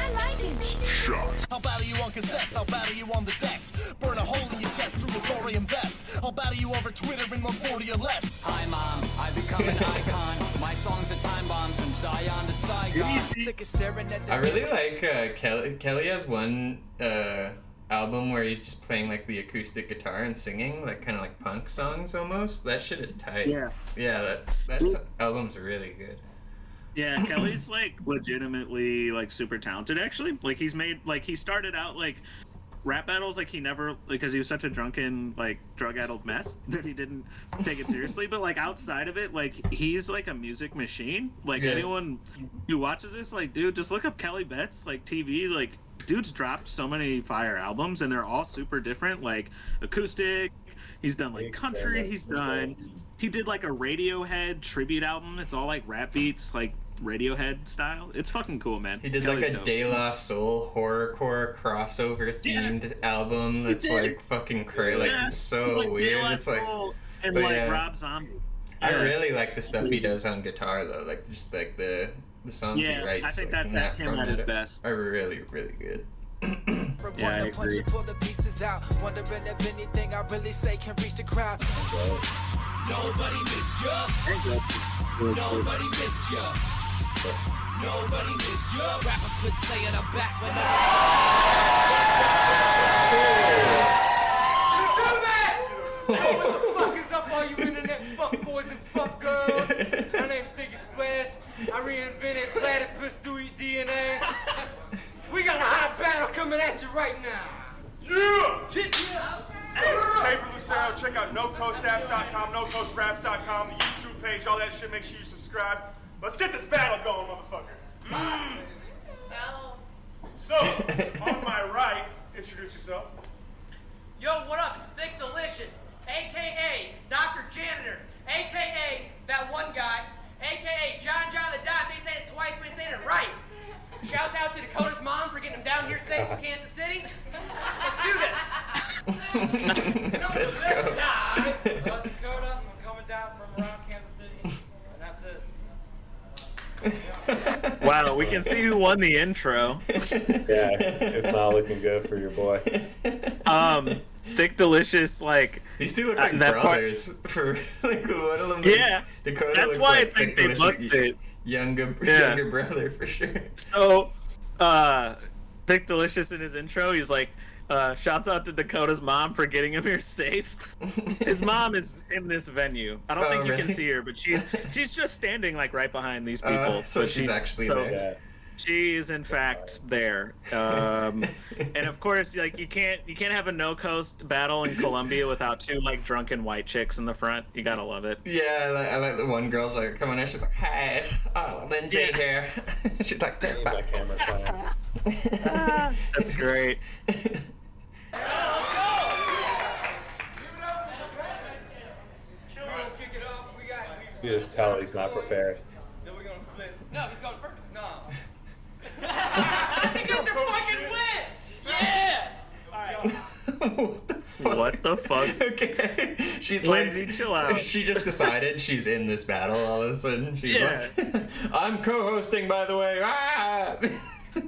shots. I'll battle you on cassettes, I'll battle you on the decks. Burn a hole in your chest through the thorium vest. I'll battle you over Twitter in 140 or less. Hi mom, I've become an icon. My songs are time bombs from Zion to Saigon. I really like Kelly has one album where he's just playing like the acoustic guitar and singing, like kind of like punk songs almost. That shit is tight. Yeah. Yeah, that album's really good. Yeah, Kelly's like legitimately like super talented actually. Like he started out like rap battles like he never, because he was such a drunken like drug-addled mess that he didn't take it seriously, but like outside of it, like he's like a music machine. Like anyone who watches this, like dude, just look up Kelly Betts like TV, like dude's dropped so many fire albums and they're all super different, like acoustic, he's done like country, he did like a Radiohead tribute album. It's all like rap beats, like Radiohead style. It's fucking cool, man. He did Kelly's like a dope. De La Soul horrorcore crossover themed album that's like fucking crazy, like so like weird. De La It's like, Soul and but like yeah. Rob Zombie. I really like the stuff he does on guitar though, like just like the songs he writes. I think like, that's in that him at his best. are really, really good. Yeah, I agree. Pull the pieces out, wondering if anything I really say can reach the crowd. Nobody missed ya. Nobody missed ya. Nobody missed ya. Rappers quit saying I'm back when Hey, what the fuck is up, all you internet fuck boys and fuck girls? My name's Figgy Splash. I reinvented platypus through DNA. We got a hot battle coming at you right now. Yeah! Hey, for Lucero, check out NoCoastApps.com, NoCoastRaps.com, the YouTube page, all that shit. Make sure you subscribe. Let's get this battle going, motherfucker. So, on my right, introduce yourself. Yo, what up? It's Thick Delicious, a.k.a. Dr. Janitor, a.k.a. that one guy, a.k.a. John the Dot. If he ain't saying it twice, we ain't saying it right. Shouts out to Dakota's mom for getting him down here safe from Kansas City. Let's do this. Let's go. Dakota, I'm coming down from around Kansas City, and that's it. Wow, we can see who won the intro. Yeah, it's not looking good for your boy. Thick Delicious, like these two look like brothers. For like one of them. Yeah, Dakota that's looks why like I think Thick they Delicious' looked it. Younger brother for sure. So, Thick Delicious in his intro, he's like, shouts out to Dakota's mom for getting him here safe. His mom is in this venue. I don't think you can see her, but she's just standing like right behind these people. So she's actually there. Yeah. She is in fact there. And of course, like you can't have a no coast battle in Colombia without two like drunken white chicks in the front. You gotta love it. Yeah, I like the one girl's like coming in. She's like, "Hi, Lindsay here." She's like, "That's my camera phone." That's great. You just tell he's not prepared. Then we're gonna flip. No, he's going first. No. I think that's your fucking wins! Yeah! Alright. What the fuck? Okay. She's Lindsay, like, chill out. She just decided she's in this battle all of a sudden. She's like, I'm co-hosting, by the way. Ah!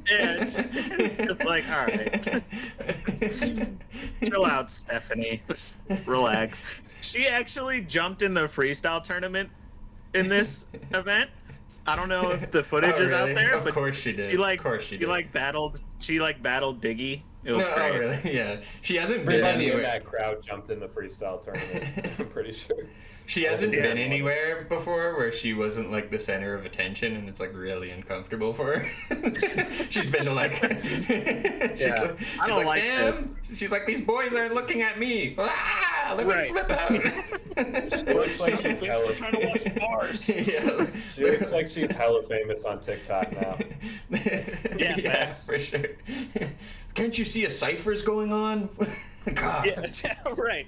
Yeah, it's just like, all right. Chill out, Stephanie. Relax. She actually jumped in the freestyle tournament in this event. I don't know if the footage is out there, but of course she did. She battled Diggy. It was great. Oh, really? Yeah. She hasn't been anywhere. That crowd jumped in the freestyle tournament. I'm pretty sure. She hasn't been anywhere before where she wasn't like the center of attention, and it's like really uncomfortable for her. She's been to like. she's I don't like damn. this. She's like, these boys are looking at me. Ah, let me flip out. She looks like she's hella. Trying to watch bars. She looks like she's hella famous on TikTok now. Yeah, for sure. Can't you see a cipher's going on? God. Yeah, right.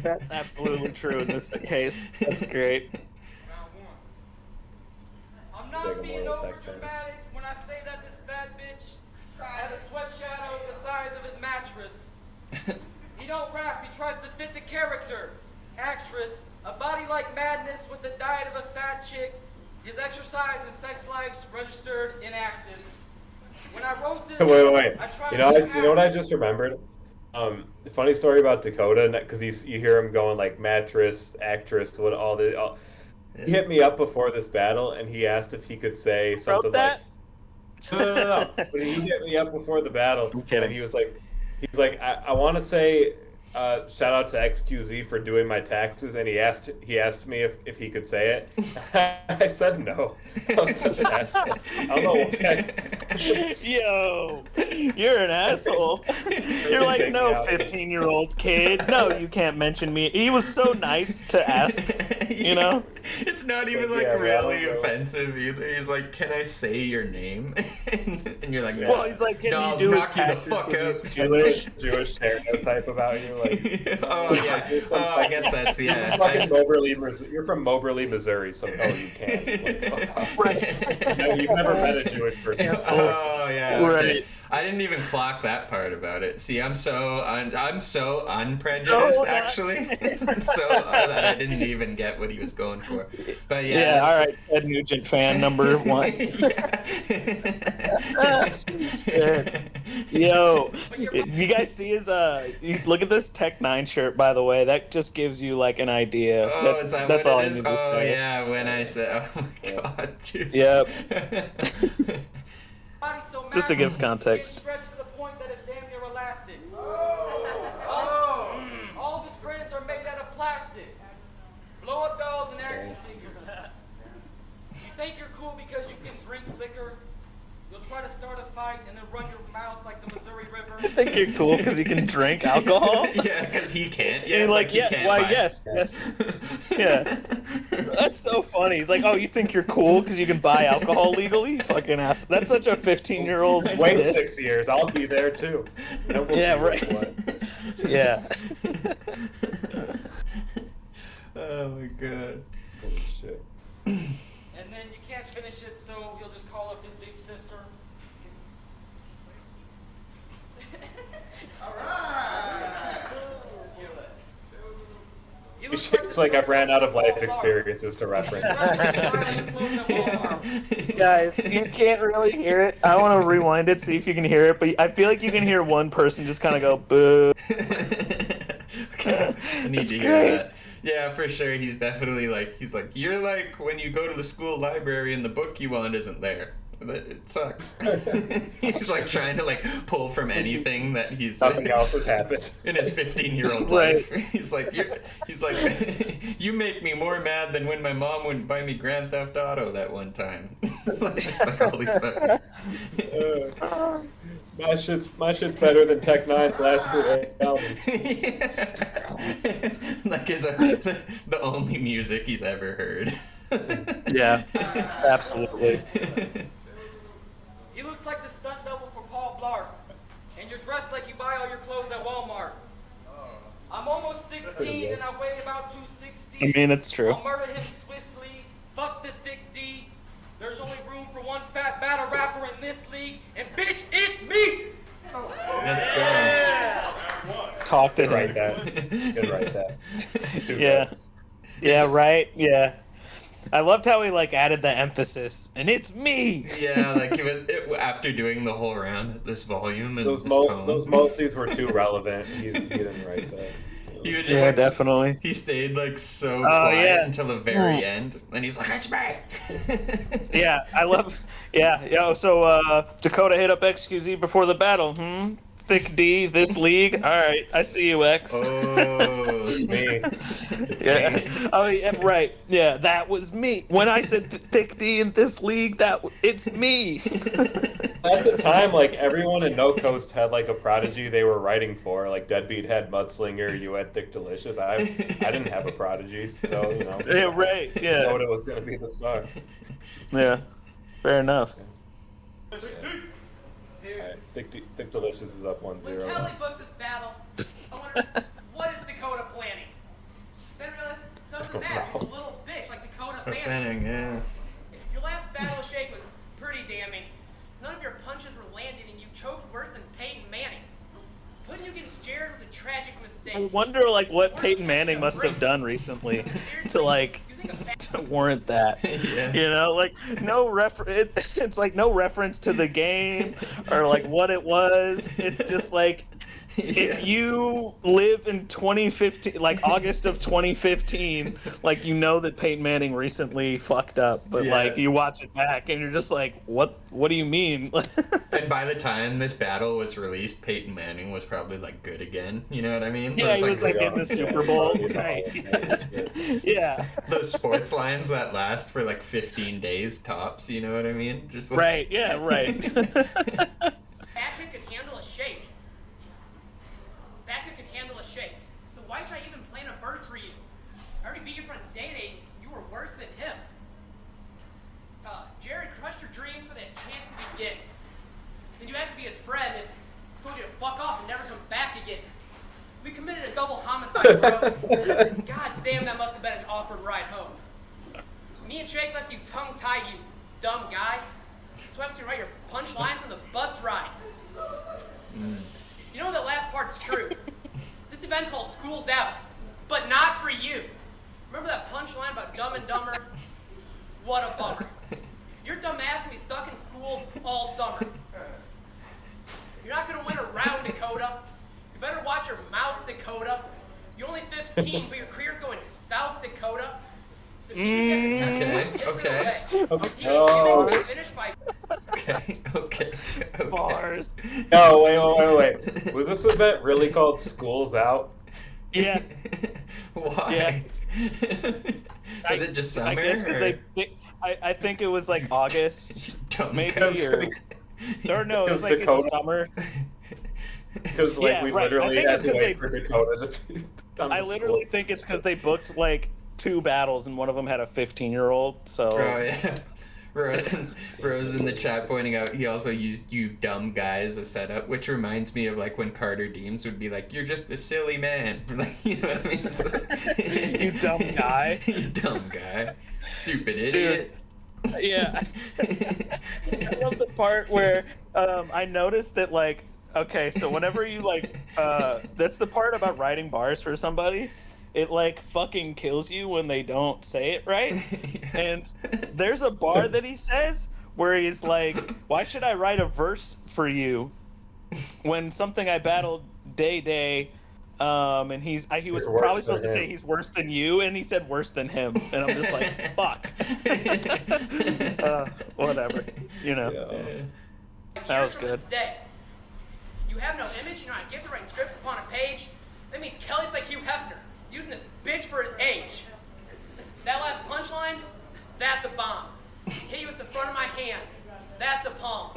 That's absolutely true in this case. That's great. I'm not being overdramatic when I say that this bad bitch has a sweat shadow the size of his mattress. He don't rap, he tries to fit the character. Actress, a body like madness with the diet of a fat chick. His exercise and sex life's registered inactive. When I wrote this, wait. You know what I just remembered? Funny story about Dakota, because you hear him going like mattress, actress, what all the. He hit me up before this battle, and he asked if he could say something like, No. But he hit me up before the battle, and he was like, I want to say shout out to XQZ for doing my taxes, and he asked me if he could say it. I said no. I don't know why. Yo, you're an asshole. You're like, no, 15-year-old kid. No, you can't mention me. He was so nice to ask, you know? It's not even really offensive either. He's like, can I say your name? And you're like, no. Well, he's like, can you do his taxes because he's Jewish? Jewish stereotype about you. Like, oh, yeah. Oh, I guess that's, yeah. You're from Moberly, Missouri, so no, you can't. Like, you've never met a Jewish person. Oh, yeah. Right. Okay. I didn't even clock that part about it. See, I'm so unprejudiced, actually. So that I didn't even get what he was going for. But yeah. All right, Ed Nugent fan number 1. Shit. Yo, you guys see his look at this Tech 9 shirt, by the way. That just gives you like an idea. Oh, is that that's what all it is? I need to say. Yeah, when I said, oh my god, dude. Yep. So Just to give context. Stretched to the point that it's damn near elastic. All of his friends are made out of plastic. Blow up dolls and action figures. You think you're cool because you can drink liquor? You'll try to start a fight and then run your mouth like the Missouri River. I think you're cool because you can drink alcohol. Yeah, because he can't. Yeah, and like, he yeah, can't why? buy. Yes. Yeah. That's so funny. He's like, oh, you think you're cool because you can buy alcohol legally? You fucking ass. That's such a 15-year-old. Wait 6 years. I'll be there too. Yeah, right. Yeah. Oh my god. Holy shit. And then you can't finish it, so you'll just call up his big sister. It's like I've ran out of life experiences to reference. Guys, you can't really hear it. I want to rewind it, see if you can hear it, but I feel like you can hear one person just kind of go, boo. Okay, I need to hear that. Yeah, for sure. He's definitely like, you're like when you go to the school library and the book you want isn't there. It sucks. He's like trying to like pull from anything that he's nothing else has happened in his 15-year-old life. He's like, you make me more mad than when my mom wouldn't buy me Grand Theft Auto that one time. It's like, just like all these fucking... My shit's better than Tech 9's last 3 albums. Like it's the only music he's ever heard. Yeah, absolutely. He looks like the stunt double for Paul Blart, and you're dressed like you buy all your clothes at Walmart. I'm almost 16 and I weigh about 260. I mean, it's true. I'll murder him swiftly. Fuck the thick D. There's only room for one fat battle rapper in this league, and bitch, it's me. Let's go. Talk to him. Right that. Good right that. Yeah. Yeah. Right. Yeah. I loved how he like added the emphasis, and it's me. Yeah, like after doing the whole round at this volume and those multis were too relevant. He didn't write that. He would just, yeah, definitely. He stayed like so quiet until the very end, and he's like, "It's me." Yeah, I love. Yeah, yo. So Dakota hit up XQZ before the battle. Thick D, this league. All right, I see you, X. Oh, it's me. It's me. Oh, yeah, right. Yeah, that was me. When I said Thick D in this league, it's me. At the time, like everyone in No Coast had like a prodigy they were writing for. Like Deadbeat had Mudslinger, you had Thick Delicious. I didn't have a prodigy, so you know. Yeah, right. Yeah. Dakota was gonna be the star. Yeah, fair enough. Thick Delicious is up 1-0. When Kelly booked this battle, I wondered, what is Dakota planning? Then I realized it doesn't matter. He's a little bitch like Dakota Fanning. Yeah. Your last battle shake was pretty damning. None of your punches were landing, and you choked worse than Peyton Manning. Putting you against Jared was a tragic mistake. I wonder like what Peyton Manning must have done recently to like to warrant that. You know, like it's like no reference to the game or like what it was. It's just like if you live in 2015, like August of 2015, like you know that Peyton Manning recently fucked up, but like you watch it back and you're just like, what do you mean? And by the time this battle was released, Peyton Manning was probably like good again. You know what I mean? Yeah, he was like in the Super Bowl. Right. Yeah. Those sports lines that last for like 15 days tops. You know what I mean? Just like... Right. Yeah. Right. Backer could handle a shake. Backer could handle a shake. So why try even playing a verse for you? I already beat you from day. You were worse than him. Jared crushed your dreams with a chance to begin. Then you asked to be his friend and told you to fuck off and never come back again. We committed a double homicide, bro. God damn, that must have been an awkward ride home. Me and Shake left you tongue-tied, you dumb guy. Swept you right your punchlines on the bus ride. You know the last part's true. This event's called School's Out, but not for you. Remember that punchline about Dumb and Dumber? What a bummer. Your dumb ass will be stuck in school all summer. You're not gonna win a round, Dakota. You better watch your mouth, Dakota. You're only 15, but your career's going south, Dakota. So Okay. Bars. No, wait. Was this event really called School's Out? Yeah. Why? Yeah. Was it just summer? I guess because I think it was like August, maybe, or no, it was like in the summer. Because like we literally had to wait for Dakota to. I literally think it's because they booked like 2 battles and one of them had a 15-year-old. So. Oh yeah. Rose in the chat pointing out he also used "you dumb guy" as a setup, which reminds me of like when Carter Deems would be like, "You're just a silly man," like, you know what I mean? You dumb guy. You dumb guy. Stupid idiot. Dude, yeah. I love the part where I noticed that like, okay, so whenever you like, that's the part about writing bars for somebody. It like fucking kills you when they don't say it right. And there's a bar that he says where he's like, "Why should I write a verse for you when something I battled day, and he was probably supposed to say he's worse than you, and he said worse than him." And I'm just like, fuck. Whatever, you know. Yeah. That was good. You have no image, you know how to give to write scripts upon a page. That means Kelly's like Hugh Hefner, using this bitch for his age. That last punchline, that's a bomb. Hit you with the front of my hand, that's a palm.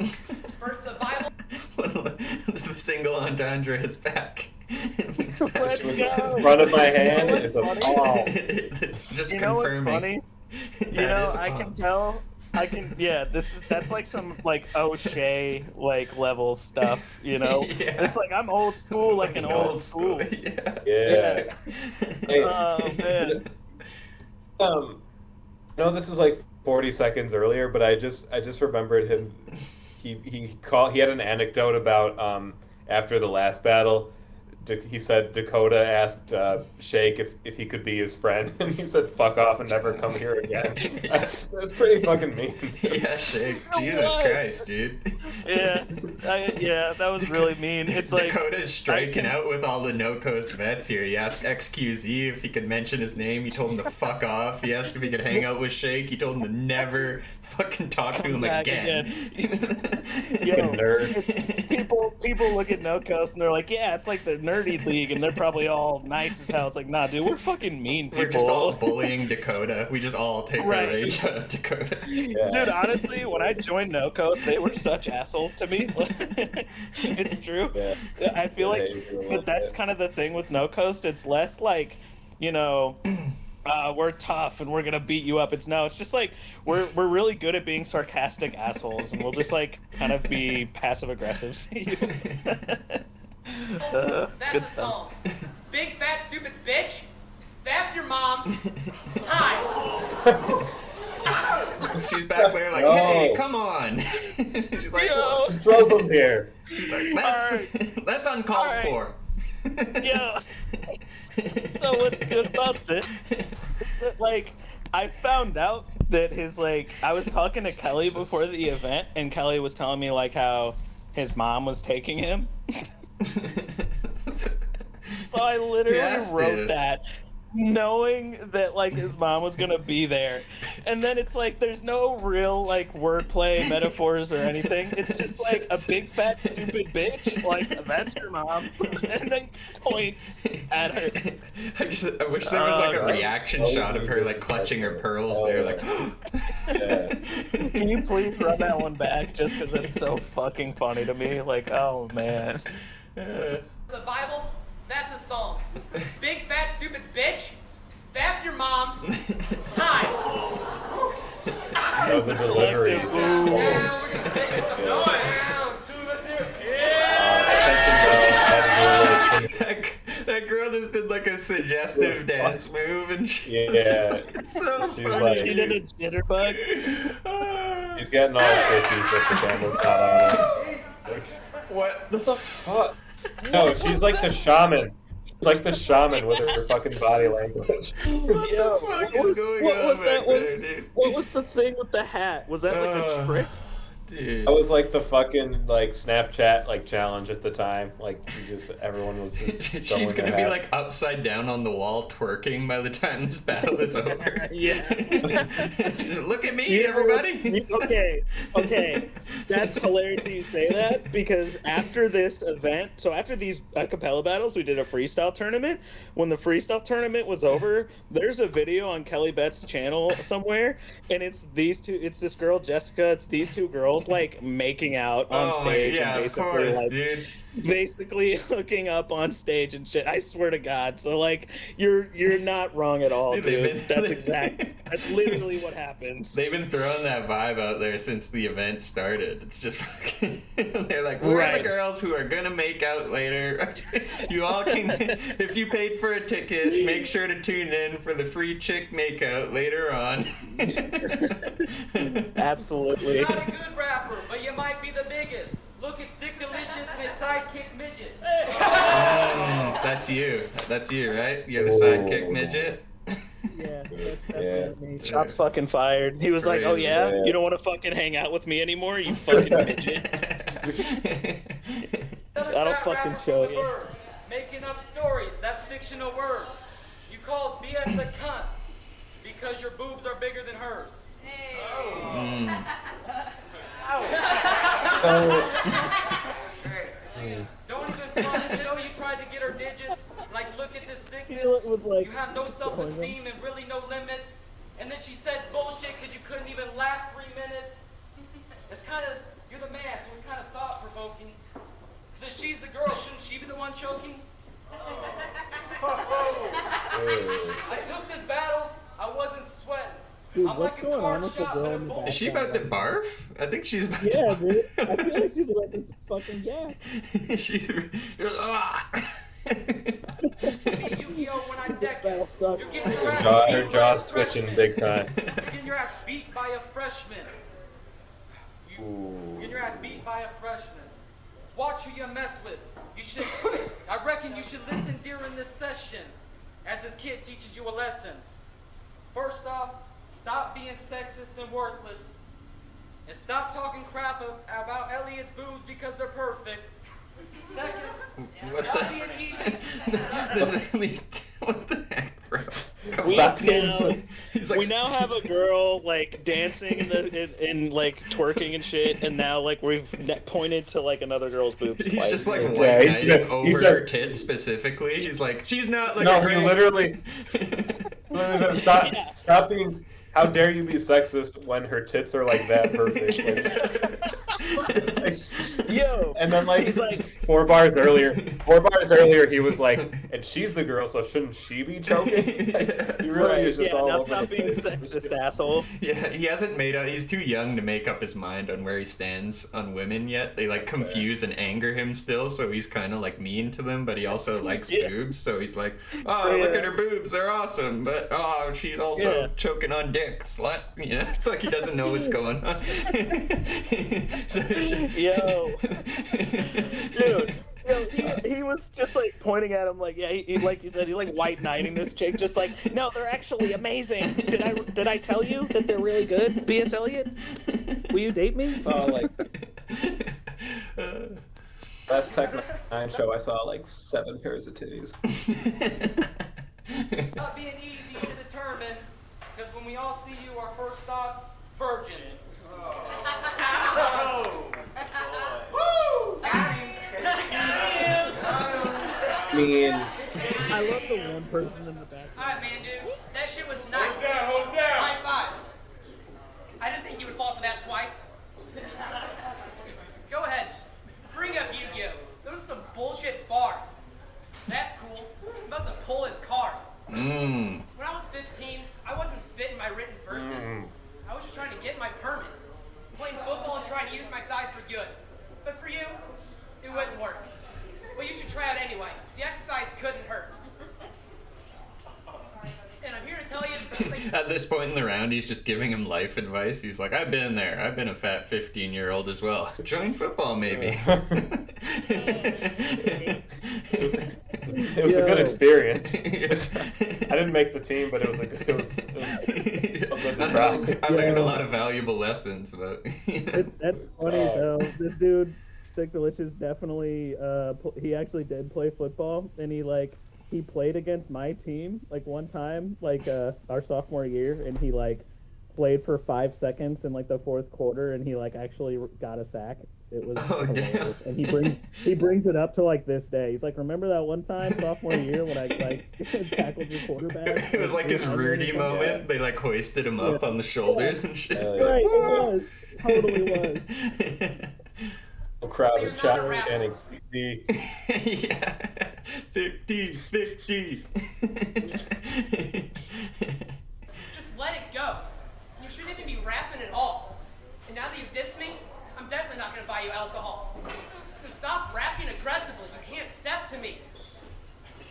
Verse of the Bible. It's the single entendre is back. Let's go. Front of my hand is a palm. It's just you know confirming. What's funny? You know, I can tell. Yeah, that's like some like O'Shea like level stuff, you know. Yeah. It's like I'm old school, like an old school. Yeah. Hey, man. No, this is like 40 seconds earlier, but I just remembered him. He had an anecdote about after the last battle. He said Dakota asked Shake if he could be his friend, and he said "fuck off" and never come here again. That's pretty fucking mean. Yeah, Shake. Jesus Christ, dude. Yeah, that was really mean. It's like Dakota's striking out with all the no coast vets here. He asked XQZ if he could mention his name. He told him to fuck off. He asked if he could hang out with Shake. He told him to never fucking talk to him again. Yo, people look at no coast and they're like, yeah, it's like the nerdy league, and they're probably all nice as hell. It's like, nah, dude, we're fucking mean people. We're just all bullying Dakota. We just all take our rage out of Dakota. Yeah. Dude, honestly, when I joined No Coast, they were such assholes to me. It's true. Yeah. I feel like, but that's kind of the thing with No Coast. It's less like, you know, we're tough and we're gonna beat you up. It's just like we're really good at being sarcastic assholes, and we'll just like kind of be passive aggressive to you. It's good stuff. Big fat stupid bitch. That's your mom. Hi. She's back there like, hey, come on. She's like, throw them here. She's like, that's uncalled for. Yeah. So what's good about this is that, like, I found out that his I was talking to Kelly before the event, and Kelly was telling me how his mom was taking him. So I literally wrote that, knowing that his mom was gonna be there, and then it's there's no real wordplay, metaphors, or anything. It's just a big fat stupid bitch, that's your mom, and then points at her. I wish there was a reaction shot of her clutching her pearls there, Can you please run that one back, just because it's so fucking funny to me? Oh man. The Bible. That's a song. Big fat stupid bitch. That's your mom. Hi. Oh, the delivery. Now we're gonna take it down to the That girl just did a suggestive dance move, and it's so funny. She did a jitterbug. He's getting all twitchy, but the camera's not on him. What the fuck? No, she's like the shaman. She's like the shaman with her fucking body language. What was the thing with the hat? Was that a trick? Dude. That was the fucking Snapchat challenge at the time. Everyone was just. She's gonna be upside down on the wall twerking by the time this battle is over. Yeah. Look at me, everybody. Okay. That's hilarious that you say that, because after this event, so after these acapella battles, we did a freestyle tournament. When the freestyle tournament was over, there's a video on Kelly Bett's channel somewhere, and it's these two. It's this girl Jessica. It's these two girls making out on stage, and basically basically hooking up on stage and shit. I swear to God. So you're not wrong at all, dude. That's literally what happens. They've been throwing that vibe out there since the event started. It's just fucking. They're we're the girls who are gonna make out later. You all can, if you paid for a ticket, make sure to tune in for the free chick makeout later on. Absolutely. You're not a good rapper, but you might be the biggest. Look at Stick Delicious and his sidekick midget. That's you. That's you, right? You're the sidekick midget. Yeah, that's me. Shots fucking fired. He was Crazy, oh yeah? You don't want to fucking hang out with me anymore, you fucking midget. That'll fucking show you. Making up stories, that's fictional words. You called BS a cunt because your boobs are bigger than hers. Hey. Don't even front as though you tried to get her digits. Look at this thickness. You have no self-esteem and really no limits. And then she said bullshit because you couldn't even last 3 minutes. It's kind of, you're the man, so it's kind of thought-provoking. Because if she's the girl, shouldn't she be the one choking? I took this battle, I wasn't sweating. Dude, I'm what's going on with the girl in the background? Is she about to barf? I think she's about to barf. Yeah, dude. I feel like she's about to fucking She's when I deck it. You're getting your ass Her jaw's twitching big time. You're getting your ass beat by a freshman. You're getting your ass beat by a freshman. Watch who you mess with. I reckon you should listen during this session as this kid teaches you a lesson. First off, stop being sexist and worthless. And stop talking crap about Elliot's boobs because they're perfect. Second, stop being easy. What the heck, bro? We now have a girl dancing in twerking and shit, and now we've pointed to another girl's boobs. He's just white-knighting over her tits specifically. He's she's not No, he literally stop being. How dare you be sexist when her tits are that perfect? Yo, and then he's 4 bars earlier, he was and she's the girl, so shouldn't she be choking? He really is just all now over stop being sexist, asshole. Yeah, he hasn't made up. He's too young to make up his mind on where he stands on women yet. They confuse and anger him still, so he's kind of mean to them, but he also likes boobs, so he's look at her boobs, they're awesome, but she's also choking on dick, slut. It's he doesn't know what's going on. Yo, dude, he was was just like pointing at him like, yeah, he like you said, he's like white knighting this chick, just like, no, they're actually amazing. Did I tell you that they're really good? B.S. Eliot, will you date me? Oh, like last Tech 9 show, I saw like 7 pairs of titties. Not being easy to determine, because when we all see you, our first thoughts, virgin. Oh. Woo! I love the one person in the back. Alright, man, dude. That shit was nice. Hold down. High five. I didn't think you would fall for that twice. Go ahead. Bring up Yu-Gi-Oh! Those are some bullshit bars. That's cool. I'm about to pull his card. When I was 15, I wasn't spitting my written verses. I was just trying to get my permit. Playing football and trying to use my size for good. But for you, it wouldn't work. Well, you should try it anyway. The exercise couldn't hurt. And I'm here to tell you... At this point in the round, he's just giving him life advice. He's like, I've been there. I've been a fat 15-year-old as well. Join football, maybe. It was a good experience. I didn't make the team, but it was good to try. I learned a lot of valuable lessons about. That's funny though. This dude, Stick Delicious, definitely. He actually did play football, and he played against my team like one time, our sophomore year, and he played for 5 seconds in the fourth quarter, and he actually got a sack. It was hilarious. And he brings it up to this day. He's like, remember that one time sophomore year when I tackled your quarterback? It was like his Rudy moment. They hoisted him up on the shoulders and shit. Right, it was. Totally was. The crowd was chanting 50. Yeah, 50, 50. Just let it go. You shouldn't even be rapping at all. And now that you've dissed me, I'm definitely not going to buy you alcohol. So stop rapping aggressively. You can't step to me.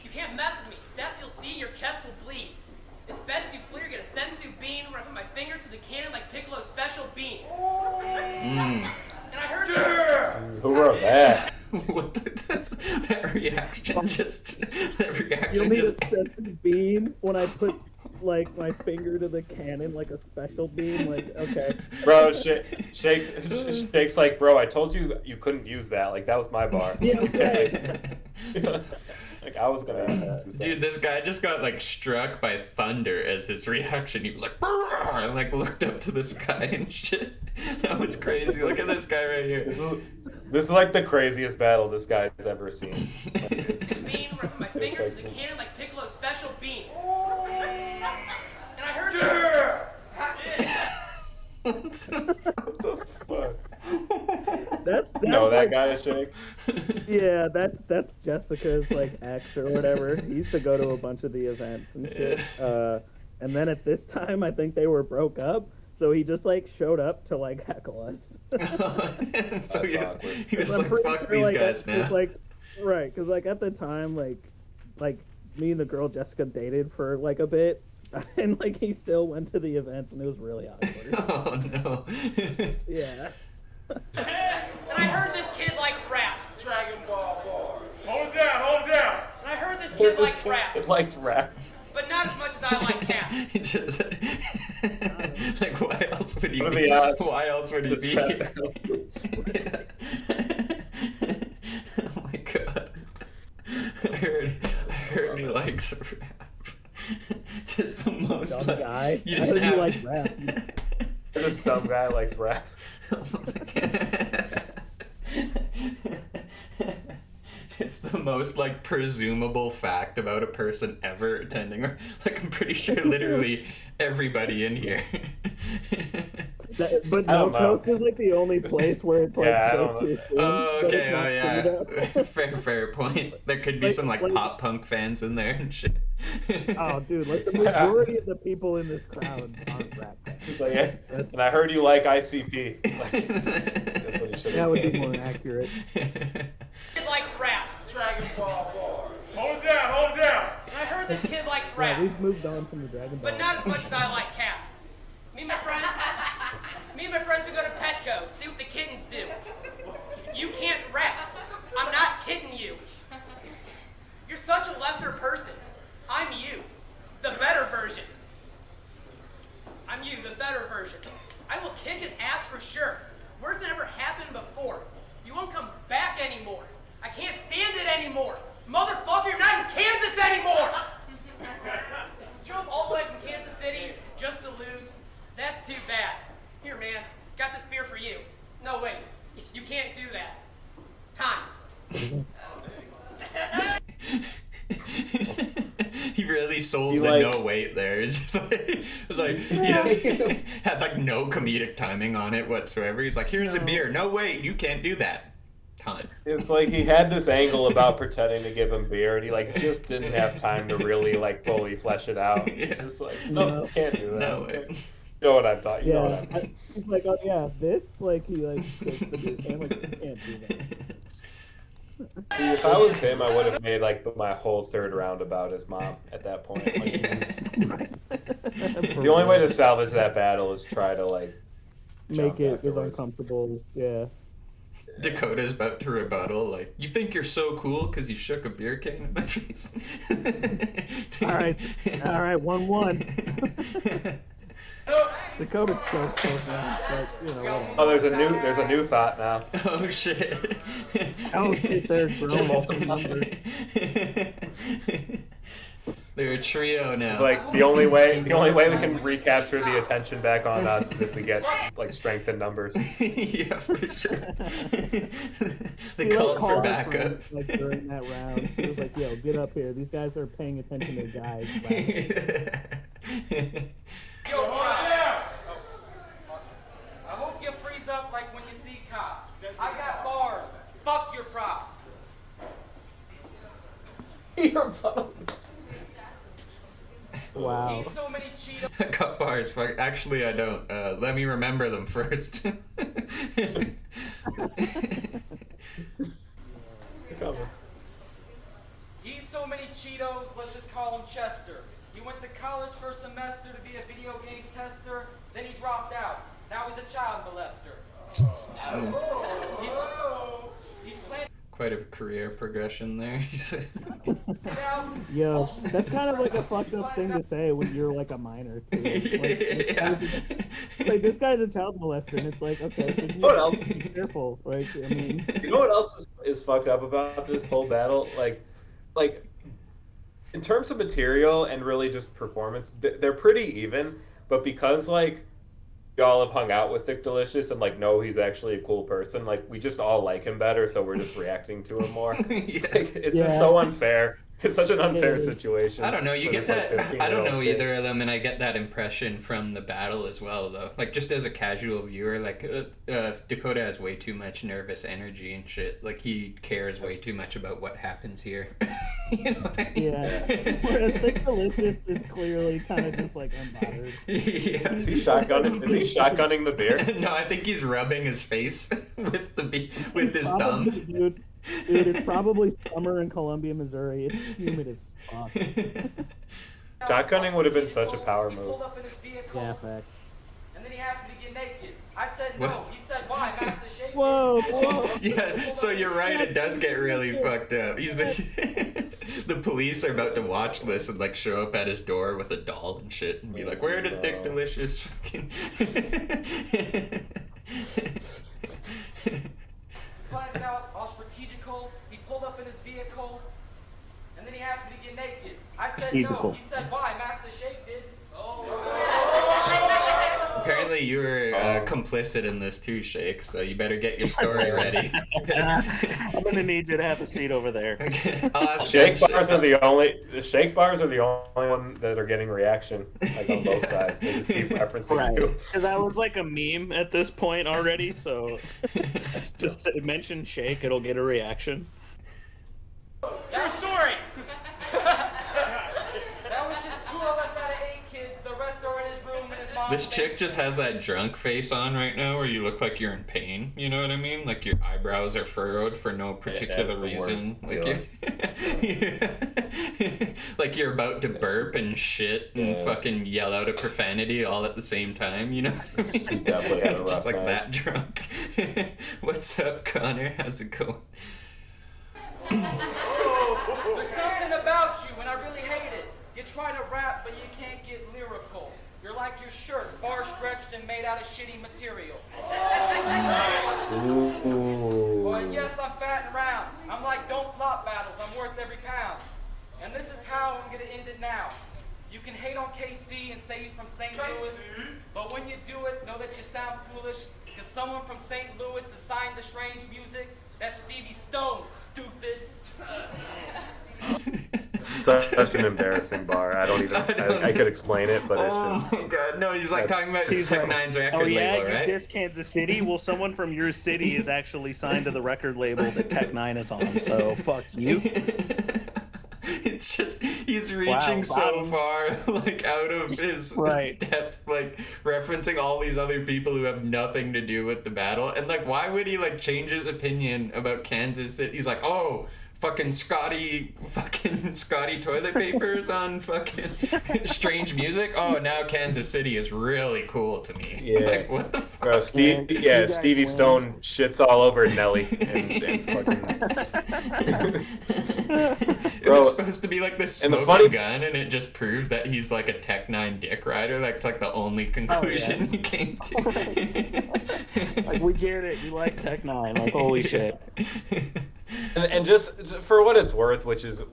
You can't mess with me. Step, you'll see your chest will bleed. It's best you flee or get a sensu bean where I put my finger to the cannon like Piccolo's special bean. And I heard Who wrote that? What that reaction just. That reaction You'll need just. a sensu bean when I put my finger to the cannon like a special beam. Okay. Bro, Shake's like, bro, I told you couldn't use that. That was my bar. Yeah, okay. I was gonna. Dude, this guy just got struck by thunder as his reaction. He was like, "Brrr!" and looked up to the sky and shit. That was crazy. Look at this guy right here. This is the craziest battle this guy's ever seen. bean where I put my finger to the cannon like Piccolo's special bean. And I heard That's no, that guy is Shake. Yeah, that's Jessica's ex or whatever. He used to go to a bunch of the events and shit. And then at this time, I think they were broke up. So he just showed up to heckle us. So he was like, fuck these guys now. Right, because at the time, me and the girl Jessica dated for a bit. And he still went to the events, and it was really awkward. Oh no. And I heard this kid likes rap. Dragon Ball Bar. Hold it down, hold it down. And I heard this kid likes rap. It likes rap. But not as much as I like cats. Just why else would he be? Why else would he be? Oh my god. I heard he likes rap. Just the most dumb guy. You didn't have like rap. This dumb guy likes rap. It's the most presumable fact about a person ever attending. I'm pretty sure literally everybody in here. But No Coast is the only place where it's Oh, okay. Oh, yeah. Fair point. There could be some pop punk fans in there and shit. Oh, dude, the majority of the people in this crowd aren't rap fans. And I heard you like ICP. That's what he should have said. That would be more accurate. Kid likes rap. Dragon Ball Bar. Hold it down, hold it down. And I heard this kid likes Yeah, rap. we've moved on from the Dragon Ball. But not as much as I like cats. Me and my friends would go to Petco, see what the kittens do. You can't rap. I'm not kidding you. Motherfucker, you're not in Kansas anymore! Drove all the way from Kansas City just to lose. That's too bad. Here, man, got this beer for you. No, wait, you can't do that. Time. He really sold the no wait there. It's just like, it was like, had like no comedic timing on it whatsoever. He's like, here's a beer. No wait, you can't do that. Time. It's like he had this angle about pretending to give him beer, and he like just didn't have time to really like fully flesh it out. Just like, no, can't do that. No way. You know what I'm talking? You know what I'm He's like, oh yeah, this like he like, and like you can't do that. See, if I was him, I would have made like my whole third round about his mom at that point. Like, the only way to salvage that battle is try to like make it as uncomfortable. Yeah. Dakota's about to rebuttal, like, you think you're so cool because you shook a beer can in my face? all right, 1-1. Dakota's so close now, but you know. Oh, there's a new thought now. Oh shit! Oh shit! There's They're a trio now. It's like the only way we can recapture the attention back on us is if we get like strength in numbers. Yeah, for sure. They called for backup. Like during that round, he was like, "Yo, get up here. These guys are paying attention to guys." Yo, I hope you freeze up like when you see cops. I got bars. Fuck your props. Your props. Wow. Eat so many Cheetos. I got bars. Fuck. Actually, I don't. Let me remember them first. Eat so many Cheetos, let's just call him Chester. He went to college for a semester to be a video game tester, then he dropped out. Now he's a child molester. He planned Quite a career progression there. Yo, that's kind of like a fucked up thing to say when you're like a minor too. Like this guy's a child molester, and it's like, okay, so you what else? be careful. Like, I mean, you know what else is fucked up about this whole battle? Like in terms of material and really just performance, they're pretty even. But because like y'all have hung out with Thick Delicious and like know he's actually a cool person, like we just all like him better, so we're just reacting to him more. It's just so unfair. It's such an unfair situation. I don't know. You get that. Like I don't know either of them, and I get that impression from the battle as well, though. Like just as a casual viewer, like Dakota has way too much nervous energy and shit. Like he cares way too much about what happens here. You know what I mean? Yeah. Whereas Thick Delicious is clearly kind of just like unbothered. Yeah. Is he shotgunning the beer? No, I think he's rubbing his face with his thumb. Dude, it's probably summer in Columbia, Missouri. It's humid as fuck. Shotgunning would have been such a power He move. pulled up in his vehicle, Yeah, facts. and then he asked me to get naked. I said no. What? He said, why? Master Shake. Whoa. Yeah, so you're right, it does get really fucked up. He's been the police are about to watch this and like show up at his door with a doll and shit and be like, where did Thick Delicious fucking Planned it out, all strategical. He pulled up in his vehicle, and then he asked me to get naked. I said Strategical. no. He said why? Master Shake did. Apparently you were complicit in this too, Shake, so you better get your story ready. I'm gonna need you to have a seat over there. Okay. I'll ask Shake bars are the only one that are getting reaction, like on both sides. They just keep referencing you. Because I was like a meme at this point already, so just mention Shake, it'll get a reaction. True story. That was just 2 of us out of 8 kids. The rest are in his room in his mom's This chick just has that drunk face on right now where you look like you're in pain, you know what I mean? Like your eyebrows are furrowed for no particular reason. Like like you're about to burp and shit and fucking yell out a profanity all at the same time, you know what I mean? Just like that drunk. What's up, Connor? How's it going? There's something about you, and I really hate it. You try to rap, but you can't get lyrical. You're like your shirt, bar stretched and made out of shitty material. Well, yes, I'm fat and round. I'm like, don't flop battles. I'm worth every And this is how I'm gonna end it now. You can hate on KC and say you're from St. Louis, but when you do it, know that you sound foolish, because someone from St. Louis is signed to Strange Music. That's Stevie Stone, stupid. Such an embarrassing bar. I don't even. I could explain it, but it's just. Oh god, no! He's like talking about Tech Nine's record oh yeah, label, right? you diss Kansas City. Well, someone from your city is actually signed to the record label that Tech Nine is on. So fuck you. It's just he's reaching so far, like out of his depth, like referencing all these other people who have nothing to do with the battle, and like, why would he like change his opinion about Kansas City? He's like, oh. Fucking Scotty toilet papers on fucking Strange Music. Oh, now Kansas City is really cool to me. Yeah. Like, what the fuck? Bro, Stevie Stone shits all over Nelly and fucking. It was supposed to be like this smoking gun, and it just proved that he's like a Tech Nine dick rider. That's like the only conclusion he came to. Like, we get it. You like Tech Nine. Like, holy shit. And just for what it's worth, which is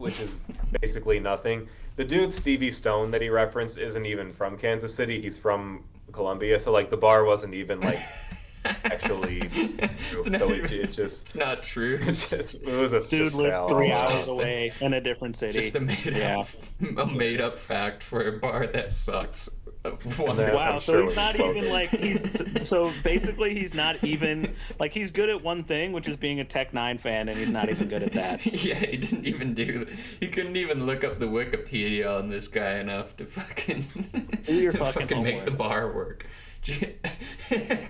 basically nothing, the dude Stevie Stone that he referenced isn't even from Kansas City. He's from Columbia, so like the bar wasn't even like actually true. It's not true. It was a dude lives 3 hours away in a different city. Just a made up fact for a bar that sucks. Wow, so he's not even like so basically he's not even like he's good at one thing, which is being a Tech Nine fan, and he's not even good at that. Yeah, he didn't even he couldn't even look up the Wikipedia on this guy enough to fucking make the bar work.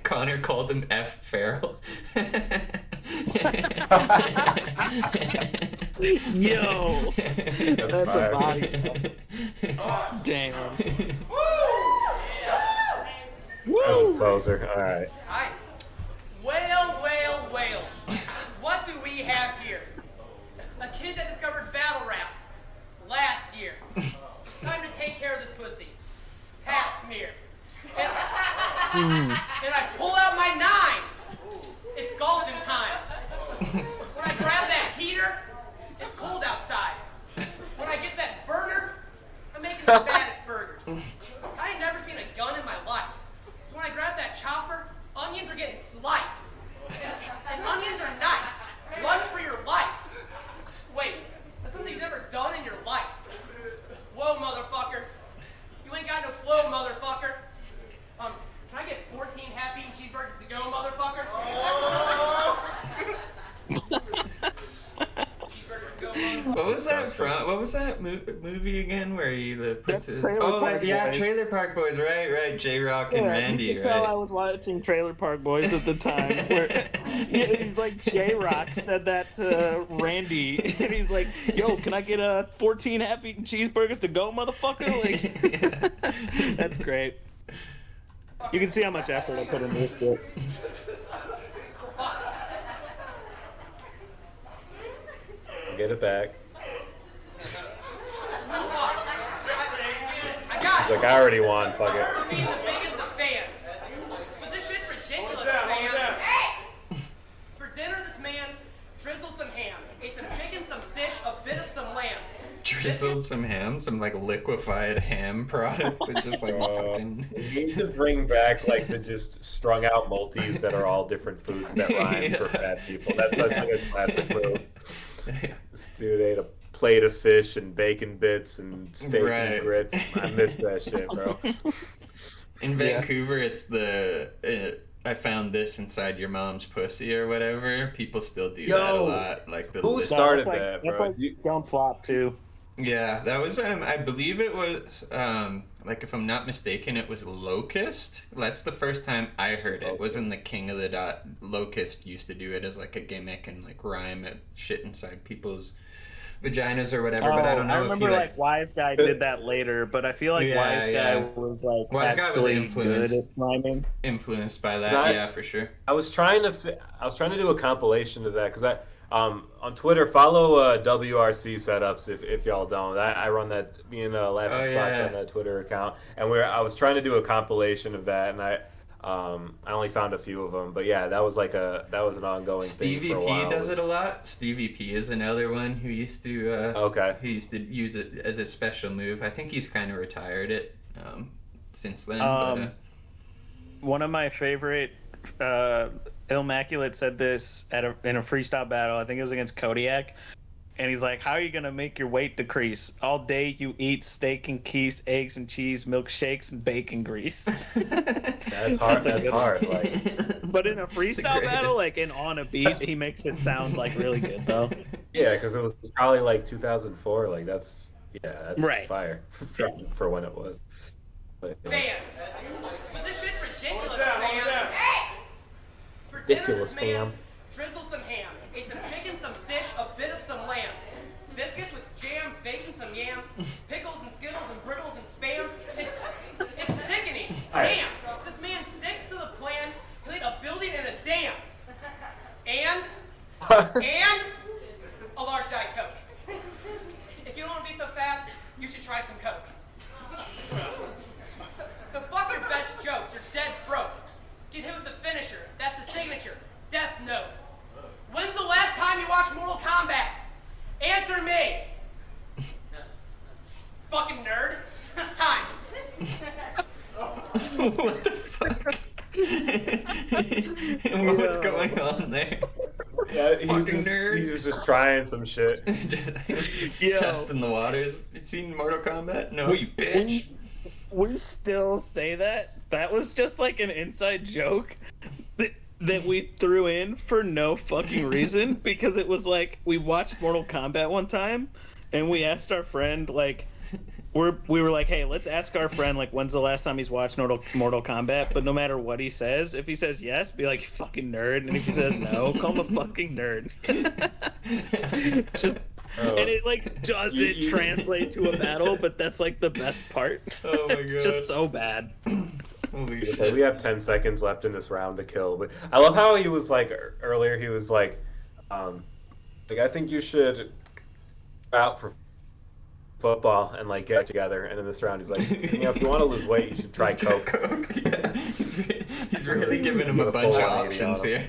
Connor called him F. Farrell. Yo, that's a body. Damn. That's a closer. All right. Alright. Well. What do we have here? A kid that discovered battle rap last year. It's time to take care of this pussy. Pap smear. And I pull out my 9. It's golden time. When I grab that heater, it's cold outside. When I get that burner, I'm making the fattest burgers. I ain't never seen a gun in my life. So when I grab that chopper, onions are getting sliced. And onions are nice. Run for your life. Wait, that's something you've never done in your life. Whoa, motherfucker. You ain't got no flow, motherfucker. Can I get 14 half-eaten cheeseburgers to go, motherfucker? What was that from? What was that movie again where he puts his... Trailer Park Boys. Trailer Park Boys, right. J-Rock and Randy, you could tell I was watching Trailer Park Boys at the time. Where he's like, J-Rock said that to Randy, and he's like, yo, can I get 14 half-eaten cheeseburgers to go, motherfucker? Like, that's great. You can see how much effort I put into this shit. Get it back. He's like, I already won. Fuck it. I'm being the biggest of fans. But this shit's ridiculous, man. For dinner, this man drizzled some ham, ate some chicken, some fish, a bit of some lamb. Drizzled some ham, some like liquefied ham product that just like fucking. You need to bring back like the just strung out multis that are all different foods that rhyme for fat people. That's such a good classic move. This dude ate a plate of fish and bacon bits and steak and grits. I miss that shit, bro. In Vancouver, it's the I found this inside your mom's pussy or whatever. People still do that a lot. Like who started that, bro? Don't flop too. Yeah, that was I believe it was like if I'm not mistaken, it was Locust. That's the first time I heard it. It wasn't the King of the Dot. Locust used to do it as like a gimmick and like rhyme at shit inside people's vaginas or whatever, but I don't know. I remember if he, like Wise Guy did that later, but I feel like Wise Guy was like influenced by that, for sure. I was trying to do a compilation of that because on Twitter, follow WRC setups if y'all don't. I run that. Me and Laughing Stock on that Twitter account, and I was trying to do a compilation of that, and I only found a few of them, but yeah, that was an ongoing Stevie thing for a P while. does it a lot. Stevie P is another one who used to use it as a special move. I think he's kind of retired it since then. One of my favorite, Immaculate said this in a freestyle battle. I think it was against Kodiak. And he's like, how are you going to make your weight decrease? All day you eat steak and keys, eggs and cheese, milkshakes, and bacon grease. That's hard. That's hard. But in a freestyle battle, and on a beat, he makes it sound really good, though. Yeah, because it was probably 2004. That's right. Fire for when it was. But, Fans, but this shit's ridiculous, Hold down. Hey! For Ridiculous, dinner, this man fam. drizzled some ham, ate some chicken, some fish, a bit of some lamb, biscuits with jam, fakes and some yams, pickles and skittles and brittles and spam. It's sickening. Damn, this man sticks to the plan. He laid a building and a dam, and a large Diet Coke. If you don't want to be so fat, you should try some Coke. So fuck your best jokes, you're dead broke. Get hit with the finisher, that's the signature, Death Note. When's the last time you watched Mortal Kombat? Answer me! Fucking nerd. Time. What the fuck? What's going on there? Yeah, Fucking nerd. He was just trying some shit. Testing the waters. You seen Mortal Kombat? No, you bitch. We still say that. That was just an inside joke that we threw in for no fucking reason, because it was we watched Mortal Kombat one time and we asked our friend we were like, hey, let's ask our friend when's the last time he's watched Mortal Kombat, but no matter what he says, if he says yes, be like, you fucking nerd, and if he says no, call him a fucking nerd. And it doesn't translate to a battle, but that's the best part. Oh my It's God. just so bad. Holy So shit. we have 10 seconds left in this round to kill. But I love how he was earlier. He was I think you should out for football and get together. And in this round, he's like, if you want to lose weight, you should try Coke. Yeah. He's really giving him a bunch of options here.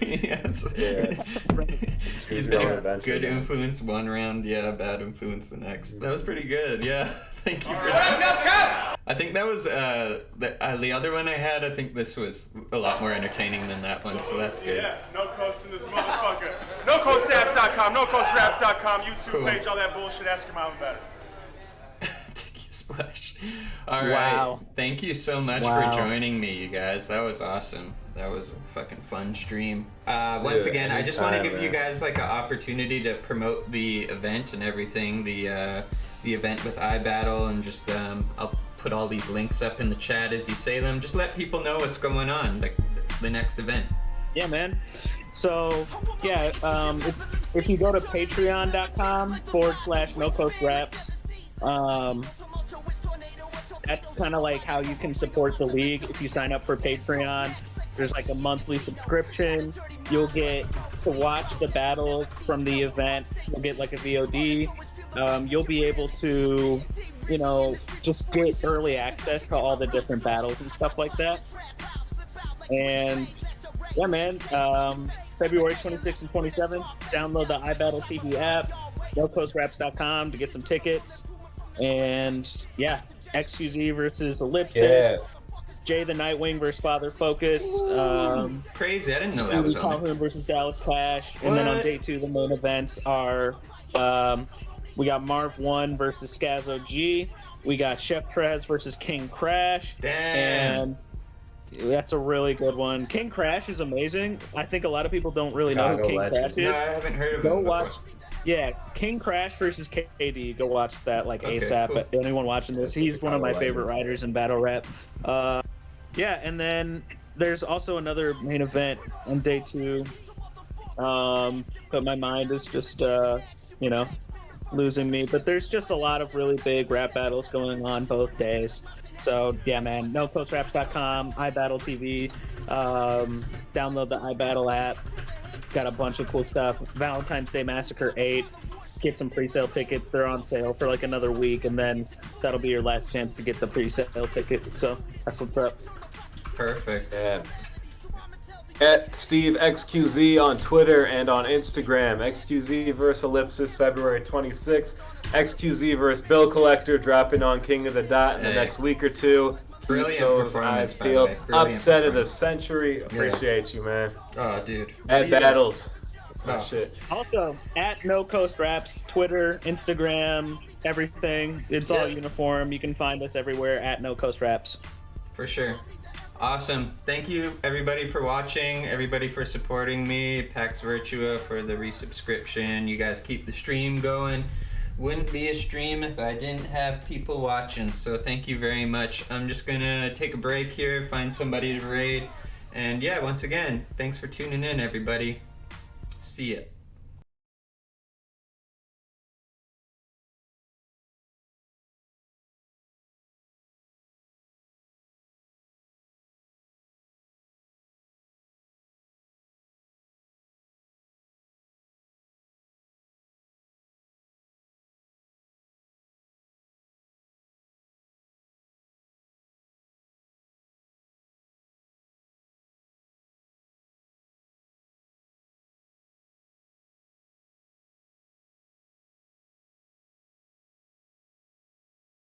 He's been a good influence one round, bad influence the next. That was pretty good, yeah. Thank you for that. I think that was the other one I had. I think this was a lot more entertaining than that one, so that's good. Yeah, no coast in this motherfucker. NoCoastApps.com, NoCoastRaps.com, YouTube page, all that bullshit. Ask your mom about it. Splash. All right. Wow. Thank you so much for joining me, you guys. That was awesome. That was a fucking fun stream. Once again, I just want to give you guys an opportunity to promote the event and everything. The event with iBattle, and just I'll put all these links up in the chat as you say them. Just let people know what's going on, the next event. Yeah, man. So, if you go to patreon.com/NoCoastRaps, that's kind of how you can support the league. If you sign up for Patreon, there's a monthly subscription. You'll get to watch the battle from the event. You'll get a VOD. You'll be able to, just get early access to all the different battles and stuff like that. And yeah, man, February 26th and 27th, download the iBattle TV app, NoCoastRaps.com to get some tickets. And yeah, XQZ versus Ellipsis. Yeah. Jay the Nightwing versus Father Focus. Crazy, I didn't know that was on Calhoun versus Dallas Cash. And then on day 2, the main events are we got Marv 1 versus Scazo G. We got Chef Trez versus King Crash. Damn. And that's a really good one. King Crash is amazing. I think a lot of people don't really know who King Crash is. No, I haven't heard of Go him watch. before. Yeah, King Crash versus KD. Go watch that ASAP. cool. Anyone watching this, he's one of my favorite writers in battle rap. Yeah, and then there's also another main event on day 2. But my mind is just losing me. But there's just a lot of really big rap battles going on both days. So yeah, man, NoCoastRaps.com, iBattle TV, download the iBattle app. Got a bunch of cool stuff. Valentine's Day Massacre 8. Get some pre-sale tickets. They're on sale for another week, and then that'll be your last chance to get the pre-sale ticket. So that's what's up. Perfect. Yeah. At Steve XQZ on Twitter and on Instagram. XQZ vs. Ellipsis, February 26th. XQZ vs. Bill Collector dropping on King of the Dot in the next week or two. Brilliant performance, by the way. Upset of the century. Appreciate you, man. Oh, dude. At Battles. That's my shit. Also, at No Coast Raps, Twitter, Instagram, everything. It's all uniform. You can find us everywhere at No Coast Raps. For sure. Awesome. Thank you, everybody, for watching. Everybody for supporting me. Pax Virtua for the resubscription. You guys keep the stream going. Wouldn't be a stream if I didn't have people watching. So thank you very much. I'm just going to take a break here, find somebody to raid. And yeah, once again, thanks for tuning in, everybody. See ya.